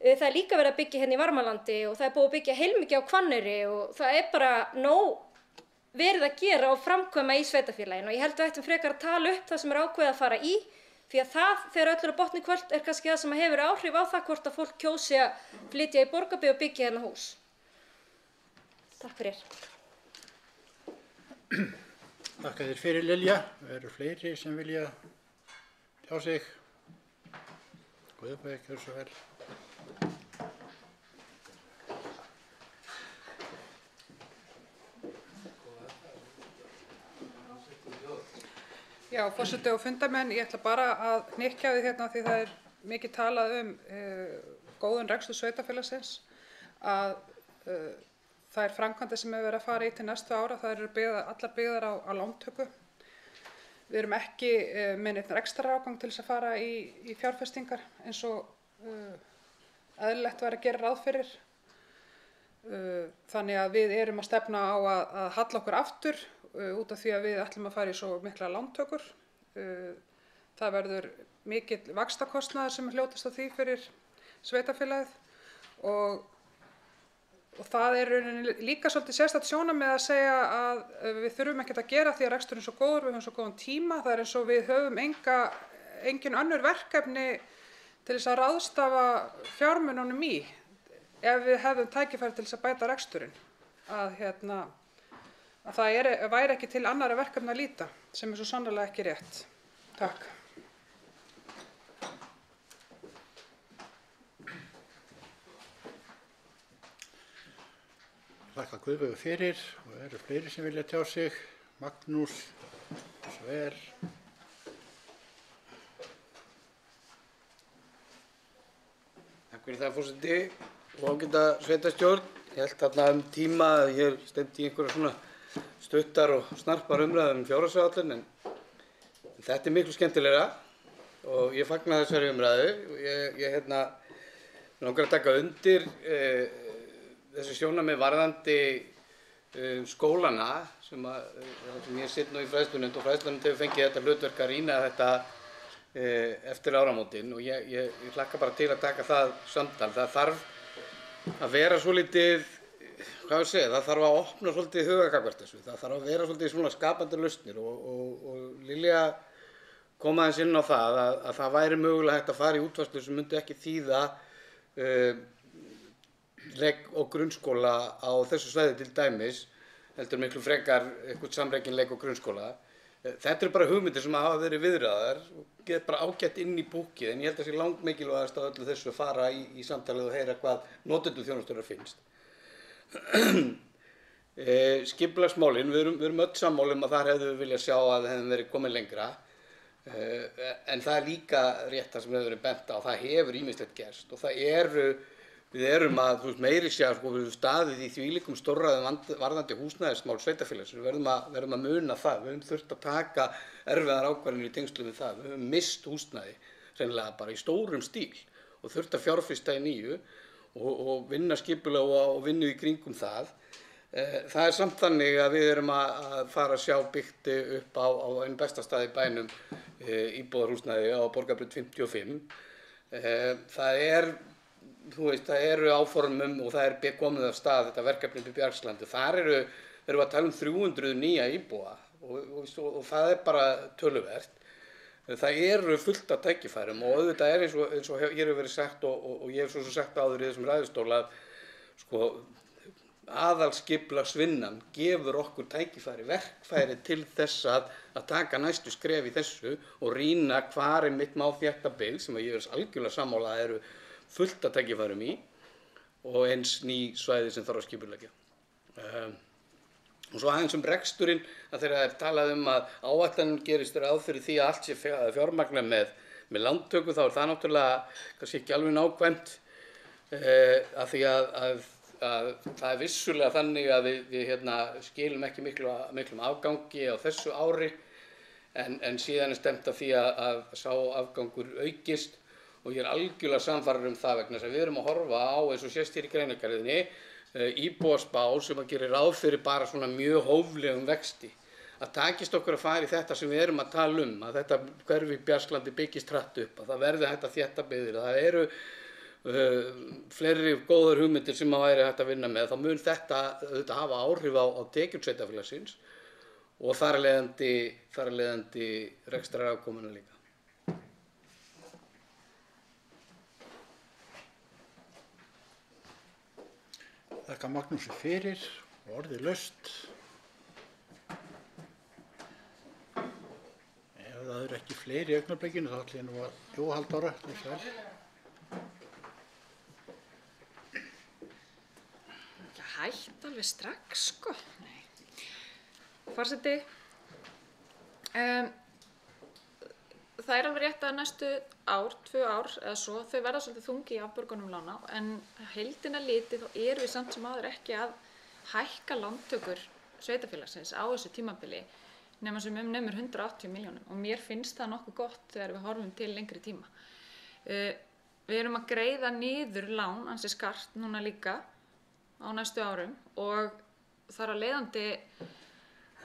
það líka verið að byggja hérna í Varmalandi og það búið að byggja heilmikið á Hvanneyri og það bara nóg verið að gera og framkvæma í sveitarfélaginu og ég held við ættum frekar að tala upp það sem ákveðið að fara í því að það, þegar öll á botni kvöld, kannski það sem hefur áhrif á það hvort að fólk kjósi að flytja í Borgarbyggð og byggja hérna hús. Takk fyrir. Þakka þér fyrir, Lilja. Eru fleiri sem vilja tjá sig? Guðbæk, gjörðu svo vel. Já, forseti og fundarmenn, ég ætla bara að hnykkja við hérna því það mikið talað góðan rekstur sveitarfélagsins að það framkvæmdir sem verið að fara í til næstu ára, það eru allar byggðar á lántöku. Við erum ekki með neitt ekstra ágang til þess að fara í fjárfestingar eins og eðlilegt var að gera ráð fyrir. Þannig að við erum að stefna á að halla okkur aftur út af því að við ætlum að fara í svo mikla lántökur. Það verður mikill vaxtakostnaður sem hljótast á því fyrir sveitarfélagið og það líka svolítið sérstakt sjónarmið að segja að við þurfum ekkert að gera því að reksturinn er svo góður, við höfum svo góðan tíma. Það eins og við höfum engin önnur verkefni til þess að ráðstafa fjármununum í ef við hefðum tækifæri til þess að bæta reksturinn. Að það væri ekki til annarra verkefna að líta sem svo sannarlega ekki rétt. Takk. Þakka Guðbjörgu fyrir og eru fleiri sem vilja tjá sig. Magnús, Sver. Takk fyrir það, forseti og ágæta sveitarstjórn. Ég held þarna tíma að ég stefndi í einhverja svona stuttar og snarpar umræður fjárhagsáætlun en þetta miklu skemmtilegra og ég fagna þessari umræðu. Ég langar að taka undir þessi sjónarmið varðandi skólana sem ég sitt nú í fræðslunefnd og fræðslunefnd hefur fengið þetta hlutverk að rýna þetta eftir áramótin og ég hlakka bara til að taka það samtal. Það þarf að vera svolítið, það þarf að opna svolítið hugagagvart þessu. Það þarf að vera svolítið svona skapandi lausnir og Lilja koma aðeins inn á það að það væri mögulega hægt að fara í útfærslu sem myndi ekki þýða legg og grunnskóla á þessu svæði til dæmis, heldur miklu frekar eitthvað samrekin legg og grunnskóla. Þetta bara hugmyndir sem hafa verið viðraðar og get bara ágætt inn í búkið, en ég held að það sé langt mikilvægast að öllu þessu að fara í samtalið og heyra hvað notendur þjónustunnar finnst. Skipulagsmálin, við erum öll sammála að þar hefðum við viljað sjá að hefðum verið komin lengra, en það líka rétt það sem hefur verið bent á, það hefur ýmislegt gerst og við erum að, meiri sé að við höfum staðið í þvílíkum stórræðum varðandi húsnæðismál sveitarfélags, við verðum að muna það, við höfum þurft að taka erfiðar ákvarðanir í tengslum við það, við höfum misst húsnæði hreinlega bara í stórum stíl og þurft að fjárfesta í nýju og vinna skipulega og vinna í kringum það. Það samt þannig að við erum að fara að sjá byggt upp á einn besta stað í bænum íbúðarhúsnæði á Borgarbraut 55. Það eru áformum og það komið af stað þetta verkefni upp í Bjargslandi. Þar erum við að tala 300 nýja íbúa og það bara töluvert. Það eru fullt af tækifærum og auðvitað eins og hér hefur verið sagt og ég hef svo sagt áður í þessum ræðustól að aðalskipulagsvinnan gefur okkur verkfæri til þess að taka næstu skref í þessu og rýna hvar mitt má þétta byggð sem ég er algjörlega sammála að eru fullt að tækifærum í og eins ný svæði sem þarf að skipuleggja. Og svo aðeins reksturinn að þegar talað að áætlanir gerist ráð fyrir því að allt sé fjármagnað með lántöku þá það náttúrulega kannski ekki alveg nákvæmt af því að það vissulega þannig að við skilum ekki miklum afgangi á þessu ári en síðan stefnt að því að sá afgangur aukist og ég algjörlega sannfærður það vegna þess að við erum að horfa á eins og sést hér í greinargerðinni íbúaspá sem að gera ráð fyrir bara svona mjög hóflegum vexti. Að takist okkur að fara í þetta sem við erum að tala að þetta hverfi Bjargslandi byggist hratt upp, að það verði hægt að þétta byggðir, að það eru fleiri góðar hugmyndir sem að væri hægt að vinna með, þá mun þetta hafa áhrif á tekjur sveitarfélagsins og þar af leiðandi rekstrarafkomuna líka. Þakka Magnúsi fyrir og orðið laust. Ef það eru ekki fleiri í augnablikinu þá ætla ég nú að Halldóra, sæl. Hætt alveg strax, sko. Forseti, það alveg rétt að næstu 2 ár eða svo, þau verða svolítið þungi í afborgunum lána en heildina litið þá erum við samt sem áður ekki að hækka lántökur sveitarfélagsins á þessu tímabili nema sem nemur 180 milljónum og mér finnst það nokkuð gott þegar við horfum til lengri tíma. Við erum að greiða niður lán ansi skart núna líka á næstu árum og þar að leiðandi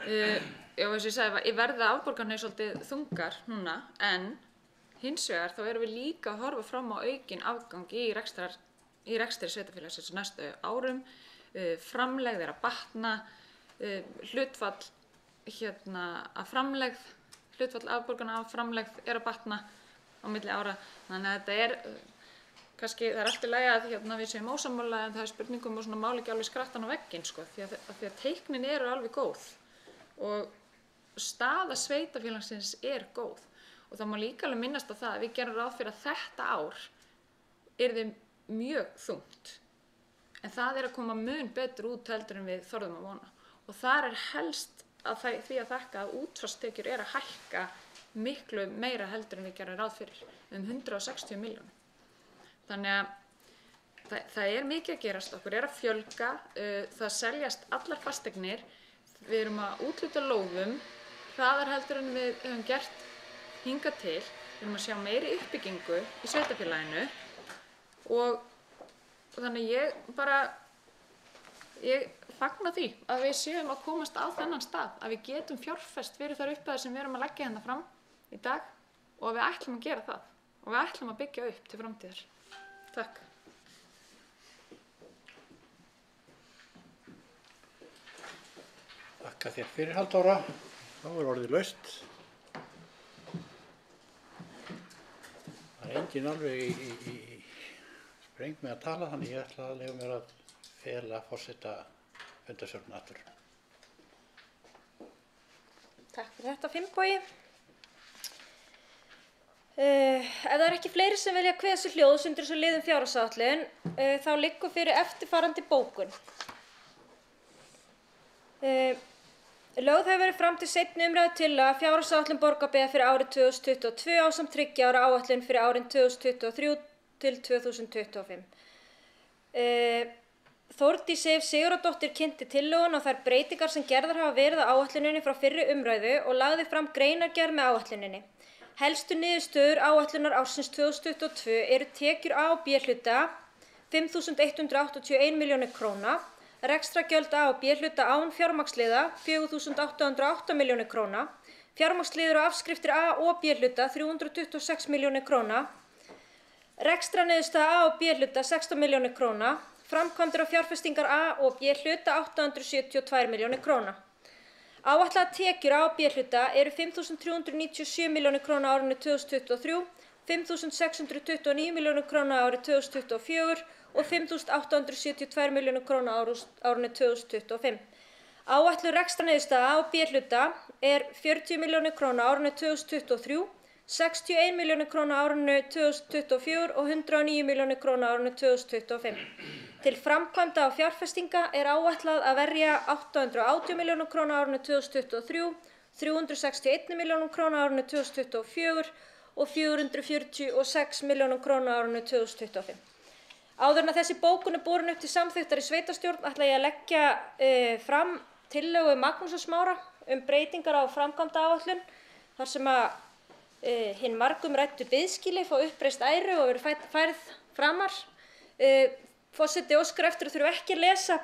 eins og ég sagði, ég verða afborganir svolítið þungar núna en hins vegar þá erum við líka að horfa fram á aukinn afgang í rekstri sveitarfélagsins næstu árum, framlegð að batna, hlutfall afborgana af framlegð að batna á milli ára, þannig að þetta kannski það allt í lagi að við séum ósammála en það spurningum og svona máli ekki alveg skrattan á vegginn sko, því að teiknin eru alveg góð og staða sveitarfélagsins góð og það má líka alveg minnast á það að við gerum ráð fyrir að þetta ár yrði mjög þungt en það að koma mun betur út heldur en við þorðum að vona og þar helst að því að þakka að útsvarstekjur að hækka miklu meira heldur en við gerum ráð fyrir 160 milljónir. Þannig að það mikið að gerast, okkur að fjölga, það seljast allar fasteignir, við erum að úthluta lóðum, hraðar heldur en við höfum gert hingað til, við erum að sjá meiri uppbyggingu í sveitarfélaginu og þannig ég fagna því að við séum að komast á þennan stað, að við getum fjárfest fyrir þær upphæðir sem við erum að leggja hérna fram í dag og að við ætlum að gera það og við ætlum að byggja upp til framtíðar. Takk. Þakka þér fyrir Halldóra. Þá orðið laust. enginn alveg í spreng með að tala, þannig ég ætla að leyfa mér að fela forseta fundarstjórn aftur. Takk fyrir þetta, Finnbogi. Ef það er ekki fleiri sem vilja kveða sér hljóðs undir þessu liðum fjárhagsáætlun, þá liggur fyrir eftirfarandi bókun. Lögð hefur verið fram til seinni umræðu tillaga fjárhagsáætlun Borgarbyggðar fyrir árið 2022 ásamt 3 ára áætlun fyrir árin 2023 til 2025. Þórdís Sif Sigurðardóttir kynnti tillöguna og þær breytingar sem gerðar hafa verið á áætluninni frá fyrri umræðu og lagði fram greinargerð með áætluninni. Helstu niðurstöður áætlunar ársins 2022 eru tekjur A og B hluta 5.181 milljónir króna, rekstrargjöld A og B hluta án fjármagnsliða 4.808 milljónir króna, fjármagnsliður og afskriftir A og B hluta 326 milljónir króna, rekstrarniðurstaða A og B hluta 16 milljónir króna, framkvæmdir og fjárfestingar A og B hluta 872 milljónir króna. Áætlaðar tekjur A og B hluta eru 5.397 milljónir króna á árinu 2023, 5.629 milljónir króna á árinu 2024 og 5.872 milljónir króna á árinu 2025. Áætluð rekstrarniðurstaða A og B hluta er 40 milljónir króna á árinu 2023, 61 milljónir króna á árinu 2024 og 109 milljónir króna á árinu 2025. Til framkvæmda og fjárfestinga er áætlað að verja 880 milljónir króna á árinu 2023, 361 milljónir króna á árinu 2024 og 446 milljónir króna á árinu 2025. Áður en þessi bókun er borin upp til samþykktar í sveitarstjórn ætla ég að leggja fram tillögu Magnúsar Smára breytingar á framkvæmdaáætlun þar sem að hinn margumræddu biðskýli fá uppreist æru og verið færð framar. Forseti óskar eftir að þurfa ekki að lesa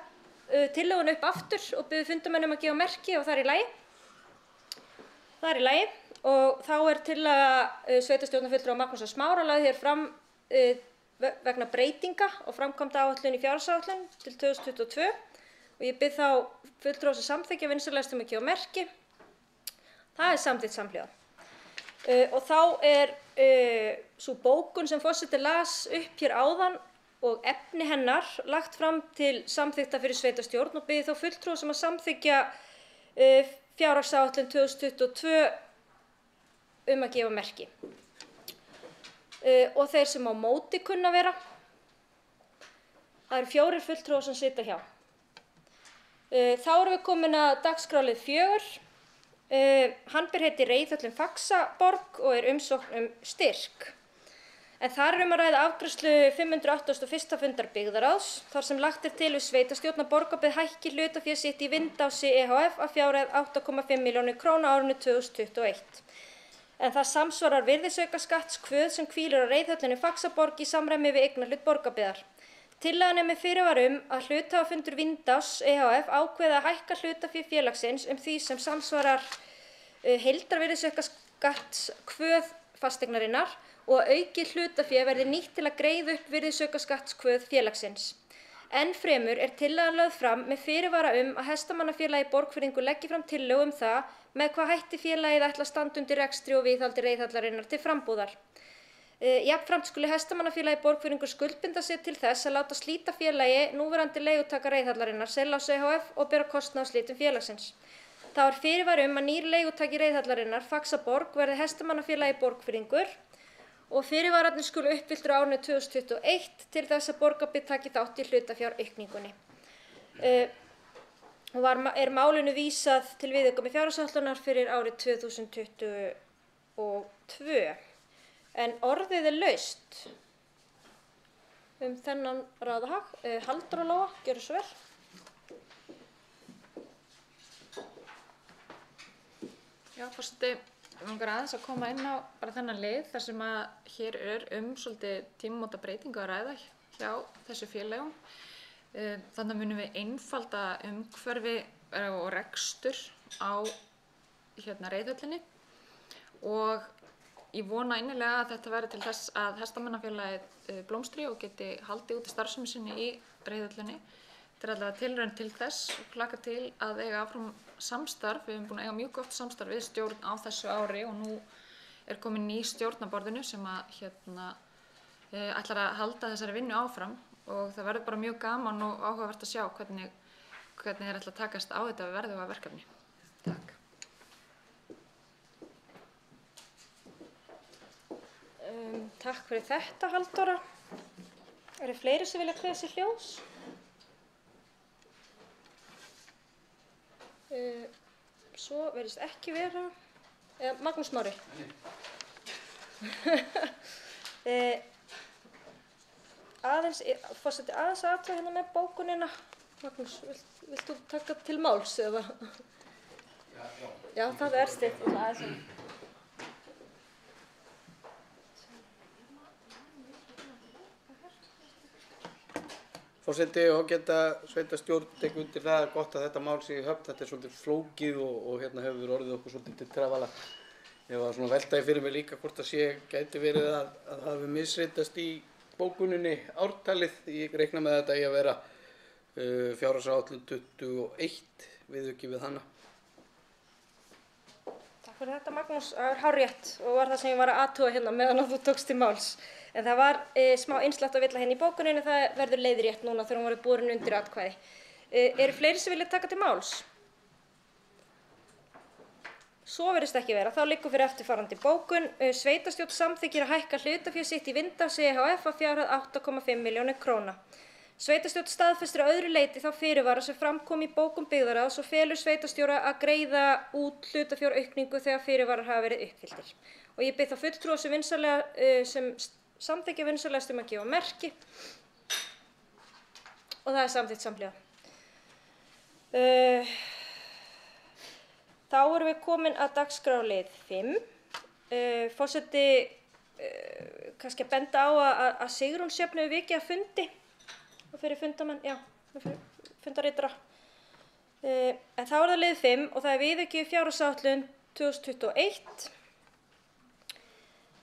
tillöguna upp aftur og biður fundarmenn að gefa merki og það er í lagi. Það er í lagi og þá er tillaga sveitarstjórnarfulltrúa Magnúsar Smára lögð hér fram vegna breytinga og framkvæmdaáætlun í fjárhagsáætlun til 2022 og ég bið þá fulltrúa sem samþykkja vinsamlegast að gefa merki. Það er samþykkt samhljóða. Og þá er sú bókun sem forseti las upp hér áðan og efni hennar lagt fram til samþykkta fyrir sveitarstjórn og biður þá fulltrúa sem að samþykkja fjárhagsáætlun 2022 að gefa merki. Og þeir sem á móti kunna vera, það eru 4 fulltrúar sem sitja hjá. Þá erum við komin að dagskrálið 4. Hann ber heiti Reiðhöllin Faxaborg og er umsókn styrk. En þar er að ræða afgreiðslu 581. fundar byggðaráðs, þar sem lagt er til við sveitarstjórn að Borgarbyggð hækki hlutafé sitt í Vindási ehf. Að fjárhæð 8,5 milljónir króna á árinu 2021. En það samsvarar virðisaukaskattskvöð sem hvílir á Reiðhöllinni Faxaborg í samræmi við eignarhlut Borgarbyggðar. Tillagan er með fyrirvara að hluthafafundur Vindás ehf. Ákveði að hækka hlutafé félagsins því sem samsvarar heildarvirðisaukaskattskvöð fasteignarinnar og að aukið hlutafé verði nýtt til að greiða upp virðisaukaskattskvöð félagsins. Enn fremur er tillagan lögð fram með fyrirvara að Hestamannafélagið Borgfirðingur leggi fram tillögu það með hvað hætti félagið ætla að standa undir rekstri og viðhaldi reiðhallarinnar til frambúðar. Jafnframt skuli Hestamannafélagið Borgfirðingur skuldbinda sig til þess að láta slíta félagi núverandi leigutaka reiðhallarinnar Selás ehf. Og bera kostnað á slitum félagsins. Þá er fyrirvara að nýr leigutaki reiðhallarinnar Faxaborg verði Hestamannafélagið Borgfirðingur og fyrirvararnir skulu uppfylltir á árinu 2021 til þess að Borgarbyggð taki þátt í hlutafjáraukningunni. Er málinu vísað til viðauka fjárhagsáætlunar fyrir árið 2022. En orðið er laust þennan ráðahag. Halldóra Lóa, gjörðu svo vel. Já, forseti. Við langar aðeins að koma inn á bara þennan lið þar sem að hér er svolítið tímamóta breytingu að ræða hjá þessu félögum. Þannig munum við einfalda umhverfi og rekstur á Reiðhöllinni og ég vona innilega að þetta verði til þess að Hestamannafélagið blómstri og geti haldið út starfsemi sinni í Reiðhöllinni. Þetta er allavega tilraun til þess og hlakka til að eiga áfram samstarf. Við höfum búin að eiga mjög gott samstarf við stjórn á þessu ári og nú er komin ný stjórn á borðinu sem að ætlar að halda þessari vinnu áfram og það verður bara mjög gaman og áhugavert að sjá hvernig þeir ætla að takast á þetta verðuga verkefni. Takk. Takk fyrir þetta, Halldóra. Eru fleiri sem vilja kveðja sér hljóðs? Svo verðist ekki vera. Magnús Mári. Forseti aðeins aðtöða hérna með bókunina. Magnús, vilt þú taka til máls eða? Já, það er stitt. Forseti og geta sveitastjórn tekur undir það gott að þetta mál sé í höfn. Þetta er svolítið flókið og hefur orðið okkur svolítið til trafala. Ég var svona veltaði fyrir mig líka hvort að gæti verið að það hafi misritast í bókuninni ártalið. Ég reikna með þetta í að vera fjárhagsáætlun 21 viðauki við hana. Takk fyrir þetta, Magnús. Það er hárrétt og var það sem ég var að athuga hérna meðan þú tókst til máls. En það var smá innslagt að villa hérna í bókuninni, það verður leiðrétt núna þegar hún voru borin undir atkvæði. Eru fleiri sem vilja taka til máls? Svo virðist ekki vera. Þá liggur fyrir eftirfarandi bókun. Sveitastjórn samþykkir að hækka hlutafé sitt í Vindási ehf. Að fjárhæð 8,5 milljónir króna. Sveitastjórn staðfestir að öðru leyti þá fyrirvara sem fram kom í bókun byggðarráðs og felur sveitastjóra að greiða út hlutafjáraukningu þegar fyrirvarar hafa verið uppfylltir. Og ég bið þá fulltrúa sem samþykkja vinsamlegast að gefa merki og það er samþykkt samhliða. Þá erum við komin að dagskrárlið 5. Forseti kannski að benda á að Sigrún Sjöfn hefur vikið að fundi og fyrir fundamenn, fyrir fundarritara. En þá er það lið 5 og það er viðauki fjárhagsáætlun 2021.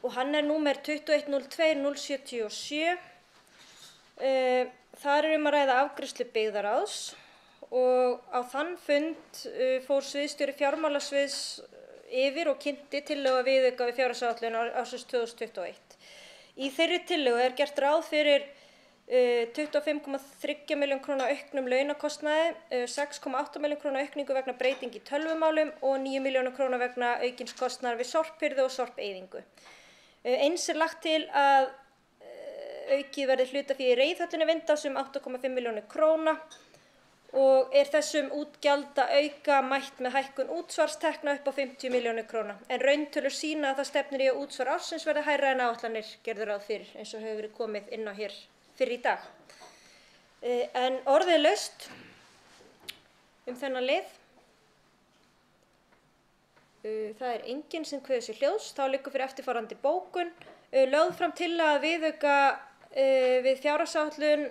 Og hann er númer 2102-077. Þar er að ræða afgreiðslu byggðarráðs og á þann fund fór sviðsstjóri fjármálasviðs yfir og kynnti tillögu viðauka við fjárhagsáætlun ársins 2021. Í þeirri tillögu er gert ráð fyrir 25,3 milljón króna auknum launakostnaði, 6,8 milljón króna aukningu vegna breyting í tölvumálum og 9 milljónir króna vegna aukins kostnaðar við sorphirðu og sorpeyðingu. Eins er lagt til að aukið verði hlutafé í reiðhöllinni Vindási 8,5 milljónir króna og er þessum útgjalda auka mætt með hækkun útsvarstekna upp á 50 milljónir króna. En rauntölur sýna að það stefnir í að útsvar ársins verði hærra en áætlanir gerðu ráð fyrir, eins og hefur verið komið inn á hér fyrir í dag. En orðið er laust þennan lið. Það er enginn sem kveður sér hljóðs. Þá liggur fyrir eftirfarandi bókun. Lögð fram tillaga viðauka við fjárhagsáætlun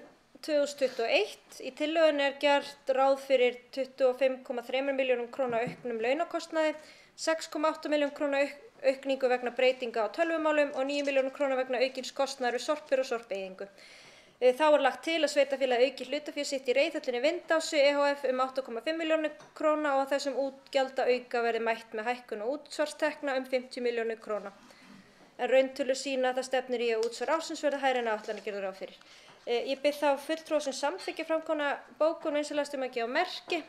2021. Í tillögunni er gert ráð fyrir 25,3 milljónum króna auknum launakostnaði, 6,8 milljónum króna aukningu vegna breytinga á tölvumálum og 9 milljónum króna vegna aukins kostnaðar við sorphirðu og sorpeyðingu. Þá er lagt til að sveitarfélagið auki hlutafé sitt í reiðhöllinni Vindási ehf. 8,5 milljónir króna og að þessum útgjalda auka verði mætt með hækkun og útsvarstekna 50 milljónir króna. En rauntölur sýna að það stefnir í að útsvar ársins verði hærra en áætlanir gerðu ráð fyrir. Ég bið þá fulltrúa sem samþykkja framkomna bókun vinsamlegast að gefa merki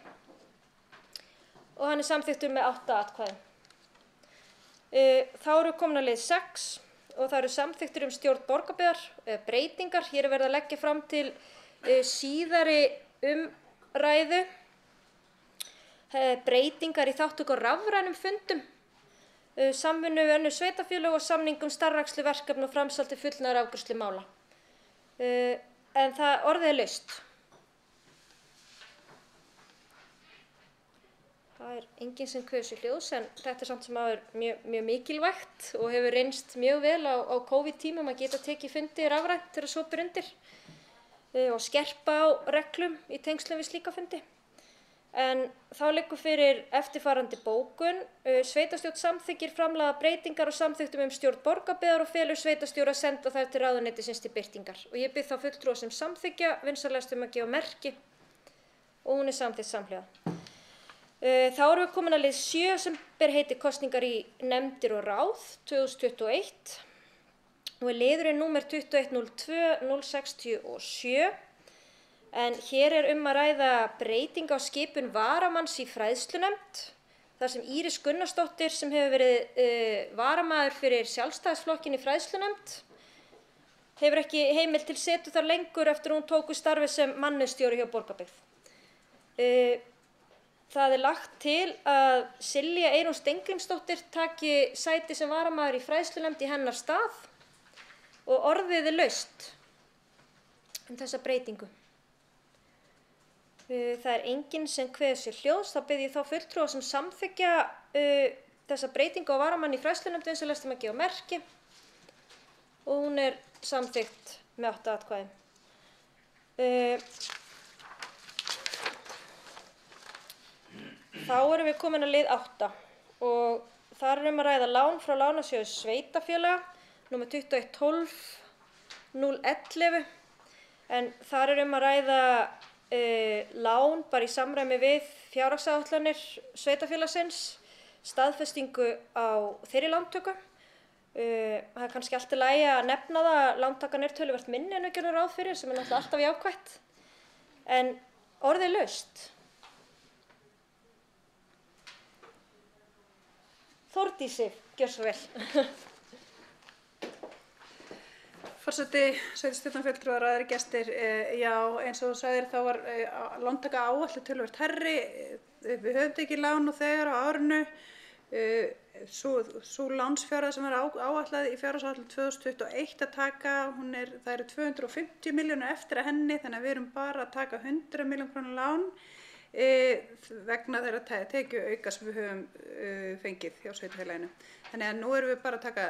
og hann er samþykktur með 8 atkvæðum. Þá eru komin að lið 6. Og það eru samþykktir stjórn borgarbyggðar, breytingar. Hér er verið að leggja fram til síðari umræðu breytingar í þátttöku á rafrænum fundum, samvinnu við önnur sveitarfélög og samningum starfrækslu verkefna og framsal til fullnaðarafgreiðslu mála. En það orðið er laust. Það er enginn sem kveður sér hljóðs en þetta er samt sem áður mjög mikilvægt og hefur reynst mjög vel á COVID-tímum að geta tekið fundi rafrænt þegar svo ber undir og skerpa á reglum í tengslum við slíka fundi. En þá liggur fyrir eftirfarandi bókun. Sveitarstjórn samþykkir framlagða breytingar og samþykktum stjórn borgarbyggðar og felur sveitarstjóra að senda þær til ráðuneytisins til birtingar. Og ég bið þá fulltrúa sem samþykkja vinsamlegast að gefa merki og hún er samþykkt samhliða. Þá erum við komin að lið 7 sem ber heiti kosningar í nefndir og ráð 2021 og liðurinn númer 2102-067. En hér að ræða breyting á skipun varamanns í fræðslunefnd, þar sem Íris Gunnarsdóttir sem hefur verið varamaður fyrir Sjálfstæðisflokkinn í fræðslunefnd hefur ekki heimild til setu þar lengur eftir hún tók við starfi sem mannauðsstjóri hjá Borgarbyggð. Það lagt til að Silja Eyrún Steingrímsdóttir taki sæti sem varamaður í fræðslunefnd í hennar stað og orðið laust þessa breytingu. Það enginn sem kveður sér hljóðs, þá bið ég þá fulltrúa sem samþykkja þessa breytingu á varamanni í fræðslunefnd vinsamlegast að gefa merki og hún samþykkt með 8 atkvæðum. Þá erum við komin að lið 8 og þar að ræða lán frá Lánasjóði sveitarfélaga númer 2112-011 en þar að ræða lán bara í samræmi við fjárhagsáætlanir sveitarfélagsins, staðfestingu á þeirri lántöku. Það kannski allt í lagi að nefna það að lántakan töluvert minni en við gerum ráð fyrir sem náttúrulega alltaf jákvætt. En orðið laust. Þórdísi, gjör svo vel. Forseti, sveitarstjórnarfulltrúar og aðrir gestir, já, eins og þú sagðir þá var lántaka áætluð töluvert hærri. Við höfum tekið lán og þegar á árinu. Sú lánsfjárhæð sem var áætlað í fjárhagsáætlun 2021 að taka, það eru 250 milljónir eftir að henni, þannig að við erum bara að taka 100 milljón króna lán vegna þeirra tekjuauka sem við höfum fengið hjá sveitarfélaginu. Þannig að nú erum við bara að taka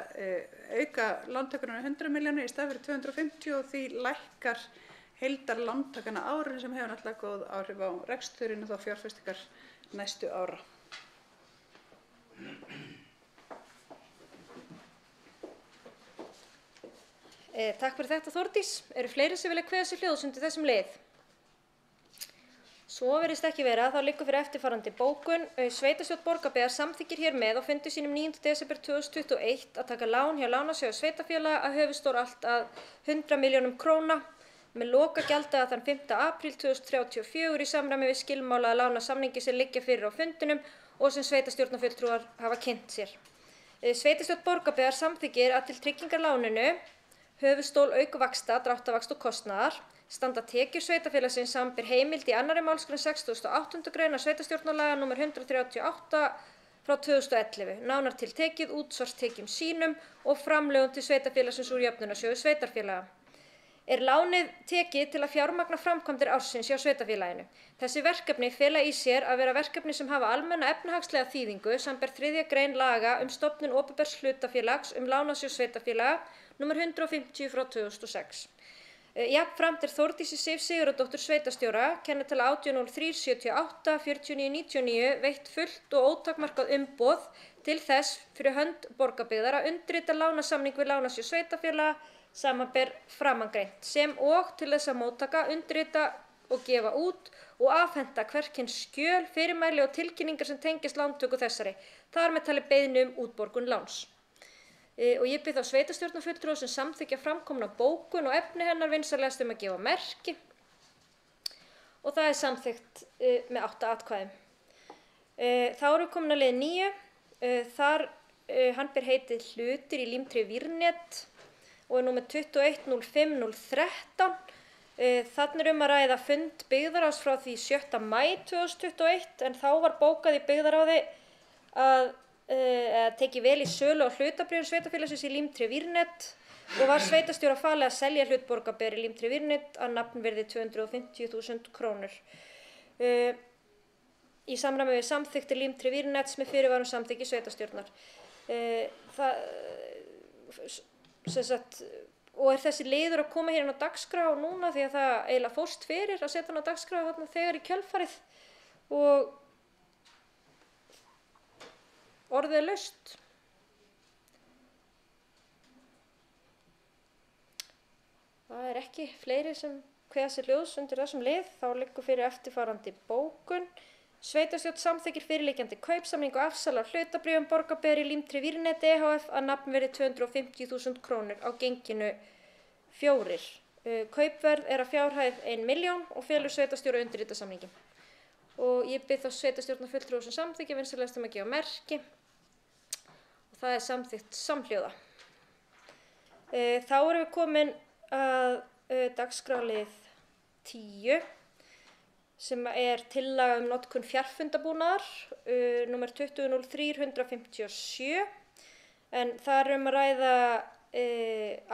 auka lántökuna 100 milljónir í stað fyrir 250 og því lækkar heildar lántakana árinu sem hefur náttúrulega góð áhrif á reksturinn og þá fjárfestingar næstu ára. Takk fyrir þetta Þórdís. Eru fleiri sem vilja kveða sér hljóðs undir þessum lið? Svo virðist ekki vera, þá liggur fyrir eftirfarandi bókun. Sveitarstjórn Borgarbyggðar samþykkir hér með á fundi sínum 9. desember 2021 að taka lán hjá Lánasjóði sveitarfélaga að höfuðstól allt að 100 milljónum króna með lokagjaldaga þann 5. apríl 2034 í samræmi við skilmálaða lánasamningi sem liggja fyrir á fundinum og sem sveitarstjórnarfulltrúar hafa kynnt sér. Sveitarstjórn Borgarbyggðar samþykkir að til tryggingar láninu, höfuðstól auk vaxta, dráttarvaxta og kostnaðar standa tekjur sveitarfélagsins samanber heimild í 2. málsgrein 68. greinar sveitarstjórnarlaga nr. 138/2011, nánar tiltekið útsvarstekjum sínum og framlögum til sveitarfélagsins úr jöfnunarsjóði sveitarfélaga. Lánið tekið til að fjármagna framkvæmdir ársins hjá sveitarfélaginu. Þessi verkefni fela í sér að vera verkefni sem hafa almenna efnahagslega þýðingu samanber 3. grein laga stofnun opinbers hlutafélags Lánasjóð sveitarfélaga nr. 150/2006. Jafnframt Þórdísi Sif Sigurðardóttur sveitarstjóra, kennitala 18.0378-4999 veitt fullt og ótakmarkað umboð til þess fyrir hönd Borgarbyggðar að undirrita lánasamning við Lánasjóð sveitarfélaga samanber framangreint, sem og til þess að móttaka, undirrita og gefa út og afhenda hvers skjöl, fyrirmæli og tilkynningar sem tengist lántöku þessari, þar með talið beiðni útborgun láns. Og ég bið þá sveitarstjórnarfulltrúa sem samþykkja framkomna bókun og efni hennar vinsamlegast að gefa merki og það samþykkt með 8 atkvæðum. Þá erum við komin að lið 9, þar hann ber heitið hlutir í límtri Vírnet og númer 2105-013. Þarna að ræða fund byggðarráðs frá því 7. maí 2021 en þá var bókað í byggðarráði að tekið vel í sölu á hlutabréfum sveitarfélagsins í límtri Vírnet og var sveitarstjóra falið að selja hlut Borgarbyggðar í límtri Vírnet að nafnvirði 250.000 krónur. Í samræmi við samþykktir límtri Vírnets með fyrirvarum samþykki sveitarstjórnar. Og þessi liður að koma hérna á dagskrá núna því að það eiginlega fórst fyrir að setja hann á dagskrá þegar í kjölfarið og orðið laust. Það ekki fleiri sem kveða sér hljóðs undir þessum lið, þá liggur fyrir eftirfarandi bókun. Sveitarstjórn samþykkir fyrirliggjandi kaupsamning og afsal á hlutabréfum Borgarbyggðar í Límtré Vírnet ehf. Að nafnverði 250.000 krónur á genginu 4. Kaupverð að fjárhæð 1 milljón og felur sveitarstjóra að undirrita samninginn. Og ég bið þá sveitarstjórnarfulltrúa sem samþykkja vinsamlegast að gefa merki og það samþykkt samhljóða. Þá erum við komin að dagskrárlið 10 sem tillaga notkun fjarfundabúnaðar, númer 20.03.157, en það að ræða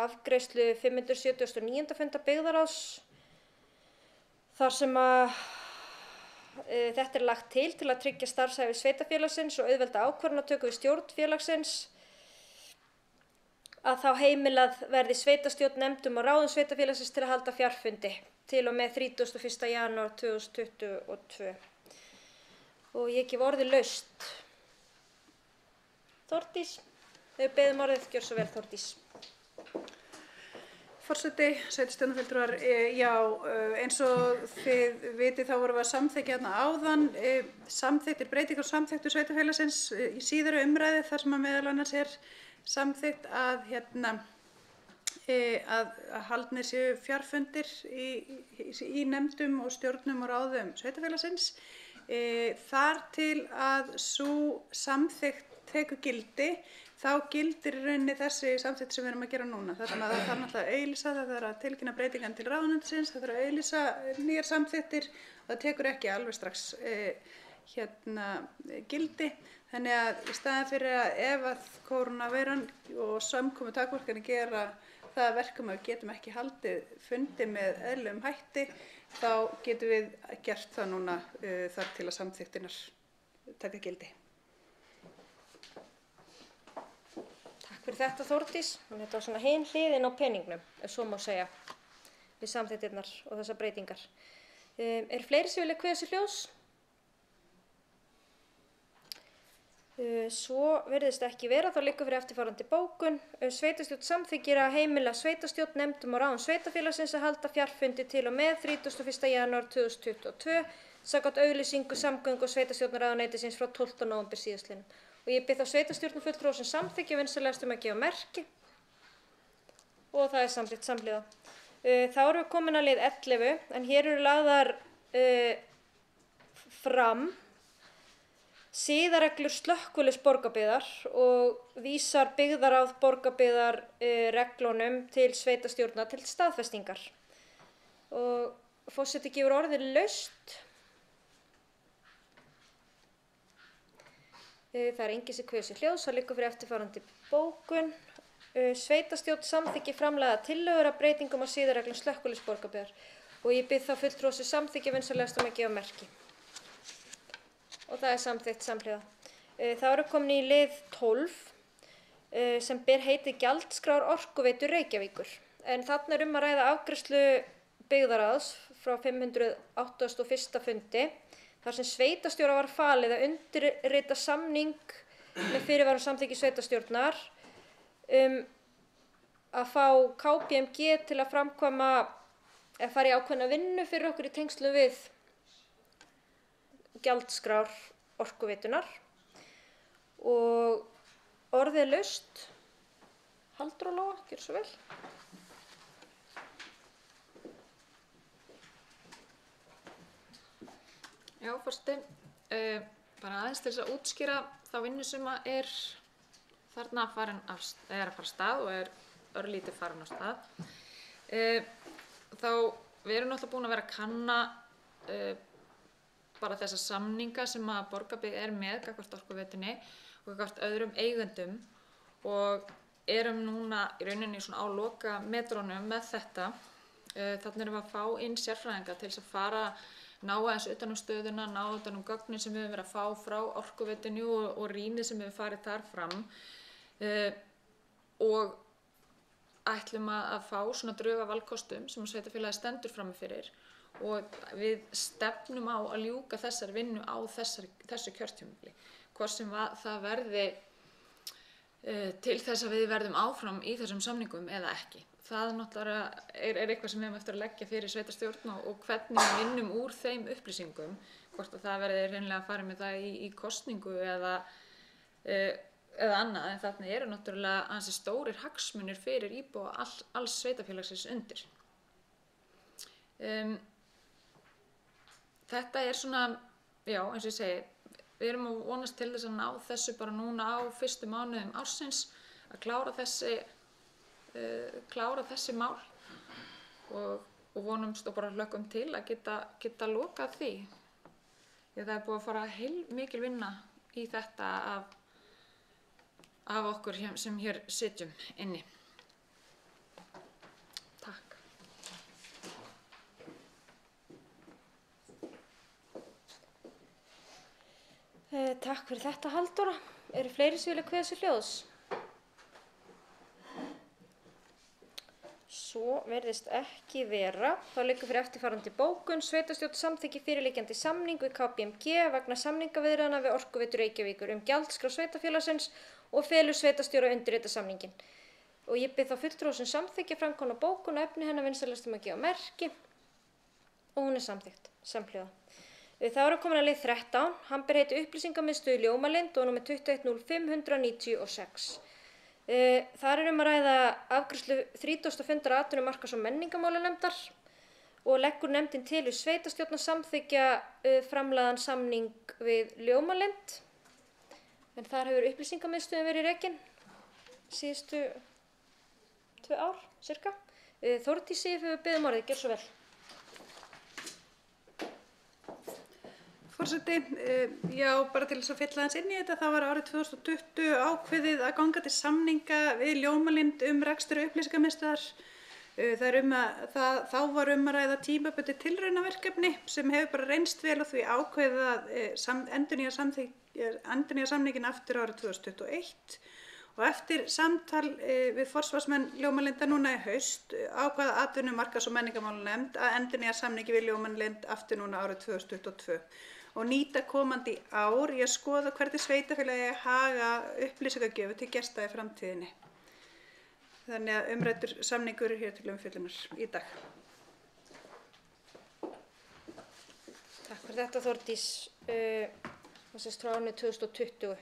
afgreiðslu 579. fundar byggðarráðs, þar sem þetta lagt til að tryggja starfshæfi sveitarfélagsins og auðvelda ákvarðanatöku við stjórn félagsins, að þá heimilað verði sveitarstjórn nefndum og ráðum sveitarfélagsins til að halda fjarfundi til og með 31. janúar 2022. Og ég gef orðið laust. Þórdís, þau beðum orðið, gjör svo vel Þórdís. Forseti, sveitarstjórnarfulltrúar, eins og þið vitið þá vorum við að samþykkja þarna áðan breytingar á samþykktu sveitarfélagsins í síðari umræðu þar sem að meðal annars samþykkt að haldnir séu fjarfundir í nefndum og stjórnum og ráðum sveitarfélagsins. Þar til að sú samþykkt tekur gildi, þá gildir í rauninni þessi samþykkt sem við erum að gera núna. Það sem að það þarf náttúrulega að auglýsa, það þarf að tilkynna breytingar til ráðuneytisins, það þarf að auglýsa nýjar samþykktir, það tekur ekki alveg strax gildi. Þannig að í staðinn fyrir að ef að koronaveiran og samkomu takmarkanir gera það að verkum að við getum ekki haldið fundi með eðlilegum hætti, þá getum við gert það núna þar til að samþykktirnar taka gildi. Takk fyrir þetta Þórdís. Þetta var svona hin hliðin á peningnum, ef svo má segja, við samþykktirnar og þessar breytingar. Fleiri sem vilja kveða sér hljóðs? Svo virðist ekki vera, þá liggur fyrir eftirfarandi bókun. Sveitarstjórn samþykkir að heimila sveitarstjórn nefndum og ráðum sveitarfélagsins að halda fjarfundi til og með 31. janúar 2022 samkvæmt auglýsingu samgöngu- og sveitarstjórnarráðuneytisins frá 12. nóvember síðastliðnum. Og ég bið þá sveitarstjórnarfulltrúa sem samþykkja vinsamlegast að gefa merki og það samþykkt samhliða. Þá erum við komin að lið 11 en hér eru lagðar fram siðareglur slökkviliðs Borgarbyggðar og vísar byggðarráð Borgarbyggðar reglunum til sveitarstjórna til staðfestingar. Og forseti gefur orðið laust. Það enginn sem kveður sér hljóðs, það liggur fyrir eftirfarandi bókun. Sveitarstjórn samþykki framlagða tillögur að breytingum á siðareglum slökkviliðs Borgarbyggðar og ég bið þá fulltrúa sem samþykkja vinsamlegast að gefa merki. Og það samþykkt samhliða. Þá erum við komin í lið 12 sem ber heitið Gjaldskrár Orkuveitu Reykjavíkur. En þarna að ræða afgreiðslu byggðarráðs frá 581. fundi þar sem sveitarstjóra var falið að undirrita samning með fyrirvara samþykki sveitarstjórnar að fá KPMG til að framkvæma eða fara í ákveðna vinnu fyrir okkur í tengslu við gjaldskrár Orkuveitunar og orðið laust. Halldór og Lóa, gjörðu svo vel. Já, forseti, bara aðeins til þess að útskýra þá vinnu sem þarna að fara af stað og örlítið farin af stað. Þá við erum náttúrulega búin að vera að kanna bara þessa samninga sem að Borgarbyggð með gagnvart Orkuveitunni og gagnvart öðrum eigendum og erum núna í rauninni svona á lokametrunum með þetta. Þarna erum við að fá inn sérfræðinga til þess að fara ná aðeins utan stöðuna, ná utan gögnin sem við höfum verið að fá frá Orkuveitunni og rýnið sem við höfum farið þar fram og ætlum að fá svona drög af valkostum sem sveitarfélagið stendur frammi fyrir og við stefnum á að ljúka þessari vinnu á þessu kjörtímabili. Hvort sem það verði til þess að við verðum áfram í þessum samningum eða ekki. Það náttúrulega eitthvað sem við höfum eftir að leggja fyrir sveitarstjórn og hvernig við vinnum úr þeim upplýsingum, hvort að það verði hreinlega að fara með það í kosningu eða annað, en þarna eru náttúrulega ansi stórir hagsmunir fyrir íbúa alls sveitarfélagsins undir. Þetta er svona, já, eins og ég segi, við erum að vonast til þess að ná þessu bara núna á fyrstu mánuðum ársins, að klára þessi mál og vonumst og bara hlökkum til að geta lokað því. Það er búið að fara heilmikil vinna í þetta af okkur sem hér sitjum inni. Takk. Takk fyrir þetta, Halldóra. Eru fleiri sem vilja kveðja sér hljóðs? Svo virðist ekki vera. Þá liggur fyrir eftirfarandi bókun. Sveitarstjórn samþykkir fyrirliggjandi samning við KPMG vegna samningaviðræðna við Orkuveitu Reykjavíkur gjaldskrá sveitarfélagsins og felur sveitarstjóra að undirrita samninginn. Og ég bið þá fulltrúa sem samþykkja framkomna bókun og efni hennar vinsælast að gefa merki og hún er samþykkt samhljóða. Þá erum komin að leið 13. Hann ber heiti upplýsingamiðstöð í Ljómalind og númer 210596. Þar að ræða afgreiðslu 30. fundar atvinnu-, markaðs- og menningarmálanefndar og leggur nefndin til við sveitarstjórn að samþykkja framlagðan samning við Ljómalind. En þar hefur upplýsingamiðstöðin verið rekin síðustu 2 ár, cirka. Þórdís hefur beðið orðið, gjör svo vel. Forseti, já, bara til þess að fylla aðeins inn í þetta, það var árið 2020 ákveðið að ganga til samninga við Ljómalind rekstur upplýsingamiðstöðvar. Þá var að ræða tímabundið tilraunaverkefni sem hefur bara reynst vel og því ákveðið að endurnýja samninginn aftur árið 2021 og eftir samtal við forsvarsmenn Ljómalinda núna í haust ákvað atvinnu-, markaðs- og menningarmálanefnd að endurnýja samningi við Ljómalind aftur núna árið 2022 og nýta komandi ár í að skoða hvernig sveitarfélagi haga upplýsingagjöfu til gesta í framtíðinni. Þannig að umræddur samningur hér til umfjöllunar í dag. Takk fyrir þetta, Þórdís. Það sést frá árinu 2020.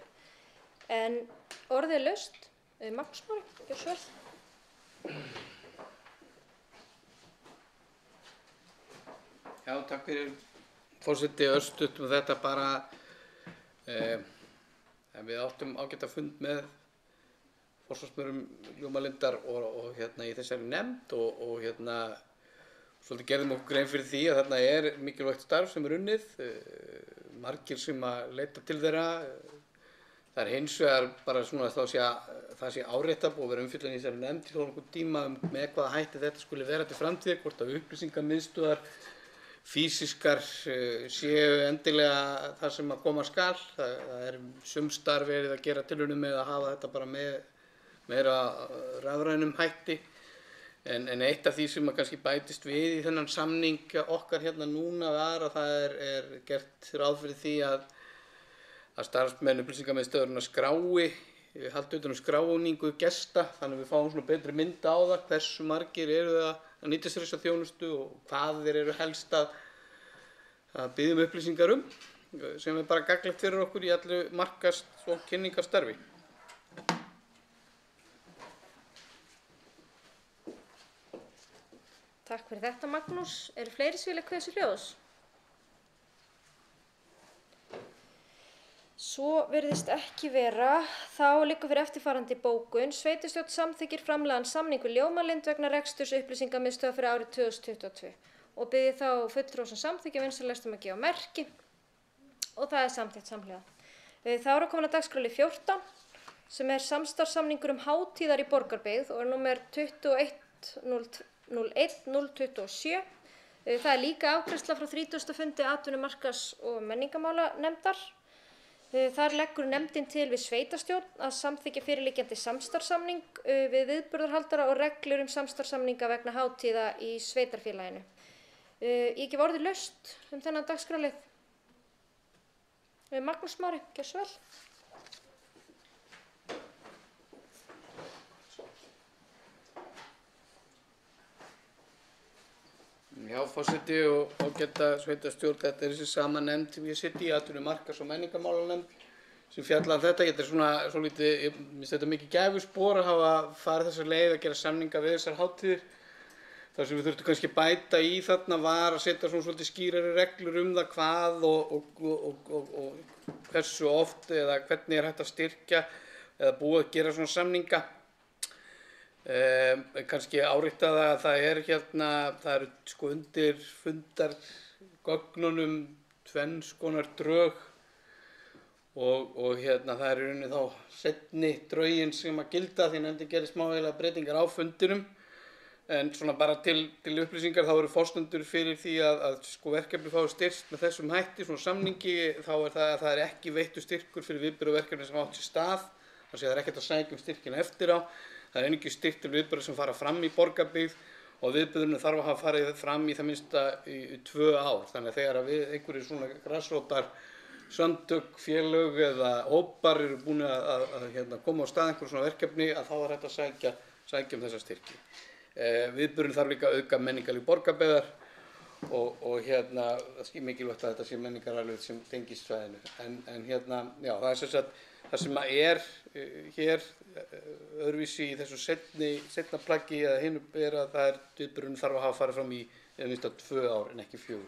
En orðið er laust. Magnús Mári, gjör svo vel. Já, takk fyrir forseti, örstutt með þetta bara. Við áttum ágæta fund með forsvarsmönnum Ljómalindar og í þessari nefnd og svolítið gerðum okkur grein fyrir því að þarna er mikilvægt starf sem er unnið, margir sem að leita til þeirra. Það er hins vegar bara svona það sé áréttað búið að vera umfjöllun í þessari nefnd í svo nokkurn tíma með hvaða hætti þetta skuli vera til framtíðar, hvort að upplýsingamiðstöðvar fýsiskar séu endilega það sem að koma skal. Það er sumstar verið að gera tilraunir með að hafa þetta bara meira rafrænum hætti. En eitt af því sem að kannski bætist við í þennan samning okkar hérna núna var að það er gert ráð fyrir því að starfsmenn upplýsingamiðstöðvarinnar haldi utan um skráningu gesta, þannig að við fáum svona betri mynd á það hversu margir eru að nýta sér þessa þjónustu og hvað þeir eru helst að biðja um upplýsingar sem er bara gagnlegt fyrir okkur í allu markast- og kynningarstarfi. Takk fyrir þetta, Magnús. Eru fleiri sem vilja kveðja sér hljóðs? Svo virðist ekki vera. Þá liggur fyrir eftirfarandi bókun. Sveitarstjórn samþykkir framlagðan samning við Ljómalind vegna reksturs upplýsingamiðstöðvar fyrir árið 2022 og biðji þá fulltrúa sem samþykkja vinsælast að gefa merki og það er samþykkt samhliða. Þá eru komin að dagskrá lið 14 sem er samstarfssamningur hátíðar í Borgarbyggð og er númer 2101027. Það er líka afgreiðsla frá 30. fundi atvinnu-, markaðs- og menningarmálanefndar. Þar leggur nefndin til við sveitarstjórn að samþykkja fyrirliggjandi samstarfssamning við viðburðarhaldara og reglur samstarfssamninga vegna hátíða í sveitarfélaginu. Ég gef orðið laust þennan dagskrárlið. Magnús Mári, gjör svo vel. Já, forseti og ágæta sveitastjórn, þetta er þessi sama nefnd sem ég sitt í, atvinnu-, markaðs- og menningarmálanefnd sem fjallar þetta. Þetta er svona svolítið, ég finnst þetta mikið gæfuspor að hafa farið þessa leið að gera samninga við þessar hátíðir. Það sem við þurftum kannski bæta í þarna var að setja svona svolítið skýrari reglur það hvað og hversu oft eða hvernig hægt að styrkja eða búið að gera svona samninga. Kannski árétta það að það eru sko undir fundargögnunum tvenns konar drög og það er í rauninni þá seinni drögin sem að gilda því nefndin gerir smávægilegar breytingar á fundinum. En svona bara til upplýsingar þá eru forsendur fyrir því að sko verkefni fái styrkt með þessum hætti, svona samningi, þá er það er ekki veittur styrkur fyrir viðburðarverkefni sem átt sér stað. Það er ekkert að sækja styrkina eftir á. Það er einungis styrkt til viðburðar sem fara fram í borgarbyggð og viðburðurinn þarf að hafa farið fram í það minnsta í 2 ár. Þannig að þegar einhverjir svona grasrótar samtök, félög eða hópar eru búin að koma á stað einhver svona verkefni að þá er hægt að sækja þessa styrki. Viðburðurinn þarf líka að auka menningarlíf borgarbyggðar og það er mikilvægt að þetta sé menningararfleifð sem tengist svæðinu. En já, það er sem sagt það sem er hér öðruvísi í þessu seinna plaggi eða hinu er að viðburðurinn þarf að hafa farið fram í minnst 2 ár en ekki 4.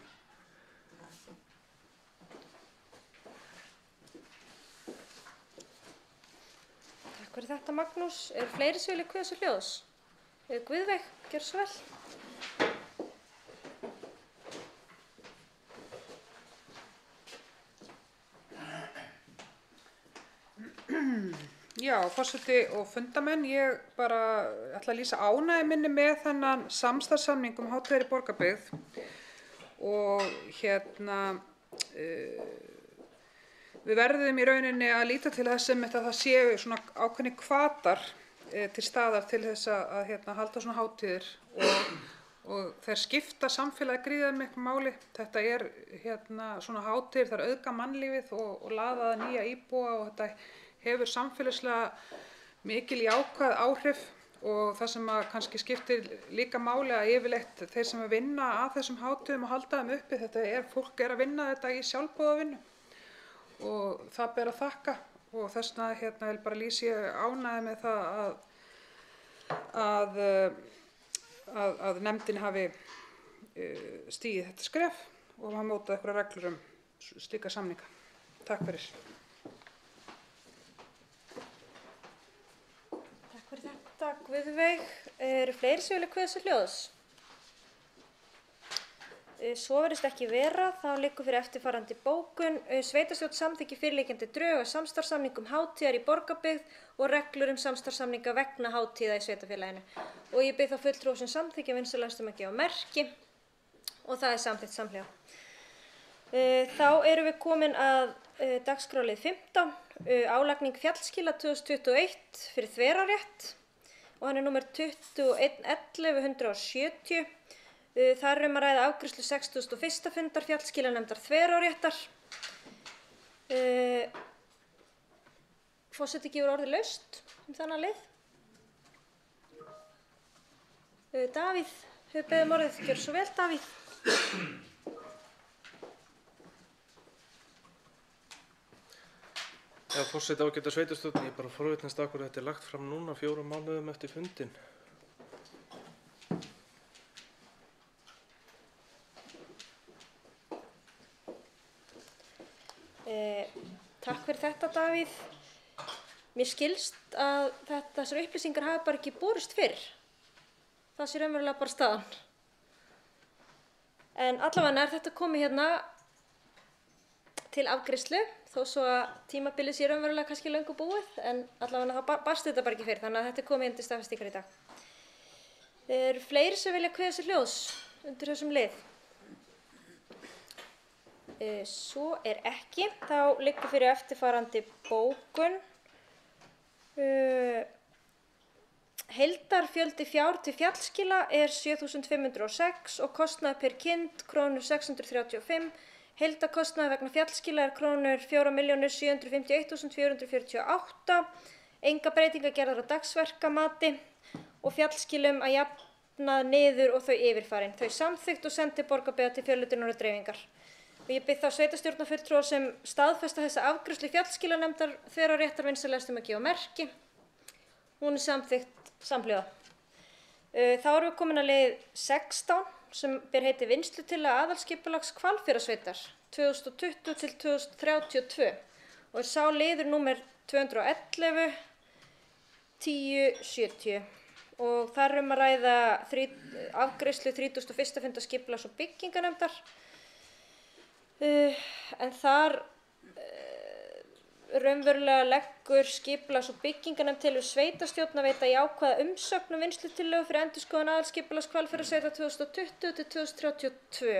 Takk fyrir þetta, Magnús. Eru fleiri sem vilja kveða sér hljóðs? Guðveig, gjörðu svo vel. Já, forseti og fundamenn, ég bara ætla að lýsa ánægju minni með þennan samstarfssamning hátíðir í Borgarbyggð og við verðum í rauninni að líta til þess að það séu svona ákveðnir hvatar til staðar til þess að halda svona hátíðir og þær skipta samfélagi gríðarlega miklu máli. Þetta er svona hátíðir, það auðga mannlífið og laða að nýja íbúa og þetta hefur samfélagslega mikil jákvæð áhrif og það sem kannski skiptir líka máli að yfirleitt þeir sem vinna að þessum hátíðum og halda þeim uppi, fólk er að vinna þetta í sjálfboðavinnu og það ber að þakka. Og þess vegna vil bara lýsa ég ánægju með það að nefndin hafi stigið þetta skref og hafa mótað einhverjar reglur slíka samninga. Takk fyrir. Takk fyrir þetta, Guðveig. Eru fleiri sem vilja kveða sér hljóðs? Svo virðist ekki vera, þá liggur fyrir eftirfarandi bókun. Sveitarstjórn samþykkir fyrirliggjandi drög að samstarfssamningum hátíðar í Borgarbyggð og reglur samstarfssamninga vegna hátíða í sveitarfélaginu. Og ég bið þá fulltrúa sem samþykkja vinsamlegast að gefa merki og það er samþykkt samhliða. Þá erum við komin að dagskrárlið 15, álagning fjallskila 2021 fyrir Þverárrétt og hann er númer 2111-170. Þar er að ræða afgreiðslu 61. fundar fjallskilanefndar Þverárréttar. Forseti gefur orðið laust þennan lið. Davíð hefur beðið orðið. Gjörðu svo vel, Davíð. Já, forseti ágæta sveitarstjórn, ég bara forvitnast hverju þetta er lagt fram núna 4 mánuðum eftir fundinn. Takk fyrir þetta, Davíð. Mér skilst að þessar upplýsingar hafa bara ekki borist fyrr. Það sé raunverulega bara staðan. En allavega er þetta komið hérna til afgreiðslu, þó svo að tímabilið sé raunverulega kannski löngu búið, en allavega þá barst þetta bara ekki fyrr, þannig að þetta er komið inn til staðfestingar í dag. Eru fleiri sem vilja kveða sér hljóðs undir þessum lið? Svo er ekki, þá liggur fyrir eftirfarandi bókun. Heildarfjöldi fjár til fjallskila er 7.506 og kostnaður per kind krónur 635. Heildarkostnaður vegna fjallskila er krónur 4.751.448. Engar breytingar gerðar á dagsverkamati og fjallskilum að jafnaði jafnað niður og þau yfirfarin. Þau samþykkt og send til borgarbyggða til fjölritunar og dreifingar. Og ég bið þá sveitarstjórnarfulltrúa sem staðfesta þessa afgreiðslu fjallskilanefndar þverráréttar vinsælasti að gefa merki. Hún samþykkt samhljóða. Þá erum við komin að lið 16 sem ber heiti vinnslutillaga aðalskipulags Hvalfjarðarsveitar 2020 til 2032 og sá liður númer 211 1070 og þar að ræða afgreiðslu 31. fundar skipulags- og bygginganefndar. En þar raunverulega leggur skipulags- og bygginganefnd til við sveitarstjórn að veita jákvæða umsögn um vinnslutillögu fyrir endurskoðun aðalskipulags Hvalfjarðarsveitar 2020 til 2032.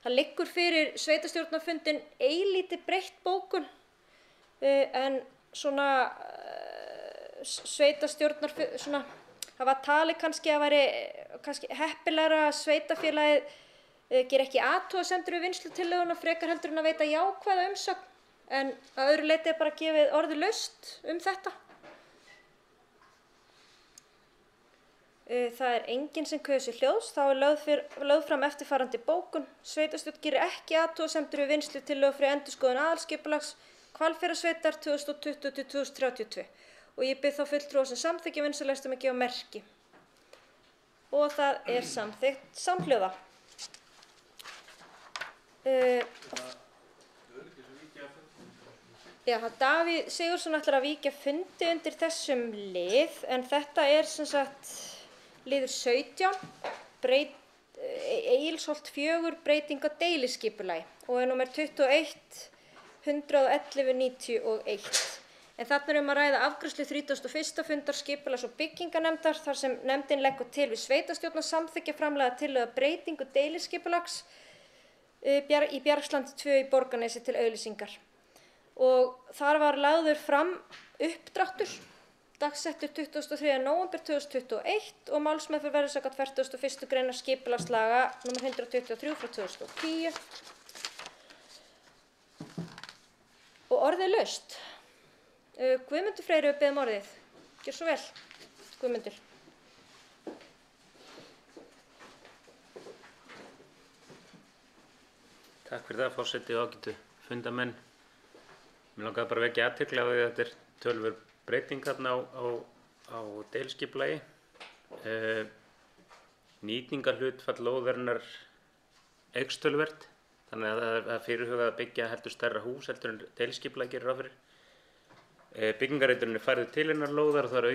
Það liggur fyrir sveitarstjórnarfundin eilítið breytt bókun en svona sveitarstjórnar svona það var talið kannski að væri kannski heppilegra að sveitarfélagið gera ekki athugasemdir við vinnslutillöguna frekar heldur en að veita jákvæða umsögn. En að öðru leyti bara gefið orðið laust þetta. Það enginn sem kaus í hljóðs, þá lögð fram eftirfarandi bókun. Sveitarstjórn gerir ekki athugasemdir við vinnslutillögu fyrir endurskoðun aðalskipulags Hvalfjarðarsveitar 2020 til 2032. Og ég bið þá fulltrúa sem samþykkja vinsælasti að gefa merki. Og það samþykkt samhljóða. Davíð Sigurðsson ætlar að víkja fundi undir þessum lið en þetta sem sagt liður 17 Egilsholt 4 breyting á deiliskipulagi og númer 21 111 91. En þarna að ræða afgreiðslu 31. fundar skipulags- og bygginganefndar þar sem nefndin leggur til við sveitarstjórn að samþykkja framlaga tillögu breytingu deiliskipulags í Bjargslandi 2 í Borgarnesi til auglýsingar. Og þar var lagður fram uppdráttur dagsettur 23. nóvember 2021 og málsmeðferð verður samkvæmt 41. greinar skipulagslaga nr. 123 frá 2010. Og orðið laust. Guðmundur Freyr hefur beðið orðið. Gjör svo vel, Guðmundur. Takk fyrir það, forseti og ágætu fundamenn. Mér langaði bara að vekja athygli á því að þetta töluvert breyting þarna á deiliskipulagi. Nýtingarhlutfall lóðarinnar eykst töluvert, þannig að það er fyrirhugað að byggja heldur stærra hús heldur en deiliskipulagi gerir ráð fyrir. Byggingarreiturinn er færður til hennar lóðar og það er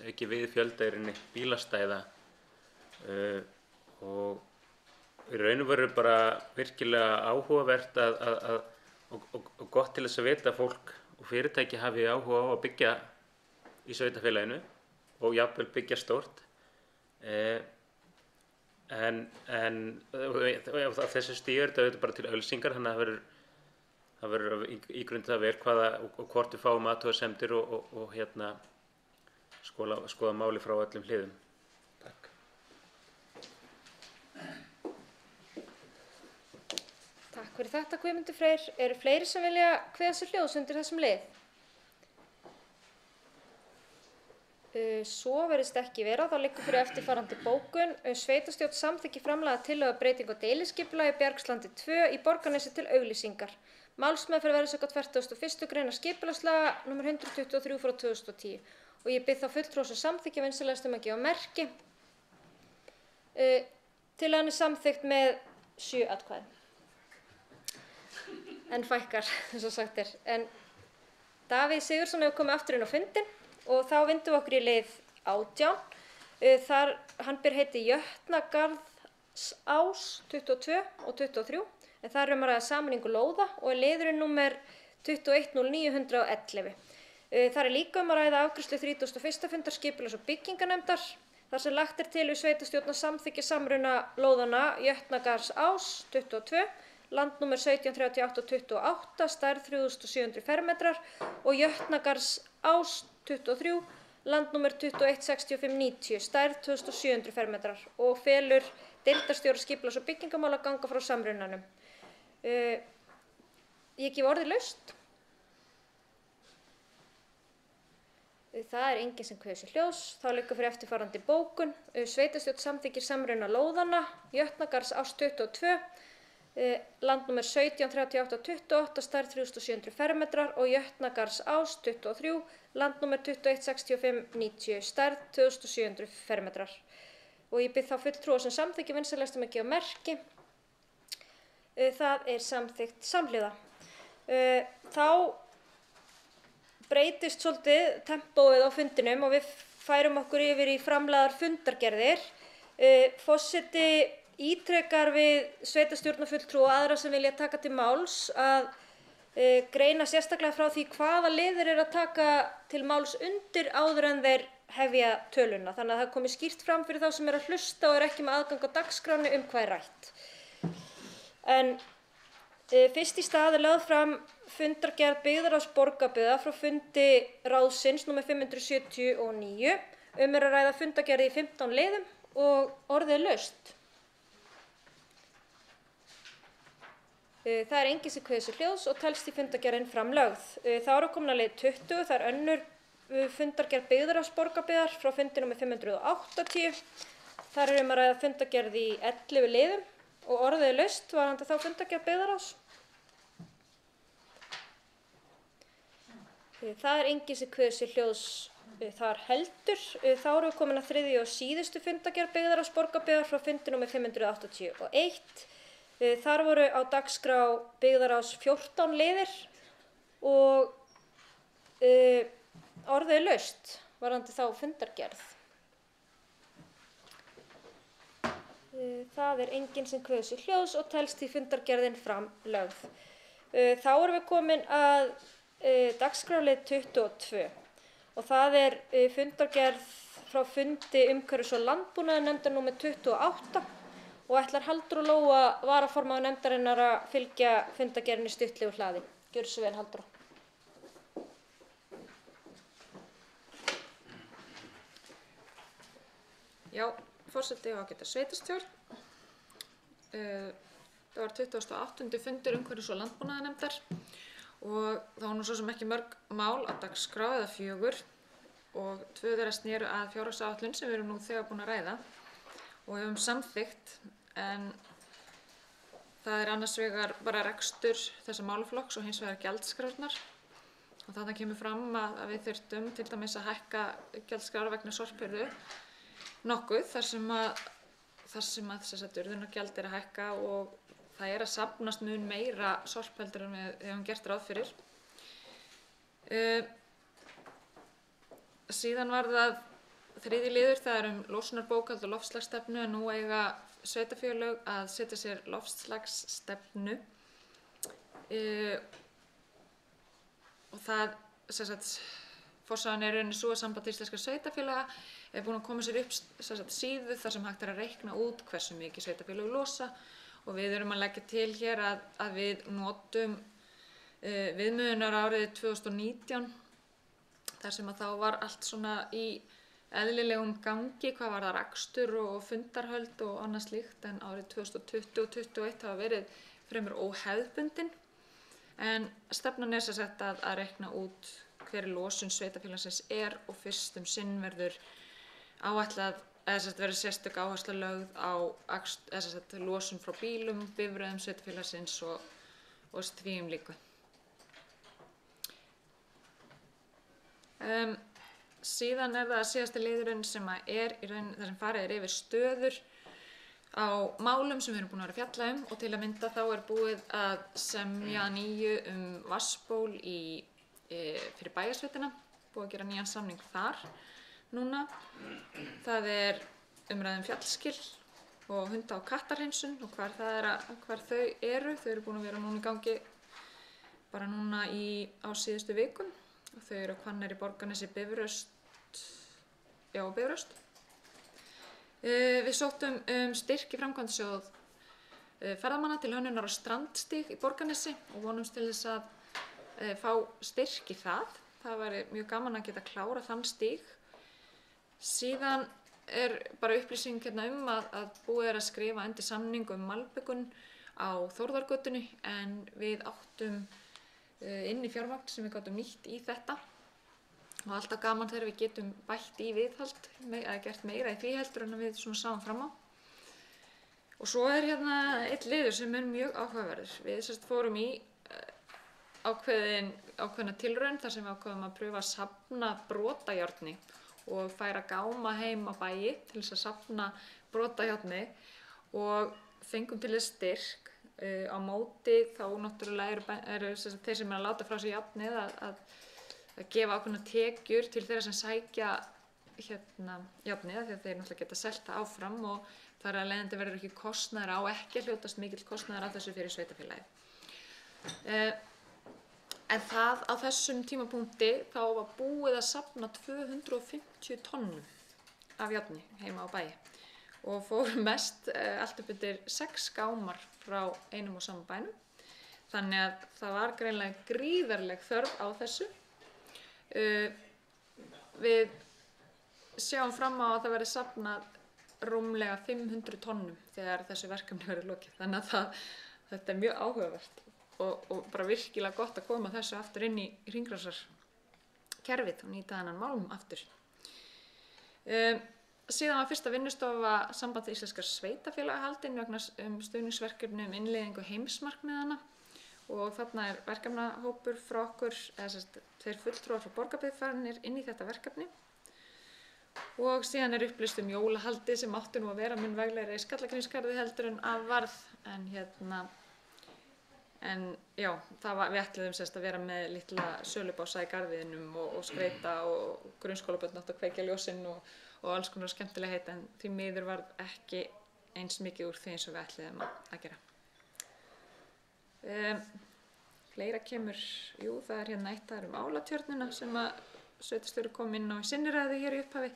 aukin við fjölda bílastæða og í raun og veru bara virkilega áhugavert og gott til þess að vita að fólk og fyrirtæki hafi áhuga á að byggja í sveitarfélaginu og jafnvel byggja stórt. En á þessu stíu þetta bara til auglýsingar, þannig að það verður ígrundað vel hvaða og hvort við fáum athugasemdir og skoða máli frá öllum hliðum. Takk. Takk fyrir þetta, Guðmundur Freyr. Eru fleiri sem vilja kveða sér hljóðs undir þessum lið? Svo virðist ekki vera, þá liggur fyrir eftirfarandi bókun. Sveitarstjórn samþykki framlaga tillögu breytingu á deiliskipulagi Bjargslandi 2 í Borgarnesi til auglýsingar. Málsmeðferð verður samkvæmt 41. greinar skipulagslaga nr. 123 frá 2010. Og ég bið þá fulltrúa sem samþykkja vinsælasti að gefa merki. Tillagan samþykkt með 7 atkvæðum. En fækkar, eins og sagt er. En Davíð Sigurðsson hefur komið aftur inn á fundinn og þá vindum við okkur í lið 18. Þar hann ber heiti Jötnagarðsás 22 og 23. En þar að ræða sameiningu lóða og er liðurinn númer 210911. Þar er líka að ræða afgreiðslu 31. fundar skipulags- og bygginganefndar þar sem lagt er til við sveitarstjórn að samþykkja samruna lóðana Jötnagarðsás 22 landnúmer 173828, stærð 3700 fermetrar og Jötnagarðsás 23, landnúmer 216590, stærð 2700 fermetrar og felur deildarstjóra skipulags- og byggingamála að ganga frá samrunanum. Ég gef orðið laust. Það er enginn sem kveður sér hljóðs. Þá liggur fyrir eftirfarandi bókun. Sveitarstjórn samþykkir samruna lóðanna, Jötnagarðs árs 22, landnúmer 173828, stærð 3700 fermetrar og Jötnagarðs ás 23, landnúmer 216590, stærð 2700 fermetrar. Og ég bið þá fulltrúa sem samþykki vinsamlegast að gefa merki. Það er samþykkt samhliða. Þá breytist svolítið tempóið á fundinum og við færum okkur yfir í framlagðar fundargerðir. Forseti ítrekar við sveitarstjórnarfulltrúa og aðra sem vilja taka til máls að greina sérstaklega frá því hvaða liðir að taka til máls undir áður en þeir hefja töluna. Þannig að það komi skýrt fram fyrir þá sem að hlusta og ekki með aðgang á dagskráni hvað rætt. En fyrst í stað lögð fram fundargerð byggðarráðs Borgarbyggðar frá fundi ráðsins nr. 579. Að ræða fundargerð í 15 liðum og orðið laust. Það er enginn sem kveður sér hljóðs og telst í fundargerðin framlögð. Þá eru komin að leið 20. Það er önnur fundargerð byggðarráðs Borgarbyggðar frá fundi nr. 580. Þar er að ræða fundargerð í 11 liðum og orðið laust varðandi þá fundargerð byggðarráðs. Það er enginn sem kveður sér hljóðs þar heldur. Þá erum við komin að þriðju og síðustu fundargerð byggðarráðs Borgarbyggðar frá fundi nr. 581. Þar voru á dagskrá byggðarráðs 14 liðir og orðið laust varðandi þá fundargerð. Það er enginn sem kveður sér hljóðs og telst í fundargerðin framlögð. Þá erum við komin að dagskrárlið 22 og það er fundargerð frá fundi umhverfis- og landbúnaðarnefndar nr. 28 og ætlar Halldóra Lóa varaformaður nefndarinnar að fylgja fundargerðinni stuttlegu hlaði. Gjörðu svo vel, Halldóra. Já, forseti og ágæta sveitarstjórn. Það var 28. fundur umhverfis- og landbúnaðarnefndar og það var nú svo sem ekki mörg mál á dagskrá eða 4 og 2 þeirra sneru að fjárhagsáætlun sem við erum nú þegar búin að ræða og hefum samþykkt, en það er annars vegar bara rekstur þessa málaflokks og hins vegar gjaldskrárnar og þarna kemur fram að við þurftum til dæmis að hækka gjaldskrár vegna sorphirðu nokkuð þar sem að urðunargjald er að hækka og það er að safnast mun meira sorpheldur en við hefum gert ráð fyrir. Síðan var það þriðji liður, það er losunarbókhald og loftslagsstefnu, en nú eiga sveitarfélög að setja sér loftslagsstefnu og það, forsagan er rauninni svo að Samband íslenskra sveitarfélaga er búin að koma sér upp síðu þar sem hægt er að reikna út hversu mikið sveitarfélög losa og við erum að leggja til hér að við notum viðmiðunarárið 2019 þar sem að þá var allt svona í eðlilegum gangi hvað var það rekstur og fundarhöld og annað slíkt, en árið 2020 og 2021 hafa verið fremur óhefðbundin, en stefnan er sem sagt að reikna út hver losun sveitarfélagsins er og fyrst sinn verður áætlað verður sérstök áhersla lögð á losun frá bílum, bifreiðum sveitarfélagsins og því líku. Síðan er það síðasti liðurinn sem er í raun þar sem farið er yfir stöður á málum sem við erum búin að vera að fjalla og til að mynda þá er búið að semja nýju vatnsból fyrir bæjarsveitina, búið að gera nýjan samning þar núna. Það er umræðum fjallskil og hunda- og kattarhreinsun og hvar þau eru. Þau eru búin að vera núna í gangi bara núna á síðustu vikum og þau eru Hvanneyri, Borgarnesi, Bifröst og Bifröst. Við sóttum styrk í framkvæmdasjóð ferðamanna til hönnunar á strandstíg í Borgarnesi og vonumst til þess að fá styrk í það. Það væri mjög gaman að geta klárað þann stíg. Síðan er bara upplýsing að búið er að skrifa undir samning malbikun á Þórðargötunni, en við áttum inn í fjármagn sem við gátum nýtt í þetta og alltaf gaman þegar við getum bætt í viðhald eða gert meira í því heldur en við svona sáum fram á. Og svo hérna einn liður sem mjög áhugaverður. Við fórum í ákveðna tilraun þar sem við ákveðum að pröfa að safna brotajárni og færa gáma heim á bæi til þess að safna brotajárni og fengum til þess styrk. Á móti þá náttúrulega eru þeir sem að láta frá sér járnið að gefa ákveðna tekjur til þeirra sem sækja járnið því að þeir náttúrulega geta selt það áfram og þar af leiðandi verður ekki kostnaður á ekki að hljótast mikill kostnaður á þessu fyrir sveitarfélagið. En það á þessum tímapunkti þá var búið að safna 250 tonnum af járni heima á bæi og fóru mest allt upp undir 6 gámar frá einum og sama bænum. Þannig að það var greinilega gríðarleg þörf á þessu. Við sjáum fram á að það verði safnað rúmlega 500 tonnum þegar þessu verkefni verður lokið. Þannig að þetta mjög áhugavert og bara virkilega gott að koma þessu aftur inn í hringrásarkerfið og nýta þennan málm aftur. Síðan var fyrsta vinnustofa Samband íslenskra sveitarfélaga haldin vegna stuðningsverkefni innleiðingu heimsmarkmiðanna og þarna verkefnahópur frá okkur, eða 2 fulltrúar frá Borgarbyggð farnir inn í þetta verkefni. Og síðan upplýst jólahaldið sem átti nú að vera mun veglegri í Skallagrímsgarði heldur en af varð. En já, við ætluðum að vera með litla sölubása í garðinum og skreyta og grunnskólabörn áttu að kveikja ljósin og alls konar skemmtilegheit en því miður varð ekki eins mikið úr því eins og við ætluðum að gera. Fleira kemur, það hérna eitt, það Álatjörnina sem að sveitarstjóri kom inn á í sinni ræðu hér í upphafi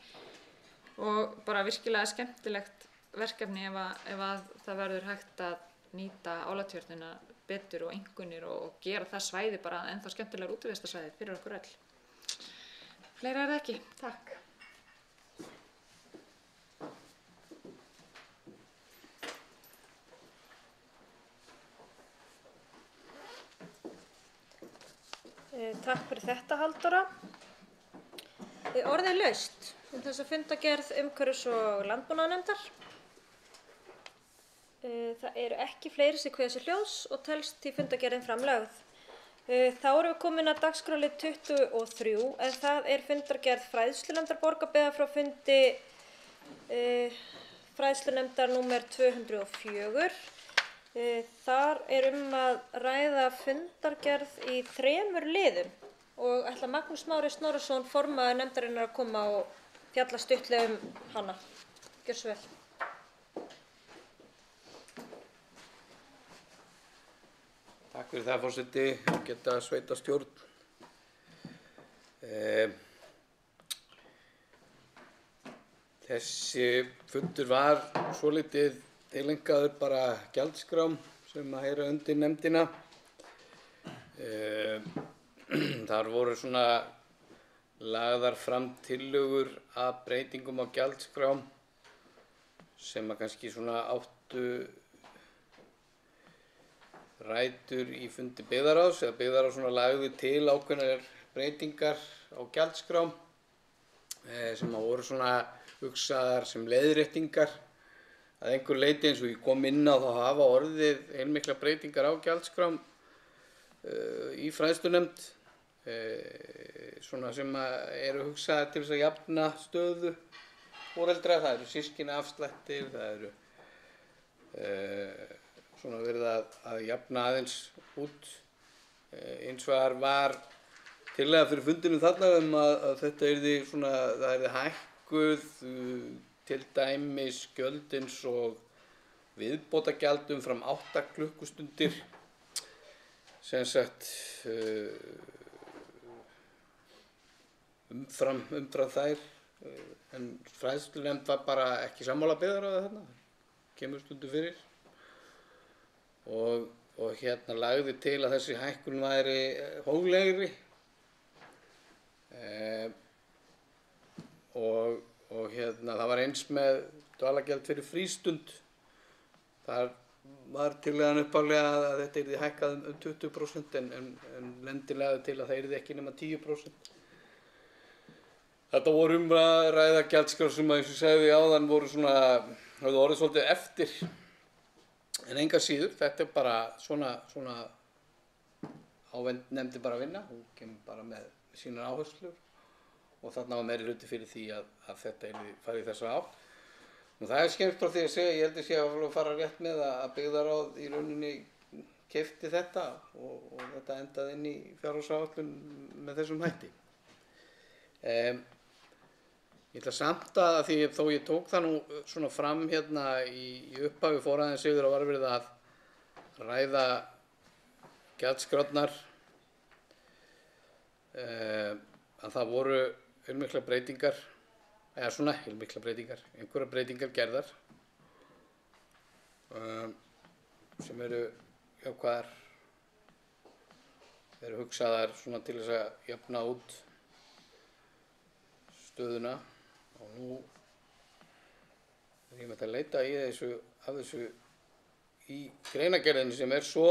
og bara virkilega skemmtilegt verkefni ef að það verður hægt að nýta Álatjörnina betur og einkunnir og gera það svæði bara ennþá skemmtilegar útivistarsvæði fyrir okkur öll. Fleira það ekki. Takk. Takk fyrir þetta, Halldóra. Orðið laust þessa fundargerð umhverfis- og landbúnaðarnefndar. Það eru ekki fleiri sem kveða sér hljóðs og telst því fundargerðin framlögð. Þá erum við komin að dagskrárlið 23 en það fundargerð fræðslunefndar Borgarbyggðar frá fundi fræðslunefndar númer 204. Þar að ræða fundargerð í 3 liðum og ætla Magnús Smári Snorrason formaður nefndarinnar að koma og fjalla stuttlega hana. Gjörðu svo vel. Takk fyrir það, forseti, ágæta sveitarstjórn. Þessi fundur var svolítið tilengaður bara gjaldskrám sem að heyra undir nefndina. Þar voru svona lagðar fram tillögur að breytingum á gjaldskrám sem að kannski svona áttu rætur í fundi byggðarráðs eða byggðarráð svona lagði til ákveðnar breytingar á gjaldskrám sem að voru svona hugsaðar sem leiðréttingar að einhver leyti eins og ég kom inn á þá hafa orðið heilmiklar breytingar á gjaldskrám í fræðslunefnd svona sem eru hugsaðar til þess að jafna stöðu foreldra, það eru systkinaafslættir, það eru svona verið að jafna aðeins út. Eins vegar var tillaga fyrir fundinum þarna að þetta yrði svona, það yrði hækkuð til dæmis gjöld eins og viðbótagjald umfram 8 klukkustundir sem sagt umfram þær en fræðslunefnd var bara ekki sammála byggðarráði þarna, kemur stundum fyrir og hérna lagði til að þessi hækkun væri hóflegri og hérna það var eins með dvalargjald fyrir frístund. Þar var tillagan upphaflega að þetta yrði hækkað 20% en lendilega til að það yrði ekki nema 10%. Þetta voru ræða gjaldskrár sem eins og segði áðan voru höfðu orðið svolítið eftir. En enga síður, þetta bara svona nefndi bara að vinna, hún kemur bara með sínar áherslur og þarna var meiri hluti fyrir því að þetta fari í þessa átt. Og það skemmst frá því að segja, ég held að sé að fara rétt með að byggðarráð í rauninni keypti þetta og þetta endaði inn í fjárhagsáætlun með þessum hætti. Ég ætla samt að því þó ég tók það nú svona fram hérna í upphafi fór aðeins yfir að var verið að ræða gjaldskrárnar að það voru heilmiklar breytingar, einhverjar breytingar gerðar sem eru jákvæðar, eru hugsaðar svona til þess að jafna út stöðuna og nú er ég með að leita í þessu í greinargerðinni sem er svo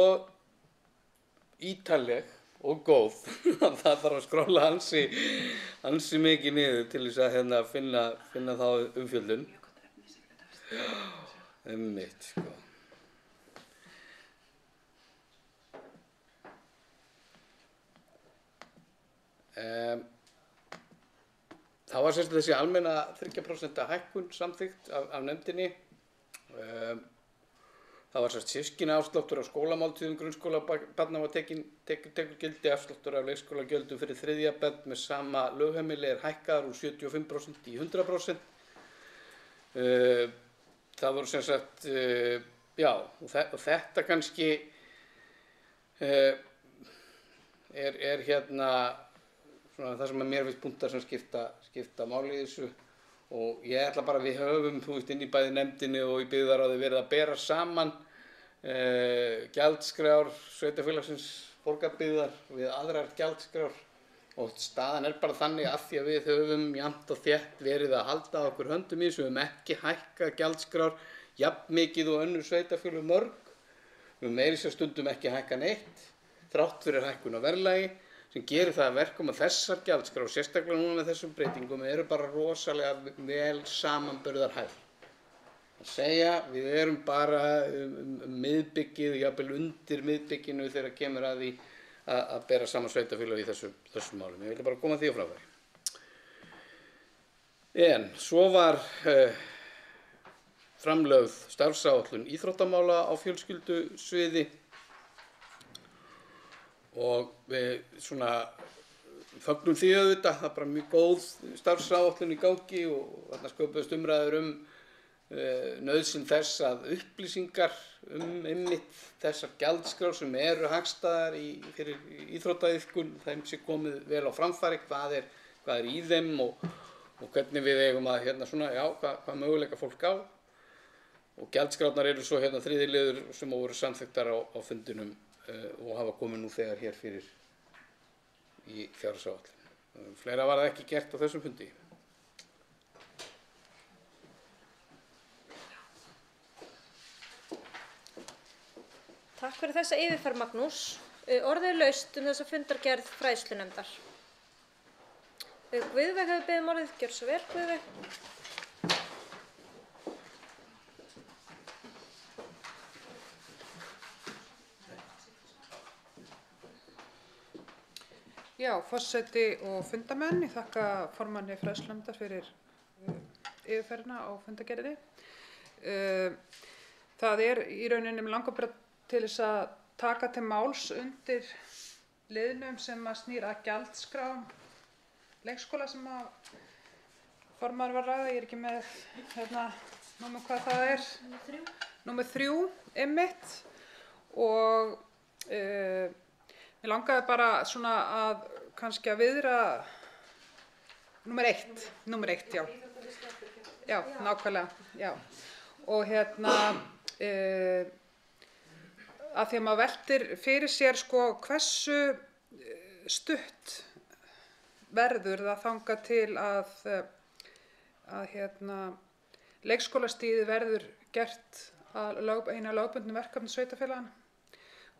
ítarleg og góð að það þarf að skróla ansi mikið niður til þess að finna þá umfjöllun. Einmitt, sko. Það var sem sagt þessi almenna 3% hækkun samþykkt af nefndinni. Það var sem sagt systkinaafsláttur á skólamáltíðum grunnskólabarna var tekur gildi, afsláttur af leikskólagjöldum fyrir 3. bekk með sama lögheimili hækkaður úr 75% í 100%. Það voru sem sagt, og þetta kannski er hérna svona það sem mér finnst punktar sem skipta máli í þessu og ég ætla bara við höfum, inn í bæði nefndinni og í byggðarráði verið að bera saman gjaldskrár sveitarfélagsins Borgarbyggðar við aðrar gjaldskrár og staðan er bara þannig að því að við höfum jafnt og þétt verið að halda okkur höndum í þessu, við höfum ekki hækkað gjaldskrár jafn mikið og önnur sveitarfélög mörg, við höfum meira sér stundum ekki hækkað neitt þrátt fyrir hækkun á verðlagi sem gerir það að verkum að þessar gjaldskrár, sérstaklega núna með þessum breytingum, eru bara rosalega vel samanburðarhæf. Að segja, við erum bara miðbyggið, jafnvel undir miðbygginu þegar kemur að því að bera saman sveitarfélög í þessum málum. Ég vil bara koma því á framfæri. En svo var framlögð starfsáætlun íþróttamála á fjölskyldusviði og við svona fögnum því auðvitað, það er bara mjög góð starfsáætlun í gangi og þarna sköpuðust umræður nauðsyn þess að upplýsingar einmitt þessar gjaldskrár sem eru hagstæðar fyrir íþróttaiðkun, þeim sé komið vel á framfæri, hvað er í þeim og hvernig við eigum að hvað möguleika fólk á. Og gjaldskrárnar eru svo þriðji liður sem voru samþykktar á fundinum og hafa komið nú þegar hér fyrir í fjárhagsáætlun. Fleira var það ekki gert á þessum fundi. Takk fyrir þessa yfirferð, Magnús. Orðið er laust þessa fundargerð fræðslunefndar. Guðveig hefur beðið orðið, gjörðu svo vel, Guðveig. Já, forseti og fundamenn, ég þakka formanni fræðslunefndar fyrir yfirferðina á fundargerðinni. Það er í rauninni með langar bara til þess að taka til máls undir liðnum sem að snýr að gjaldskrám leikskóla sem að formaður var að ræða. Ég er ekki með númer hvað það er. Númer 3, einmitt. Og mér langaði bara svona að kannski að viðra númer 1, já. Já, nákvæmlega, já. Og að því að maður veltir fyrir sér hversu stutt verður það þangað til að leikskólastigið verður gert að einu af lögbundnum verkefnum sveitarfélaganna.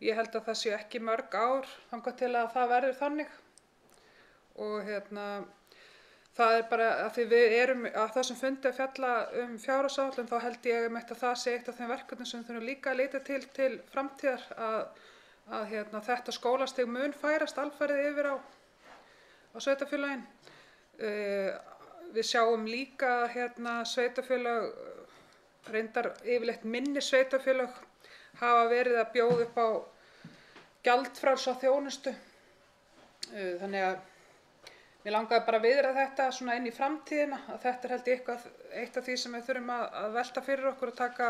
Ég held að það séu ekki mörg ár þangað til að það verður þannig og það bara að því við erum að þessum fundi að fjalla fjárhagsáætlun, þá held ég að það sé eitt af þeim verkefnum sem þurfum líka að leita til framtíðar að þetta skólastig mun færast alfarið yfir á sveitarfélögin. Við sjáum líka sveitarfélög, reyndar yfirleitt minni sveitarfélög, hafa verið að bjóða upp á gjaldfrjálsa þjónustu. Þannig að mér langaði bara að viðra þetta svona inn í framtíðina, að þetta held ég eitt af því sem við þurfum að velta fyrir okkur og taka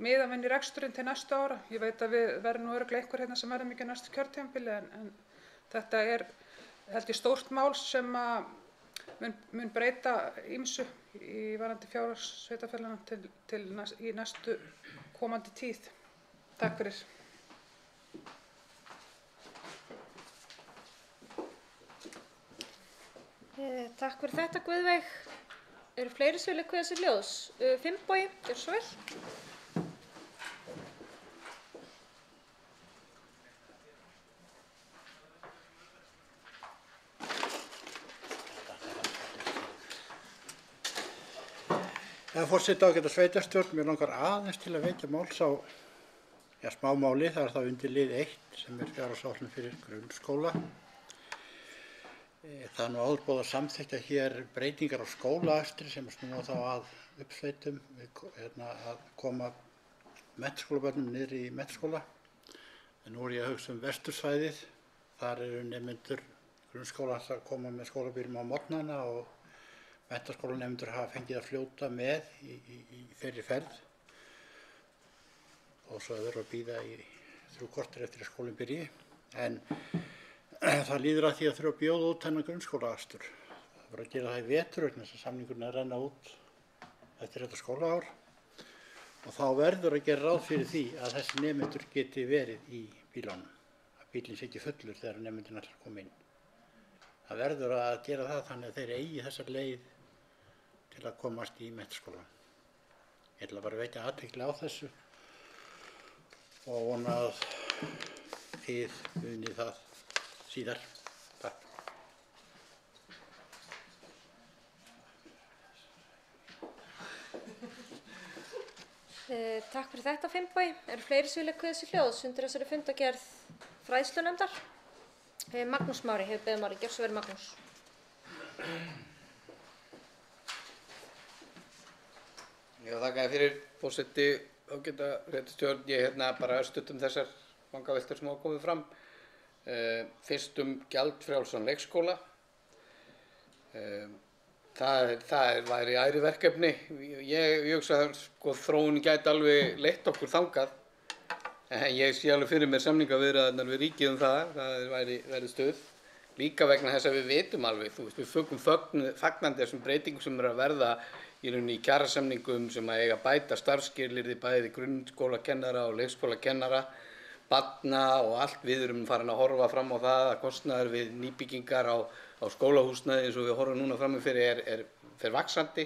mið af inn í reksturinn til næstu ára. Ég veit að við verðum nú örugglega einhver sem verðum ekki næstu kjörtímabili, en þetta held ég stórt mál sem mun breyta ýmsu í varðandi fjárhagssveitarfélaganna í næstu komandi tíð. Takk fyrir. Takk fyrir þetta, Guðveig. Eru fleiri sem vilja kveðja sér ljós? Finnbogi, gjörðu svo vel. Forseti, ágæta sveitarstjórn, mér langar aðeins til að vekja máls á smámáli, það það undir lið 1 sem fjárhagsáætlun fyrir grunnskóla. Það nú áður búið að samþykkja hér breytingar á skólaakstri sem snúa þá að uppsveitum, að koma menntaskólabörnum niður í menntaskóla. En nú ég að hugsa vestursvæðið, þar eru nemendur grunnskólans að koma með skólabílum á morgnana og menntaskólanemendur hafa fengið að fljóta með í þeirri ferð. Og svo þurfa að bíða í 3 korter eftir að skólinn byrji. En það líður að því að þurfa að bjóða út þennan grunnskólaakstur. Það voru að gera það í vetur vegna þess að samningurinn að renna út eftir þetta skólaár. Og þá verður að gera ráð fyrir því að þessi nemendur geti verið í bílunum. Að bílinn sé ekki fullur þegar nemendurinn ætlar að koma inn. Það verður að gera það þannig að þeir eigi þessa leið til að komast í menntaskólann. Ég ætla bara að vekja athygli á þessu og vona að þið munið það síðar. Takk. Takk fyrir þetta, Finnbogi. Eru fleiri sem vilja kveðja sér hljóðs undir þessari fundargerð fræðslunefndar? Magnús Mári hefur beðið Mári. Gjörðu svo vel, Magnús. Já, þakka fyrir, forseti, ágæta sveitarstjórn. Ég bara stutt þessar vangaveltur sem hafa komið fram. Fyrst gjaldfrjálsan leikskóla. Það væri æri verkefni. Ég hugsa að þróunin gæti alveg leitt okkur þangað. En ég sé alveg fyrir mér samningaviðræðurnar við ríkið það væri stuð. Líka vegna þess að við vitum alveg, við fögnum fagnandi þessum breytingum sem að verða í rauninni í kjarasamningum sem að eiga bæta starfsskilyrði bæði grunnskólakennara og leikskólakennara, barna og allt. Við erum farin að horfa fram á það að kostnaður við nýbyggingar á skólahúsnæði eins og við horfum núna fram fyrir fer vaxandi.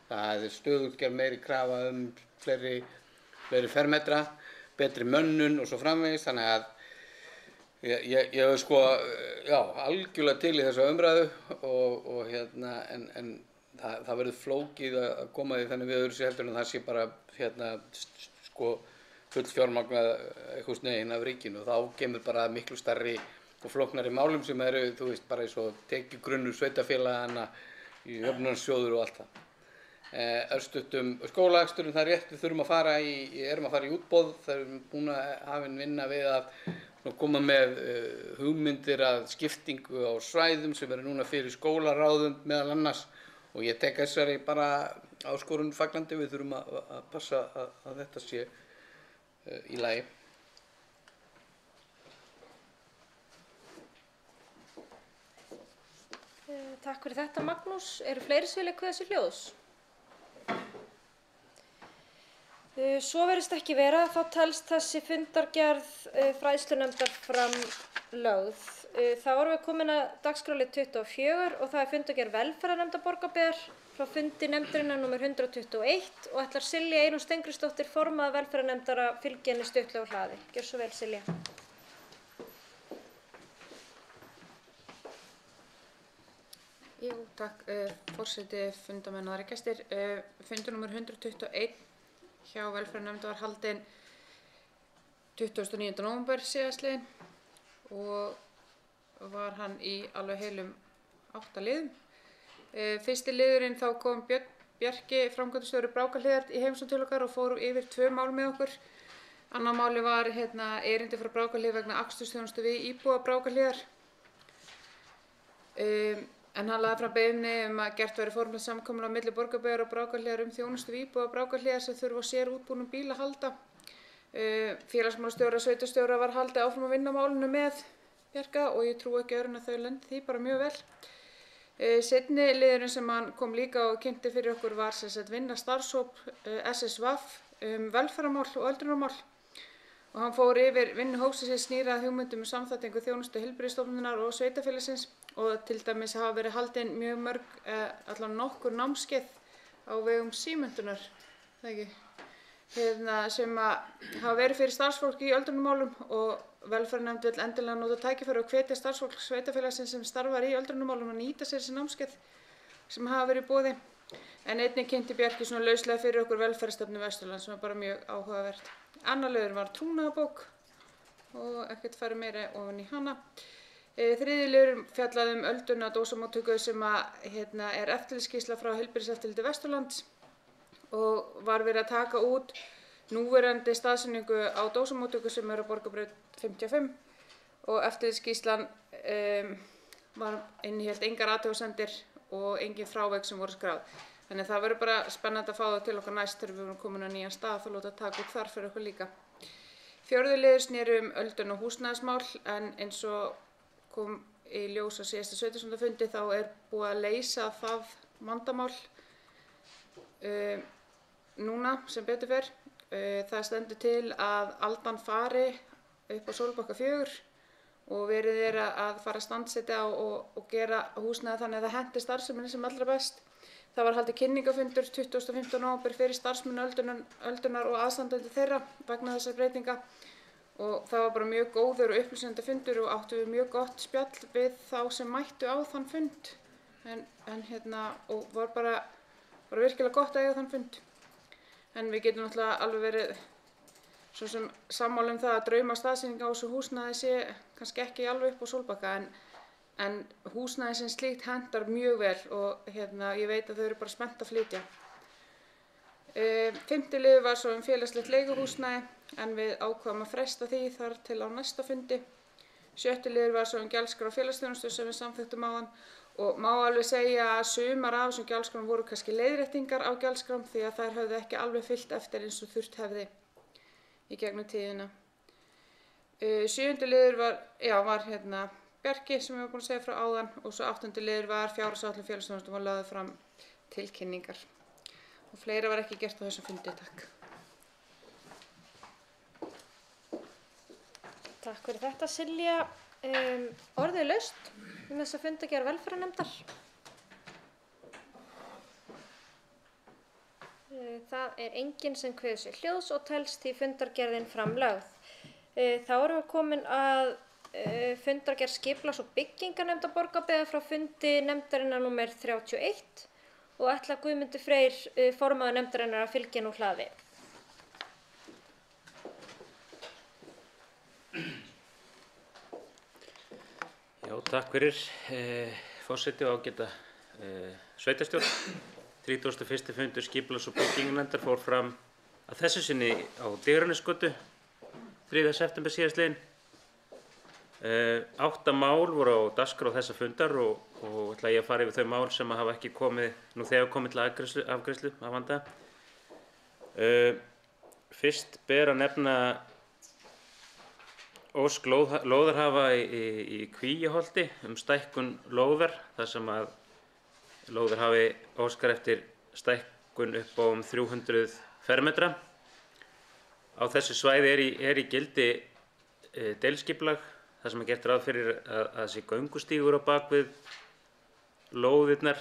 Það stöðugt gerð meiri krafa fleiri fermetra, betri mönnun og svo framvegis. Þannig að ég algjörlega til í þessa umræðu en það verður flókið að koma því þannig við öðru sér heldur en það sé bara full fjármagnað eitthvað sneginn af ríkinu. Þá kemur bara miklu stærri og flóknari málum sem eru, bara eins og tekjugrunnur sveitarfélagana í jöfnunarsjóður og allt það. Örstutt skólaaksturinn, það er rétt, við erum að fara í útboð. Það erum búin að hafin vinna við að koma með hugmyndir að skiptingu á svæðum sem eru núna fyrir skólaráðum meðal annars. Og ég tek þessari bara áskorun fagnandi. Við þurfum að passa að þetta sé í lagi. Takk fyrir þetta, Magnús. Eru fleiri sem vilja kveðja sér hljóðs? Svo virðist ekki vera, þá telst þessi fundargerð fræðslunefndar framlögð. Þá erum við komin að dagskrárlið 24 og það er fundargerð velferðarnefndar Borgarbyggðar frá fundi nefndarinnar nr. 121 og ætlar Silja Eyrún Steingrímsdóttir formaður velferðarnefndar að fylgja henni stuttlega á hlaði. Gjörðu svo vel, Silja. Jú, takk. Forseti, fundamenn og aðrir gestir. Fundur númer 121 hjá velferðarnefnd var haldinn 29. nóvember síðastliðinn og var hann í alveg heilum 8 liðum. Fyrsti liðurinn þá kom Björn Bjarki, framkvæmdastjóri Brákarhlíðar í heimsókn til okkar og fór yfir 2 mál með okkur. Annað máli var erindi frá Brákarhlíð vegna akstursþjónustu við íbúa Brákarhlíðar. En hann lagði fram beiðni að gert væri formlegt samkomulag milli Borgarbyggðar og Brákarhlíðar þjónustu við íbúa Brákarhlíðar sem þurfa á sérútbúnum bíl að halda. Félagsmálastjóra, sveitarstjóra var haldið áfram að vinna málinu með Bjarka og ég trúi ekki öðru en að þau lendi því bara mjög vel. Seinni liðurinn sem hann kom líka og kynnti fyrir okkur var vinna starfshóp SSVAF velferðarmál og öldrunarmál og hann fór yfir vinnu hópsins sem snýr að hugmyndum samþættingu þjónustu heilbrigðisstofnunar og sveitarfélagsins og til dæmis hafa verið haldin mjög mörg, allan nokkur námskeið á vegum símenntunar, sem hafa verið fyrir starfsfólki í öldrunarmálum og velferðarnefnd vill endilega nota tækifæri og hvetja starfsfólk sveitarfélagsins sem starfar í öldrunarmálum að nýta sér þessi námskeið sem hafa verið í boði. En einnig kynnti Bjarki svona lauslega fyrir okkur velferðarstefnu Vesturlands sem var bara mjög áhugavert. Annar liður var trúnaðarbók og ekkert farið meira ofan í hana. Þriðji liður fjallaði öldruna dósamóttöku sem er eftirlitsskýrsla frá Heilbrigðiseftirliti Vesturlands og var verið að taka út núverandi staðsetningu á dósamóttöku sem á Borgarbraut 55 og eftirlitsskýrslan innihélt engar athugasemdir og engin frávik sem voru skráð. Þannig það verður bara spennandi að fá það til okkar næst þegar við erum komin á nýjan stað og láta taka út þar fyrir okkur líka. Fjórði liður sneri öldrun og húsnæðismál en eins og kom í ljós á síðasta sveitarstjórnarfundi þá er búið að leysa það vandamál núna sem betur fer. Það stendur til að aldan fari upp á Sólbakka 4 og verið að fara að standsetja og gera húsnæði þannig að það henti starfseminni sem allra best. Það var haldið kynningafundur 25. nóvember fyrir starfsmenn öldrunar og aðstandandi þeirra vegna þessar breytinga og það var bara mjög góður og upplýsandi fundur og áttu við mjög gott spjall við þá sem mættu á þann fund og var bara virkilega gott að eiga þann fund. En við getum náttúrulega alveg verið svo sem sammála það að drauma staðsetning á þessu húsnæði sé kannski ekki alveg upp á Sólbakka en húsnæði sem slíkt hentar mjög vel og ég veit að þau eru bara spennt að flytja. 5. liður var svo félagslegt leiguhúsnæði en við ákváðum að fresta því þar til á næsta fundi. 7. liður var svo gjaldskrá félagsþjónustu sem við samþykktum áðan og má alveg segja að sumar af þessum gjaldskrám voru kannski leiðréttingar á gjaldskrám því að þær höfðu ekki alveg fylgt eftir eins og þurft hefði í gegnum tíðina. 7. liður var Bjarki sem ég var búin að segja frá áðan og svo 8. liður var fjárhagsáætlun félagsþjónustu var lögð fram tilkynningar og fleira var ekki gert á þessum fundi. Takk. Takk fyrir þetta Silja. Orðið er laust þessa fundargerð velferðarnefndar. Það er enginn sem kveður sér hljóðs og telst því fundargerðin framlögð. Þá erum við komin að fundargerð skipulags- og byggingarnefndar Borgarbyggðar frá fundi nefndarinnar númer 31 og ætla Guðmundur Freyr, formaður nefndarinnar, að fylgja nú hlaði. Já, takk fyrir forseti og ágæta sveitarstjórn. 31. fundur skipulags- og byggingarnefndar fór fram að þessu sinni á Digranesgötu 3. september síðastliðinn. 8 mál voru á dagskrá þessa fundar og ætla ég að fara yfir þau mál sem hafa ekki nú þegar komið til afgreiðslu af vanda. Fyrst ber að nefna ósk lóðarhafa í Kvíaholti stækkun lóðar þar sem að lóðarhafi óskar eftir stækkun upp á 300 fermetra. Á þessu svæði er í gildi deiliskipulag þar sem er gert ráð fyrir að sé göngustígur á bak við lóðirnar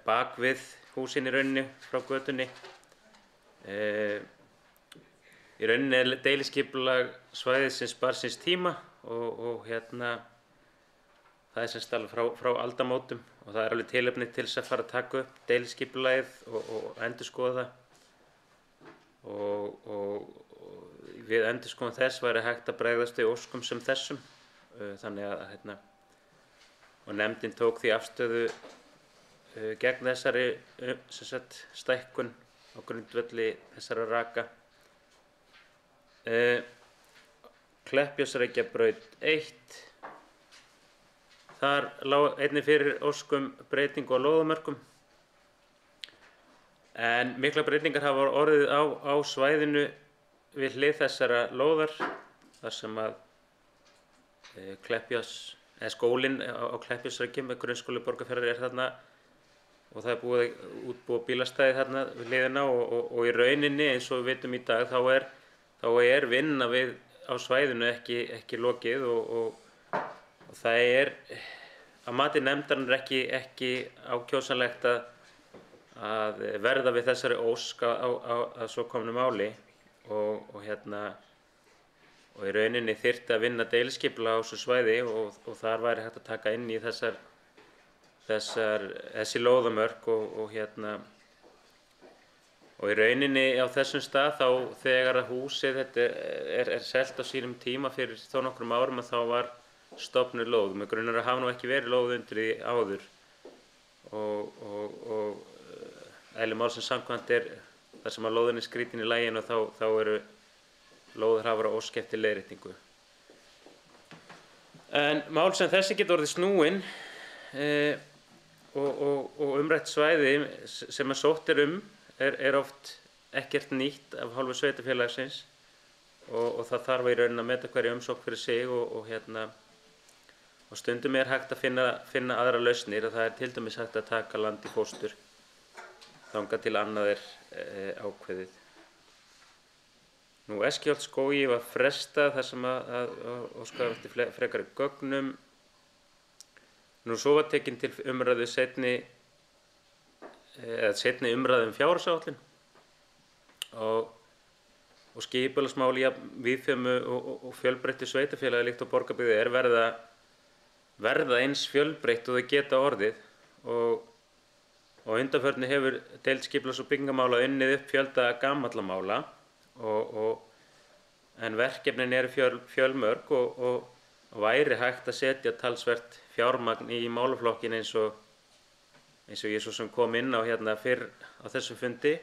bak við húsin í rauninni frá götunni. Í rauninni er deiliskipulag svæðisins barn síns tíma og það það er semst alveg frá aldamótum og það er alveg tilefni til þess að fara að taka upp deiliskipulagið og endurskoða það og við endurskoðun þess væri hægt að bregðast við óskum sem þessum þannig að og nefndin tók því afstöðu gegn þessari stækkun á grundvelli þessara raka. Kleppjárnsreykjabraut 1. Þar lá einnig fyrir óskum breytingu á lóðamörkum. En miklar breytingar hafa orðið á svæðinu við hlið þessara lóðar þar sem að skólinn á Kleppjárnsreykjum með grunnskóli Borgarfjarðar er þarna og það er búið að útbúa bílastæði þarna við hliðina og í rauninni eins og við vitum í dag þá er vinna við á svæðinu ekki lokið og það er að mati nefndarinnar ekki ákjósanlegt að verða við þessari ósk að svo komnu máli og í rauninni þyrfti að vinna deiliskipulag á þessu svæði og þar væri hægt að taka inn í þessi lóðamörk og í rauninni á þessum stað þá þegar að húsið þetta er selt á sínum tíma fyrir þó nokkrum árum að þá var stofnuð lóð. Mig grunar að hafa nú ekki verið lóð undir því áður og eðli málsins samkvæmt er þar sem að lóðin er skrítin í laginu og þá eru lóðarhafar á ósk eftir leiðréttingu. En mál sem þessi getur orðið snúin og umrætt svæði sem að sótt er oft ekkert nýtt af hálfu sveitarfélagsins og það þarf í rauninni að meta hverja umsókn fyrir sig og stundum er hægt að finna aðra lausnir og það er til dæmis hægt að taka land í fóstur þangað til annað er ákveðið. Nú Eskiholtsskógi var frestað þar sem að óskað eftir frekari gögnum. Nú svo var tekin til umræðu seinni umræðu fjárhagsáætlun og skipulagsmál í víðfeðmu og fjölbreyttu sveitarfélagi líkt og Borgarbyggð er verða eins fjölbreytt og þau geta orðið og undanförnu hefur deild skipulags- og byggingamála unnið upp fjölda gamalla mála en verkefnin eru fjölmörg og væri hægt að setja talsvert fjármagn í málaflokkin eins og ég svo sem kom inn á fyrr á þessum fundi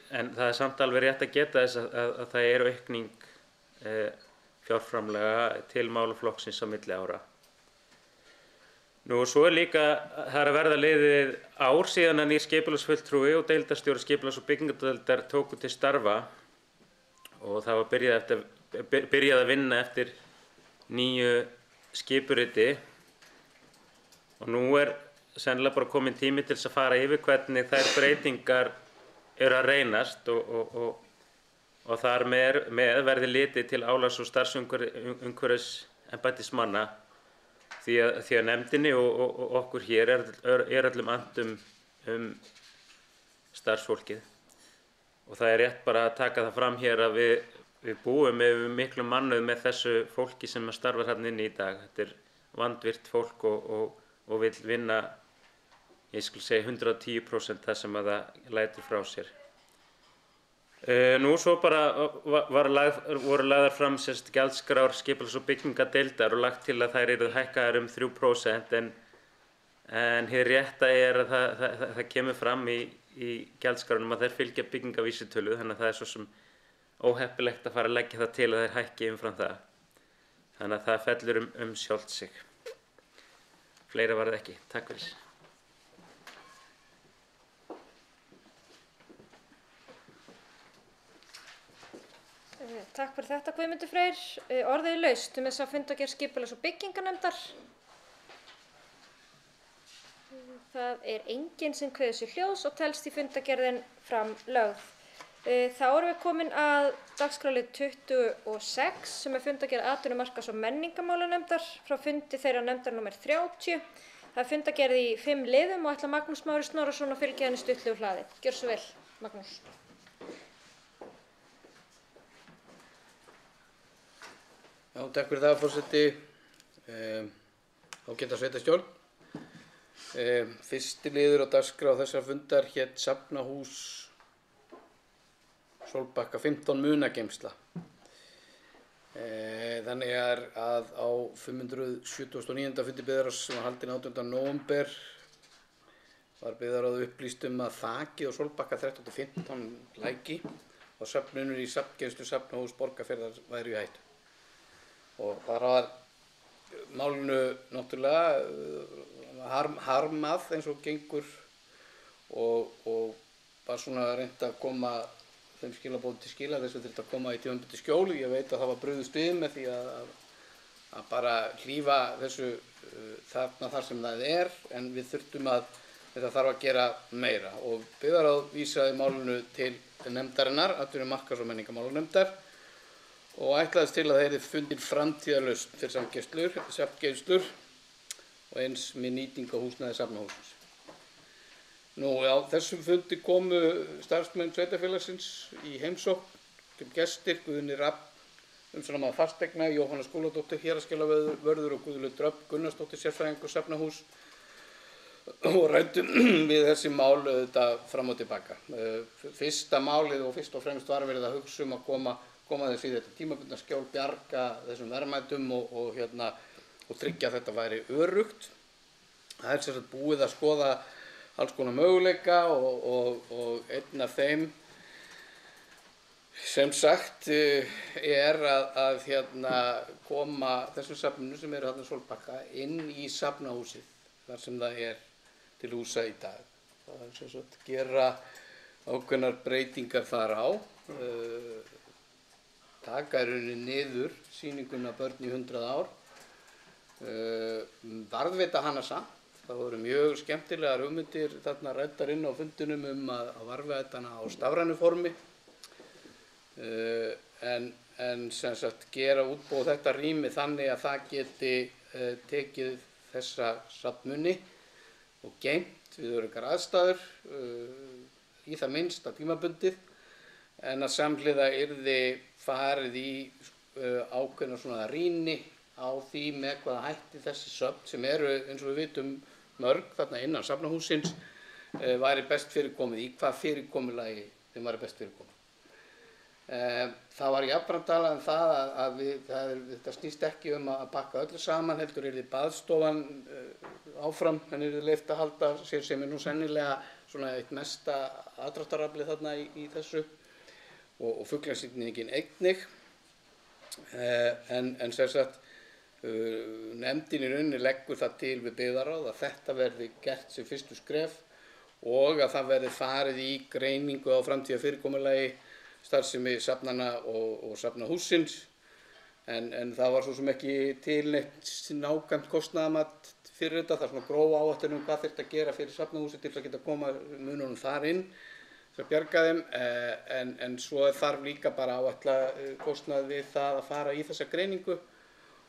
en það er samt alveg rétt að geta þess að það er aukning fjárframlaga til málaflokksins á milli ára. Nú svo er líka það er að verða liðið ár síðan að nýr skipulagsfulltrúi og deildarstjóri skipulags- og byggingardeildar tóku til starfa og það var byrjað að vinna eftir nýju skipuriti og nú er sennilega bara kominn tími til þess að fara yfir hvernig þær breytingar eru að reynast og þar með verði litið til álags- og starfsumhverfis embættismanna því að nefndinni og okkur hér er öllum annt starfsfólkið og það er rétt bara að taka það fram hér að við búum með miklum mannauð með þessu fólki sem starfar hérna inni í dag. Þetta er vandvirkt fólk og vill vinna, ég skal segja 110% það sem að það lætur frá sér. Nú svo bara voru lagðar fram gjaldskrár skipulags- og byggingardeildar og lagt til að þær yrðu hækkaðar 3% en hið rétta er að það kemur fram í gjaldskránum að þær fylgja byggingavísitölu þannig að það er svo sem óheppilegt að fara að leggja það til að þær hækki umfram það. Þannig að það fellur sjálft sig. Fleira var það ekki. Takk fyrir. Takk fyrir þetta Guðmundur Freyr. Orðið er laust þessa fundargerð skipulags- og byggingarnefndar. Það er enginn sem kveður sér hljóðs og telst í fundargerðin fram lögð. Þá erum við komin að dagskrárlið 26 sem er fundargerð atvinnu-, markaðs- og menningarmálanefndar frá fundi þeirra nefndar nr. 30. Það er fundargerð í 5 liðum og ætla Magnús Smári Snorrason að fylgja henni stuttlega úr hlaði. Gjörðu svo vel, Magnús. takk fyrir það, forseti. Ágæta sveitarstjórn. Fyrsti liður á dagskrá þessar fundar hét Safnahús Sólbakka 15 munageymsla. Þannig að á 579. fundi byggðarráðs sem var haldinn 18. nóvember var byggðarráð upplýst að þakið á Sólbakka 13-15 læki og söfnunir í safngeymslu Safnahús Borgarfjarðar væru í hættu. Og þar var málinu náttúrulega harmað eins og gengur og var svona reynt að koma þeim skilaboðum til skila þess að þurfti að koma í tímabundið skjól. Ég veit að það var brugðist við með því að bara hlífa þessu þar sem það er, en við þurftum að þetta þarf að gera meira. Og byggðarráð vísaði málinu til nefndarinnar, atvinnu-, markaðs- og menningarmálanefndar, og ætlaðist til að það yrði fundin framtíðarlausn fyrir safngeymslur og eins með nýting á húsnæði Safnahússins. Á þessum fundi komu starfsmenn sveitarfélagsins í heimsókn, gestir, Guðni Rafn, umsjónarmaður fasteigna, Jóhanna Skúladóttir, héraðsskjalavörður og Guðlaug Dröfn Gunnarsdóttir, sérfræðingur Safnahúss, og ræddum við þessi mál auðvitað fram og tilbaka. Fyrsta málið og fyrst og fremst var verið að hugsa að koma þessi í þetta tímabundna skjól, bjarga þessum verðmætum og tryggja að þetta væri öruggt. Það er sem sagt búið að skoða alls konar möguleika og einn af þeim sem sagt að koma þessum safninu sem eru þarna í Sólbakka inn í Safnahúsið þar sem það er til húsa í dag. Það er sem sagt gera ákveðnar breytingar þar á, taka í rauninni niður sýninguna Börn í 100 ár, varðveita hana samt. Það voru mjög skemmtilegar hugmyndir þarna ræddar inn á fundinum að varðveita hana á stafrænu formi, en sem sagt gera útbúið þetta rými þannig að það geti tekið þessa safnmuni og geymt við öruggar aðstæður, í það minnsta tímabundið, en að samhliða yrði farið í ákveðna svona rýni á því með hvaða hætti þessi söfn sem eru eins og við vitum mörg þarna innan Safnahússins væri best fyrirkomið, í hvað fyrirkomulagi þeim væri best fyrirkomið. Það var jafnframt talað það að þetta snýst ekki að pakka öllu saman, heldur yrði baðstofan áfram, en yrði leyft að halda sér sem nú sennilega svona eitt mesta aðdráttaraflið þarna í þessu og fuglasýningin einnig, en sem sagt nefndin í rauninni leggur það til við byggðarráð að þetta verði gert sem fyrstu skref og að það verði farið í greiningu á framtíðarfyrirkomulagi starfsemi safnanna og Safnahússins, en það var svo sem ekki til neitt nákvæmt kostnaðarmat fyrir þetta. Það er svona gróf áætlun hvað þyrfti að gera fyrir Safnahúsið til að geta koma mununum þar inn til að bjarga þeim, en svo þarf líka bara áætla kostnað við það að fara í þessa greiningu.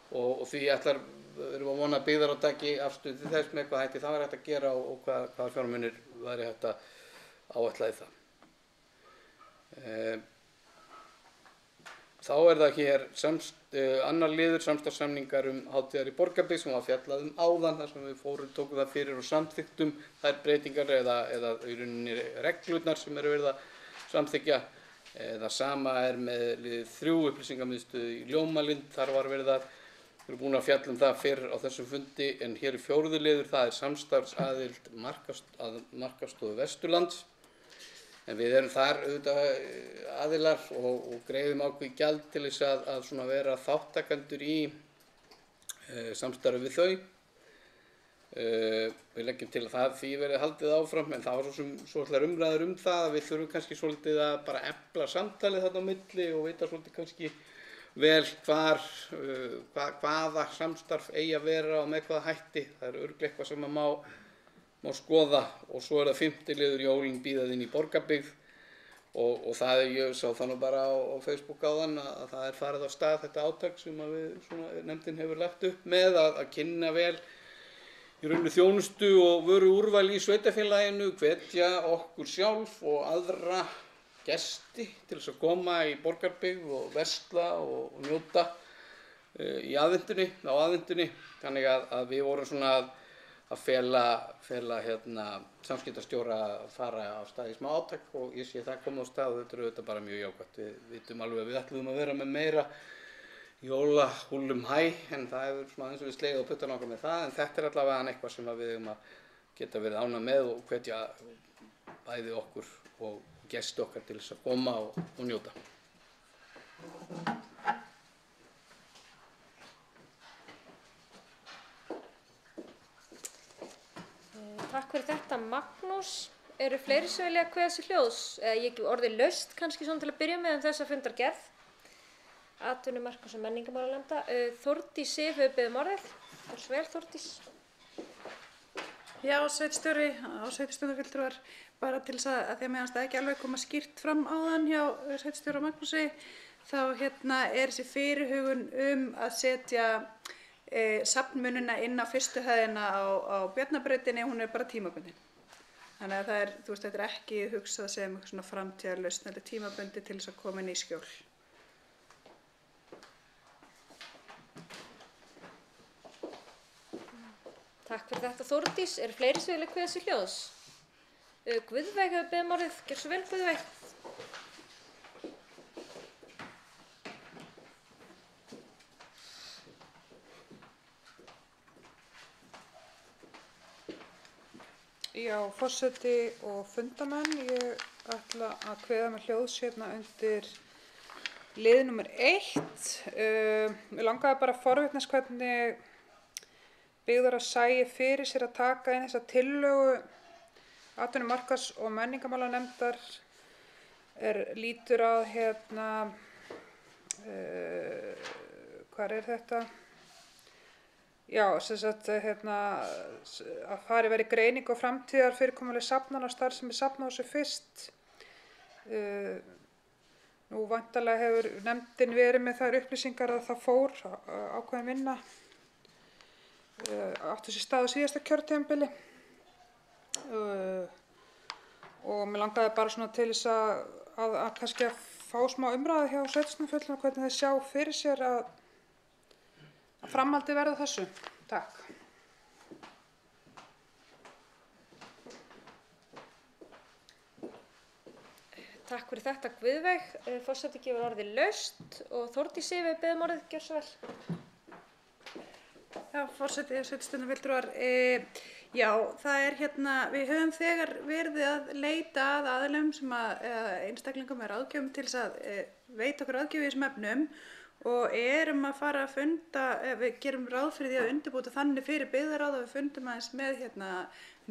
Og því erum við að vona að byggðarráð taki afstöðu til þess með hvað hætti það væri hægt að gera og hvaða fjármunir væri hægt að áætla í það. Þá er það hér annar liður, samstarfssamningar hátíðar í Borgarbyggð sem var fjallað áðan, þar sem við tókum það fyrir og samþykktum þær breytingar eða í rauninni reglurnar sem eru verið að samþykkja. Það sama er með lið 3 upplýsingamiðstöð í Ljómalind, þar var verið að við erum búin að fjalla það fyrr á þessum fundi, en hér í 4. liður, það er samstarfsaðild Markaðsstofu Vesturlands. En við erum þar auðvitað aðilar og greiðum ákveðið gjald til þess að svona vera þáttakendur í samstarfi við þau. Við leggjum til að því verði haldið áfram, en það var svolítið umræður það að við þurfum kannski svolítið að bara efla samtalið þarna á milli og vita svolítið kannski vel hvaða samstarf eigi að vera og með hvaða hætti. Það er örugglega eitthvað sem má skoða, og svo er það 5. liður jólin bíðað inn í Borgarbyggð og það ég sá það nú bara á Facebook áðan að það er farið á stað þetta átak sem nefndin hefur lagt upp með að kynna vel í rauninni þjónustu og vöru úrval í sveitarfélaginu, hvetja okkur sjálf og aðra gesti til þess að koma í Borgarbyggð og versla og njóta á aðvendunni, þannig að við vorum svona að fela samskiptastjóra að fara á stað í smá átak og ég sé það koma á stað og þetta er auðvitað bara mjög jákvætt. Við vitum alveg að við ætluðum að vera með meira jólahúllum hæ en það hefur svona eins og við slegið á puttan okkar með það en þetta er allavega eitthvað sem við eigum að geta verið ánægð með og hvetja bæði okkur og gesti okkar til þess að koma og njóta. Takk fyrir þetta, Magnús. Eru fleiri sem vilja kveðja sig hljóðs? Ég gef orðið laust kannski svona til að byrja með þessa fundargerð. Atvinnu-, markaðs- og menningarmálanefnda. Þórdís Sif hefur beðið orðið. Hversu vel, Þórdís? Já, sveitarstjóri og sveitarstjórnarfulltrúar, bara til þess að því að meðan það ekki alveg koma skýrt fram áðan hjá sveitarstjóra Magnúsi, þá er þessi fyrirhugun að setja safnmunina inn á fyrstu hæðina á Bjarnabrautinni, hún er bara tímabundin. Þannig að þetta er ekki hugsað sem eitthvað svona framtíðarlausn, þetta er tímabundið til þess að koma inn í skjól. Takk fyrir þetta, Þórdís. Eru fleiri sem vilja kveðja sig hljóðs? Guðveig hefur beðið orðið. Gjörðu svo vel, Guðveig. Já, forseti og fundamenn, ég ætla að kveða með hljóðs hérna undir lið númer 1. Mér langaði bara að forvitnast hvernig byggðar að sæi fyrir sér að taka inn þessa tillögu atvinnu-, markaðs- og menningarmálanefndar lítur að hvar er þetta? Já, sem sagt, að farið verið greining og framtíðar fyrirkomuleg safnana og starfsemi safnahúsi fyrst. Nú væntanlega hefur nefndin verið með þær upplýsingar að það fór ákveðin vinna. Áttu sér stað á síðasta kjörtímabili. Og mér langaði bara svona til þess að kannski að fá smá umræðu hjá sveitarstjórnarfulltrúum hvernig þeir sjá fyrir sér að framhaldið verða þessu. Takk. Takk fyrir þetta, Guðveig. Forseti gefur orðið laust og Þórdís Sif hefur beðið orðið. Gjörðu svo vel. Já, forseti og sveitarstjórnarfulltrúar. Já, það er við höfum þegar verið að leita að aðilum sem einstaklingum ráðgjöfum til þess að veita okkur ráðgjöf í þessum efnum og erum að fara að funda, við gerum ráð fyrir því að undirbúta þannig fyrir byggðarráð og við fundum aðeins með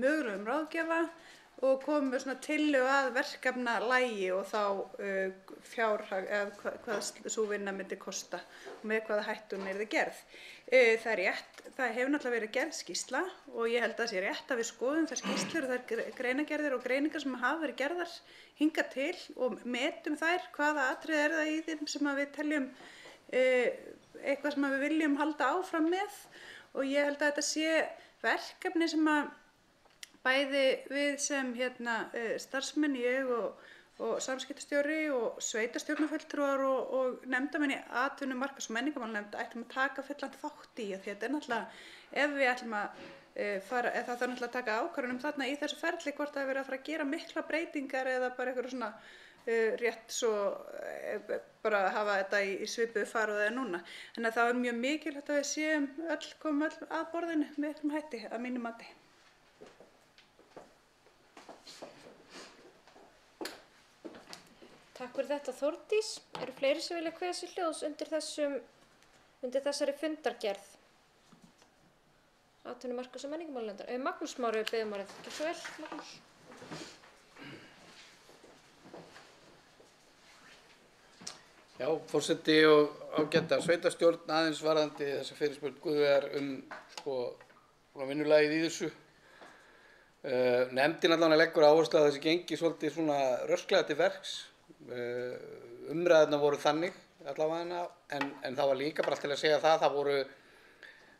mögulegum ráðgjafa og komum með svona tillögu að verkefnalagi og þá fjárhag eða hvað sú vinna myndi kosta og með hvaða hætti hún yrði gerð. Það er rétt, það hefur náttúrulega verið gerð skýrsla og ég held að það sé rétt að við skoðum þær skýrslur og þær greinagerðir og greiningar sem hafa verið gerðar hingað til og metum þær hvaða atriði er það í þeim sem við teljum eitthvað sem við viljum halda áfram með og ég held að þetta sé verkefni sem að bæði við sem starfsmenn, ég og samskiptastjóri og sveitarstjórnarfulltrúar og nefndamenn í atvinnu-, markaðs- og menningarmálanefnd ætlum að taka fullan þátt í því þetta er náttúrulega, ef við ætlum að það þarf náttúrulega að taka ákvörðun þarna í þessu ferli hvort það er verið að fara að gera mikla breytingar eða bara eitthvað svona rétt svo bara að hafa þetta í svipuðu fari og það er núna. Þannig að það er mjög mikilvægt að við séum komum öll að borðinu með einhverjum hætti að mínu mati. Takk fyrir þetta, Þórdís. Eru fleiri sem vilja kveðja sig hljóðs undir þessari fundargerð? Atvinnu-, markaðs- og menningarmálanefndar. Magnús Már hefur beðið orðið. Gjörðu svo vel, Magnús. Já, forseti og ágæta sveitarstjórn aðeins varðandi þessa fyrirspurn Guðveigar vinnulagið í þessu. Nefndin allavega leggur áherslu að þessi gengi svolítið svona rösklega til verks. Umræðurnar voru þannig allavega en það var líka bara til að segja það voru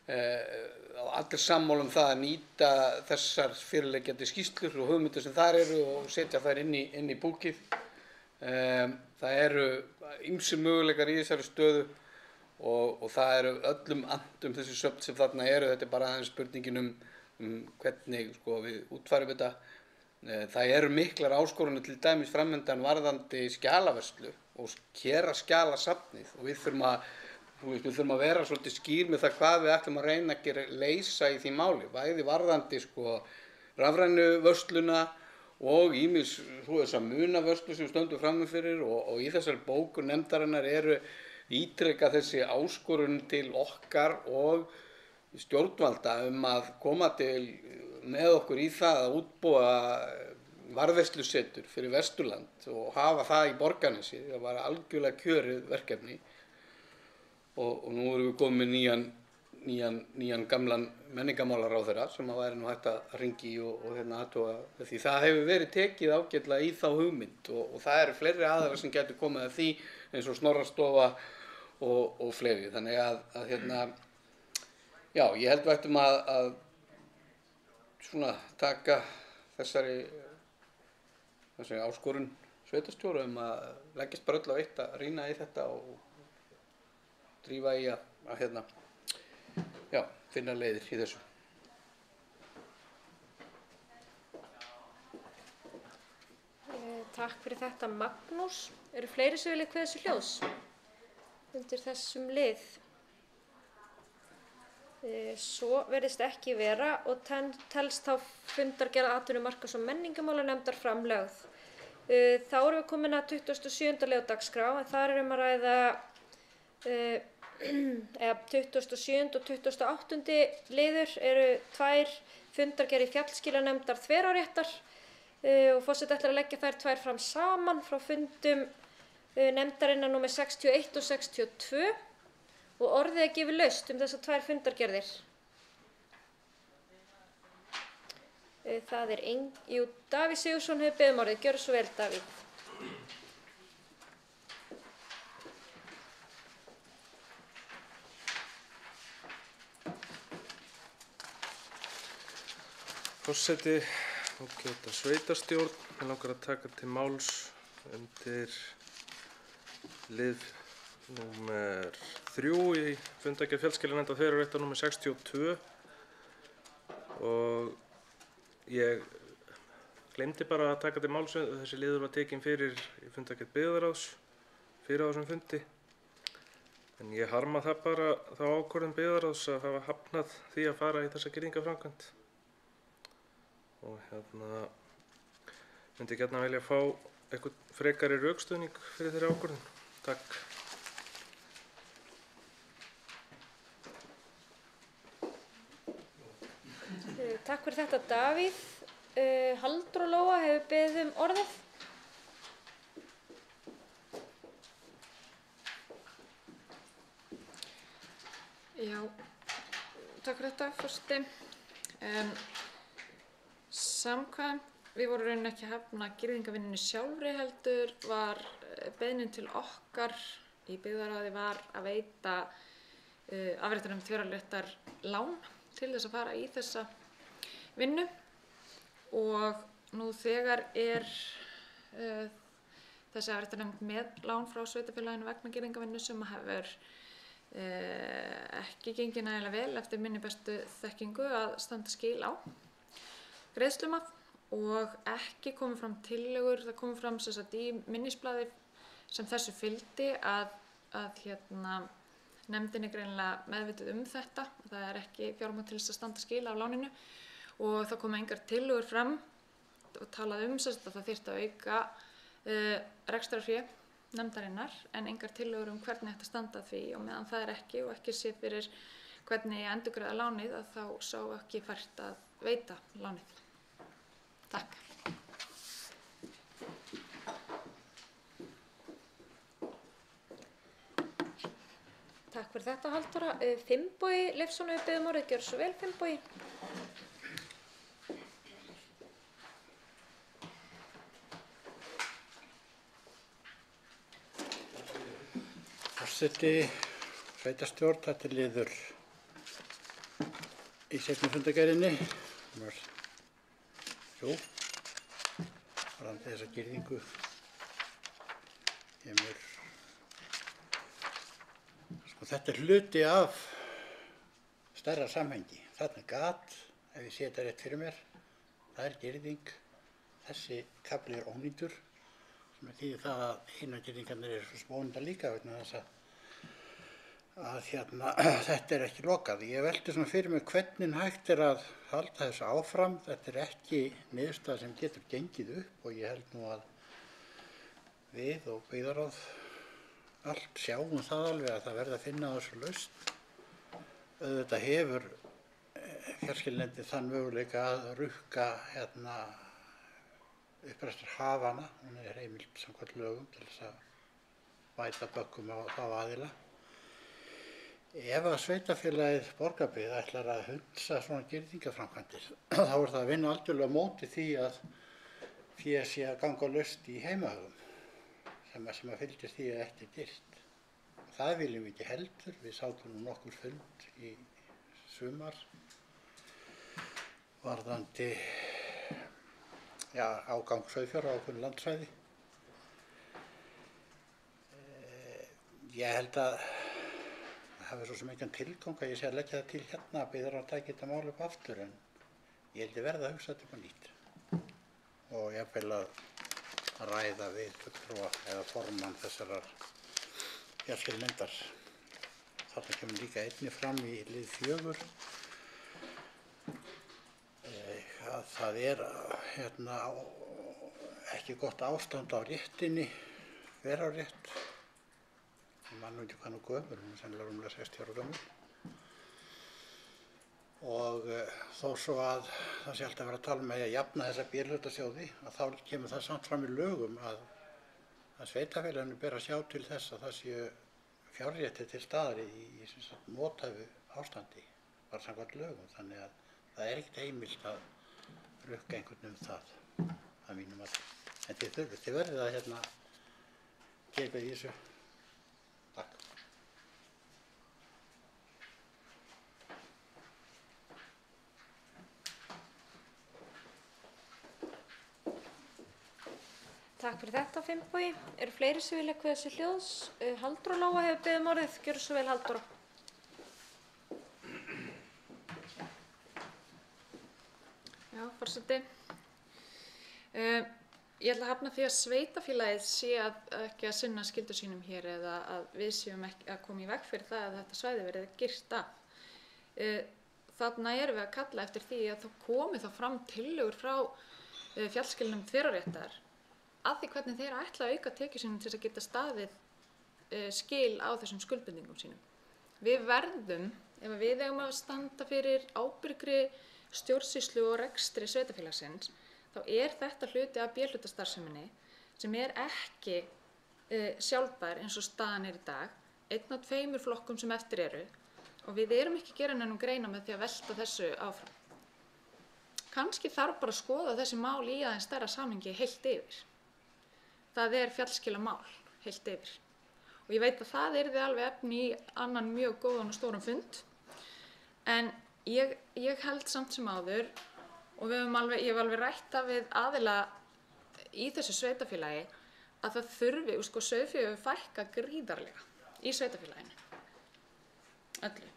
allir sammála það að nýta þessar fyrirliggjandi skýrslur og hugmyndir sem þar eru og setja þær inn í búkið. Það eru ýmsir möguleikar í þessari stöðu og það eru öllum andum þessi söfn sem þarna eru, þetta bara aðeins spurningin hvernig sko, við útfærum þetta. Það eru miklar áskorunir til dæmis framöndan varðandi skjalavörslu og kera skjalasafnið og við þurfum að vera svolítið skýr með það hvað við ætlum að reyna að leysa í því máli, bæði varðandi sko, rafrænu vörsluna og ýmis þessa munavörslu sem stöndum frammi fyrir og í þessari bóku nefndarinnar eru ítreka þessi áskorun til okkar og stjórnvalda að koma með okkur í það að útbúa varðveislusetur fyrir Vesturland og hafa það í Borgarnesi. Það var algjörlega kjörið verkefni og nú erum við komið með nýjan gamlan menningarmálaráðherra sem væri nú hægt að hringi og athuga því það hefur verið tekið ágætlega í þá hugmynd og það eru fleiri aðilar sem getur komið að því eins og Snorrastofa og fleiri. Þannig að já, ég held við ættum að svona taka þessari áskorun sveitarstjóra að leggjast bara öll á eitt að rýna í þetta og drífa í að já, finna leiðir í þessu. Takk fyrir þetta, Magnús. Eru fleiri sem vilja kveða þessu hljóðs undir þessum lið? Svo virðist ekki vera og telst þá fundargerð atvinnumarkaðs- og menningarmálanefndar framlögð. Þá erum við komin að 27. lið á dagskrá en þar er að ræða 27. og 28. liður eru 2 fundargerðir fjallskilanefndar þveráréttar og forseti ætlar að leggja þær 2 fram saman frá fundum nefndarinnar númer 61 og 62 og orðið er gefið laust þessar 2 fundargerðir. Það er Davíð Sigurðsson hefur beðið orðið. Gjörðu svo vel, Davíð. Forseti, ágæta sveitarstjórn, mig langar að taka til máls undir lið númer 3 í fundargerð fjallskilanefndar þveráréttar númer 62 og ég gleymdi bara að taka til máls þessi liður var tekinn fyrir í fundargerð byggðarráðs fyrir á þessum fundi en ég harma það bara þá ákvörðun byggðarráðs að hafa hafnað því að fara í þessa girðingaframkvæmd og myndi gjarnan vilja fá eitthvað frekari rökstuðning fyrir þeirri ákvörðun. Takk. Takk fyrir þetta, Davíð. Halldór og Lóa hefur beðið orðið. Já, takk fyrir þetta, forseti. Samkvæmt, við vorum rauninni ekki að hefna girðingavinnunni sjálfri heldur, var beiðnin til okkar í byggðarráði var að veita afréttarnefnd þveráréttar lán til þess að fara í þessa vinnu og nú þegar er þessi afréttarnefnd með lán frá sveitarfélaginu vegna girðingavinnu sem hefur ekki gengið nægilega vel eftir minni bestu þekkingu að standa skil á greiðslum af og ekki komið fram tillögur, það komið fram sem sagt í minnisblaði sem þessu fylgdi að nefndin er greinilega meðvituð þetta, það er ekki fjármagn til þess að standa skil af láninu og það komu engar tillögur fram og talað sem sagt að það þyrfti að auka rekstrarfé nefndarinnar en engar tillögur hvernig þetta standa því og meðan það er ekki og ekki sé fyrir hvernig endurgreiða lánið að þá sá ekki fært að veita lánið. Takk. Takk fyrir þetta, Halldóra. Finnbogi Leifsson hefur beðið orðið. Gjörðu svo vel, Finnbogi. Forseti, sveitarstjórn, þetta er liður í seinni fundargerðinni. Varðandi þessa girðingu kemur þetta er hluti af stærra samhengi. Þarna er gat, ef ég sé þetta rétt fyrir mér, það er girðing, þessi kafli er ónýtur, sem þýðir það að hinar girðingarnir eru svo smónda líka vegna þess að þetta er ekki lokað. Ég velti svona fyrir mig hvernig hægt er að halda þessu áfram. Þetta er ekki niðurstaða sem getur gengið upp og ég held nú að við og byggðarráð allt sjáum það alveg að það verði að finna þessu lausn. Auðvitað hefur fjarskilnefndin þann möguleika að rukka uppræstarhafana, hún er heimild samkvæmt lögum til þess að bæta bökkum á þá aðila. Ef að sveitarfélagið Borgarbyggð ætlar að hunsa svona girðingaframkvæmdir, þá er það að vinna algjörlega á móti því að fé sé að ganga laust í heimahögum sem að fylgir því að ekki er dyrt. Það viljum við ekki heldur. Við sátum nú nokkur fund í sumar varðandi ágang sauðfjár á ákveðnu landsvæði. Ég held að það hafi svo sem engan tilgang að ég sé að leggja það til hérna að byggðarráð taki þetta mál upp aftur, en ég held ég verða að hugsa þetta upp á nýtt og jafnvel að ræða við fulltrúa eða formann þessarar fjarskilnefndar. Þarna kemur líka einnig fram í lið 4 að það er ekki gott ástand á réttinni, þverárrétt. Ég man nú ekki hvað nú gömul, hún er sennilega rúmlega 60 ára gömul. Og þó svo að það sé alltaf verið að tala um að jafna þessa B-hlutasjóði, að þá kemur það samt fram í lögum að sveitarfélaginu ber að sjá til þess að það séu fjárréttindi til staðar í nothæfu ástandi, bara samkvæmt lögum. Þannig að það er ekkert heimilt að rukka einhvern það að mínum að. En þið verðið að gera í þessu. Takk. Takk fyrir þetta, Finnbogi. Eru fleiri sem vilja kveða sér hljóðs? Halldóra Lóa hefur beðið um orðið. Gjörðu svo vel, Halldóra. Já, forseti. Ég ætla að hafna því að sveitarfélagið sé ekki að sinna skyldu sínum hér eða að við séum ekki að koma í veg fyrir það að þetta svæði verið girt af. Þarna erum við að kalla eftir því að það komi þá fram tillögur frá fjallskilnefnd þverárréttar að því hvernig þeir ætla að auka tekjur sínum til þess að geta staðið skil á þessum skuldbindingum sínum. Við verðum, ef við eigum að standa fyrir ábyrgri stjórnsýslu og rekstri sveitarfélagsins, þá er þetta hluti af B-hlutastarfseminni sem er ekki sjálfbær eins og staðan er í dag, einn af 2 flokkum sem eftir eru, og við erum ekki að gera neinum greina með því að velta þessu áfram. Kannski þarf bara að skoða þessi mál í aðeins stærra samhengi heilt yfir. Það er fjallskilamál heilt yfir. Og ég veit að það yrði alveg efni í annan mjög góðan og stóran fund, en ég held samt sem áður, og ég hef alveg rætt það við aðila í þessu sveitarfélagi, að það þurfi, sauðfé hefur fækkað gríðarlega í sveitarfélaginu. Öllu.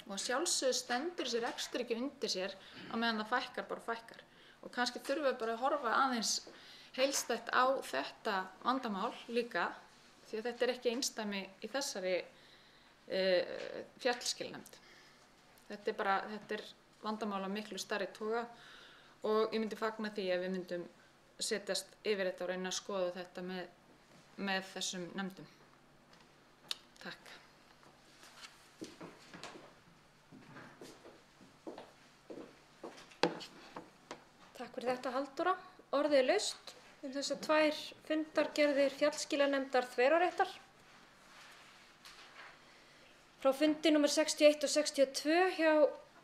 Og að sjálfsögðu stendur þessi rekstur ekki undir sér á meðan það fækkar bara fækkar. Og kannski þurfum við bara að horfa aðeins heildstætt á þetta vandamál líka, því að þetta er ekki einsdæmi í þessari fjallskilnefnd. Þetta er vandamál af miklu stærri toga og ég myndi fagna því að við myndum setjast yfir þetta og reyna að skoða þetta með þessum nefndum. Takk. Takk fyrir þetta, Halldóra. Orðið er laust þessar 2 fundargerðir fjallskilanefndar þverárréttar. Frá fundi nr. 61 og 62 hjá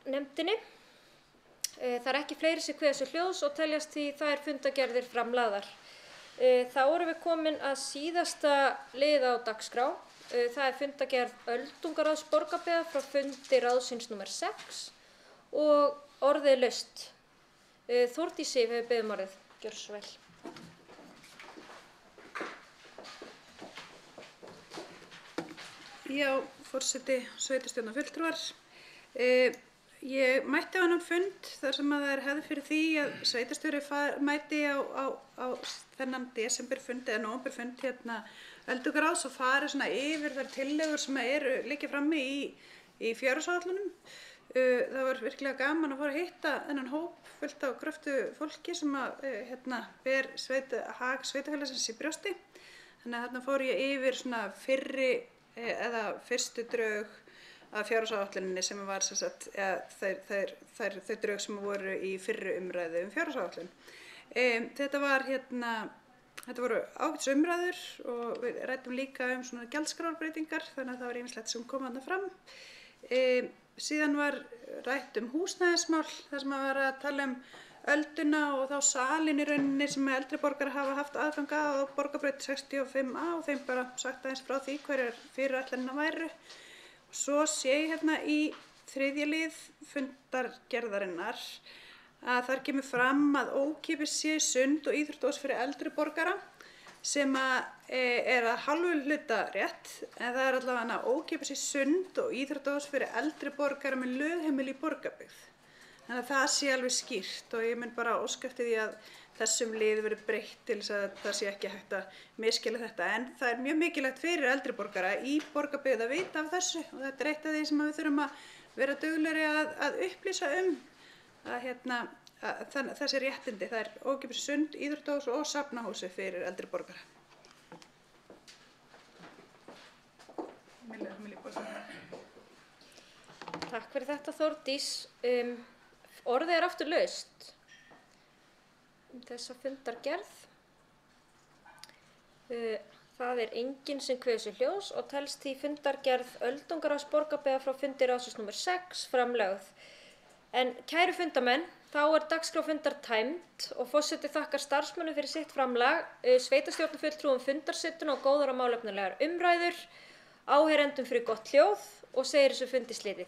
nefndinni. Það er ekki fleiri sem kveða sér hljóðs og teljast því þær fundargerðir framlagðar. Þá erum við komin að síðasta lið á dagskrá. Það er fundargerð Öldungaráðs Borgarbyggðar frá fundi ráðsins nr. 6 og orðið er laust. Þórdís Sif hefur beðið um orðið. Gjörðu svo vel. Já, forseti, sveitarstjórnarfulltrúar. Ég mætti á þennan fund þar sem að það hefði fyrir því að sveitarstjóri mæti á þennan desemberfund eða nóvemberfund Öldungaráðs og fari svona yfir þær tillögur sem liggja frammi í fjárhagsáætlunum. Það var virkilega gaman að fara að hitta þennan hóp fullt af gröftu fólki sem ber hag sveitafélagsins í brjósti. Þannig að þarna fór ég yfir svona fyrstu drög af fjárhagsáætluninni sem var sem sagt þau drög sem voru í fyrri umræðu fjárhagsáætlun. Þetta voru ágætis umræður og við ræddum líka svona gjaldskrárbreytingar, þannig að það var ýmislegt sem kom þarna fram. Síðan var rætt húsnæðismál, þar sem var að tala ölduna og þá salinn í rauninni sem eldri borgarar hafa haft aðgang að á Borgarbraut 65A og þeim bara sagt aðeins frá því hverjar fyrirætlanirnar væru. Svo sé ég í 3. lið fundargerðarinnar að þar kemur fram að ókeypis sé sund og íþróttahús fyrir eldri borgara sem að hálfu hluta rétt, en það allavega ókeypis sé sund og íþróttahús fyrir eldri borgara með lögheimili í Borgarbyggð. Þannig að það sé alveg skýrt og ég mun bara óska eftir því að þessum lið verið breytt til þess að það sé ekki hægt að misskilja þetta. En það mjög mikilvægt fyrir eldri borgara í Borgarbyggð að vita af þessu og þetta eitt af því sem við þurfum að vera duglegri að upplýsa að þessi réttindi, það ókeypis sund, íþróttahús og safnahúsi fyrir eldri borgara. Takk fyrir þetta Þórdís. Orðið aftur laust þessa fundargerð. Það enginn sem kveður sig hljós og telst því fundargerð Öldungaráðs Borgarbyggðar frá fundi ráðsins nr. 6 framlögð. En kæru fundamenn, þá dagskrá fundar tæmd og forseti þakkar starfsmönnum fyrir sitt framlag, sveitarstjórnarfulltrúum fundarsettuna og góðar og málefnalegar umræður, áheyrendum fyrir gott hljóð og segir þessu fundi slitið.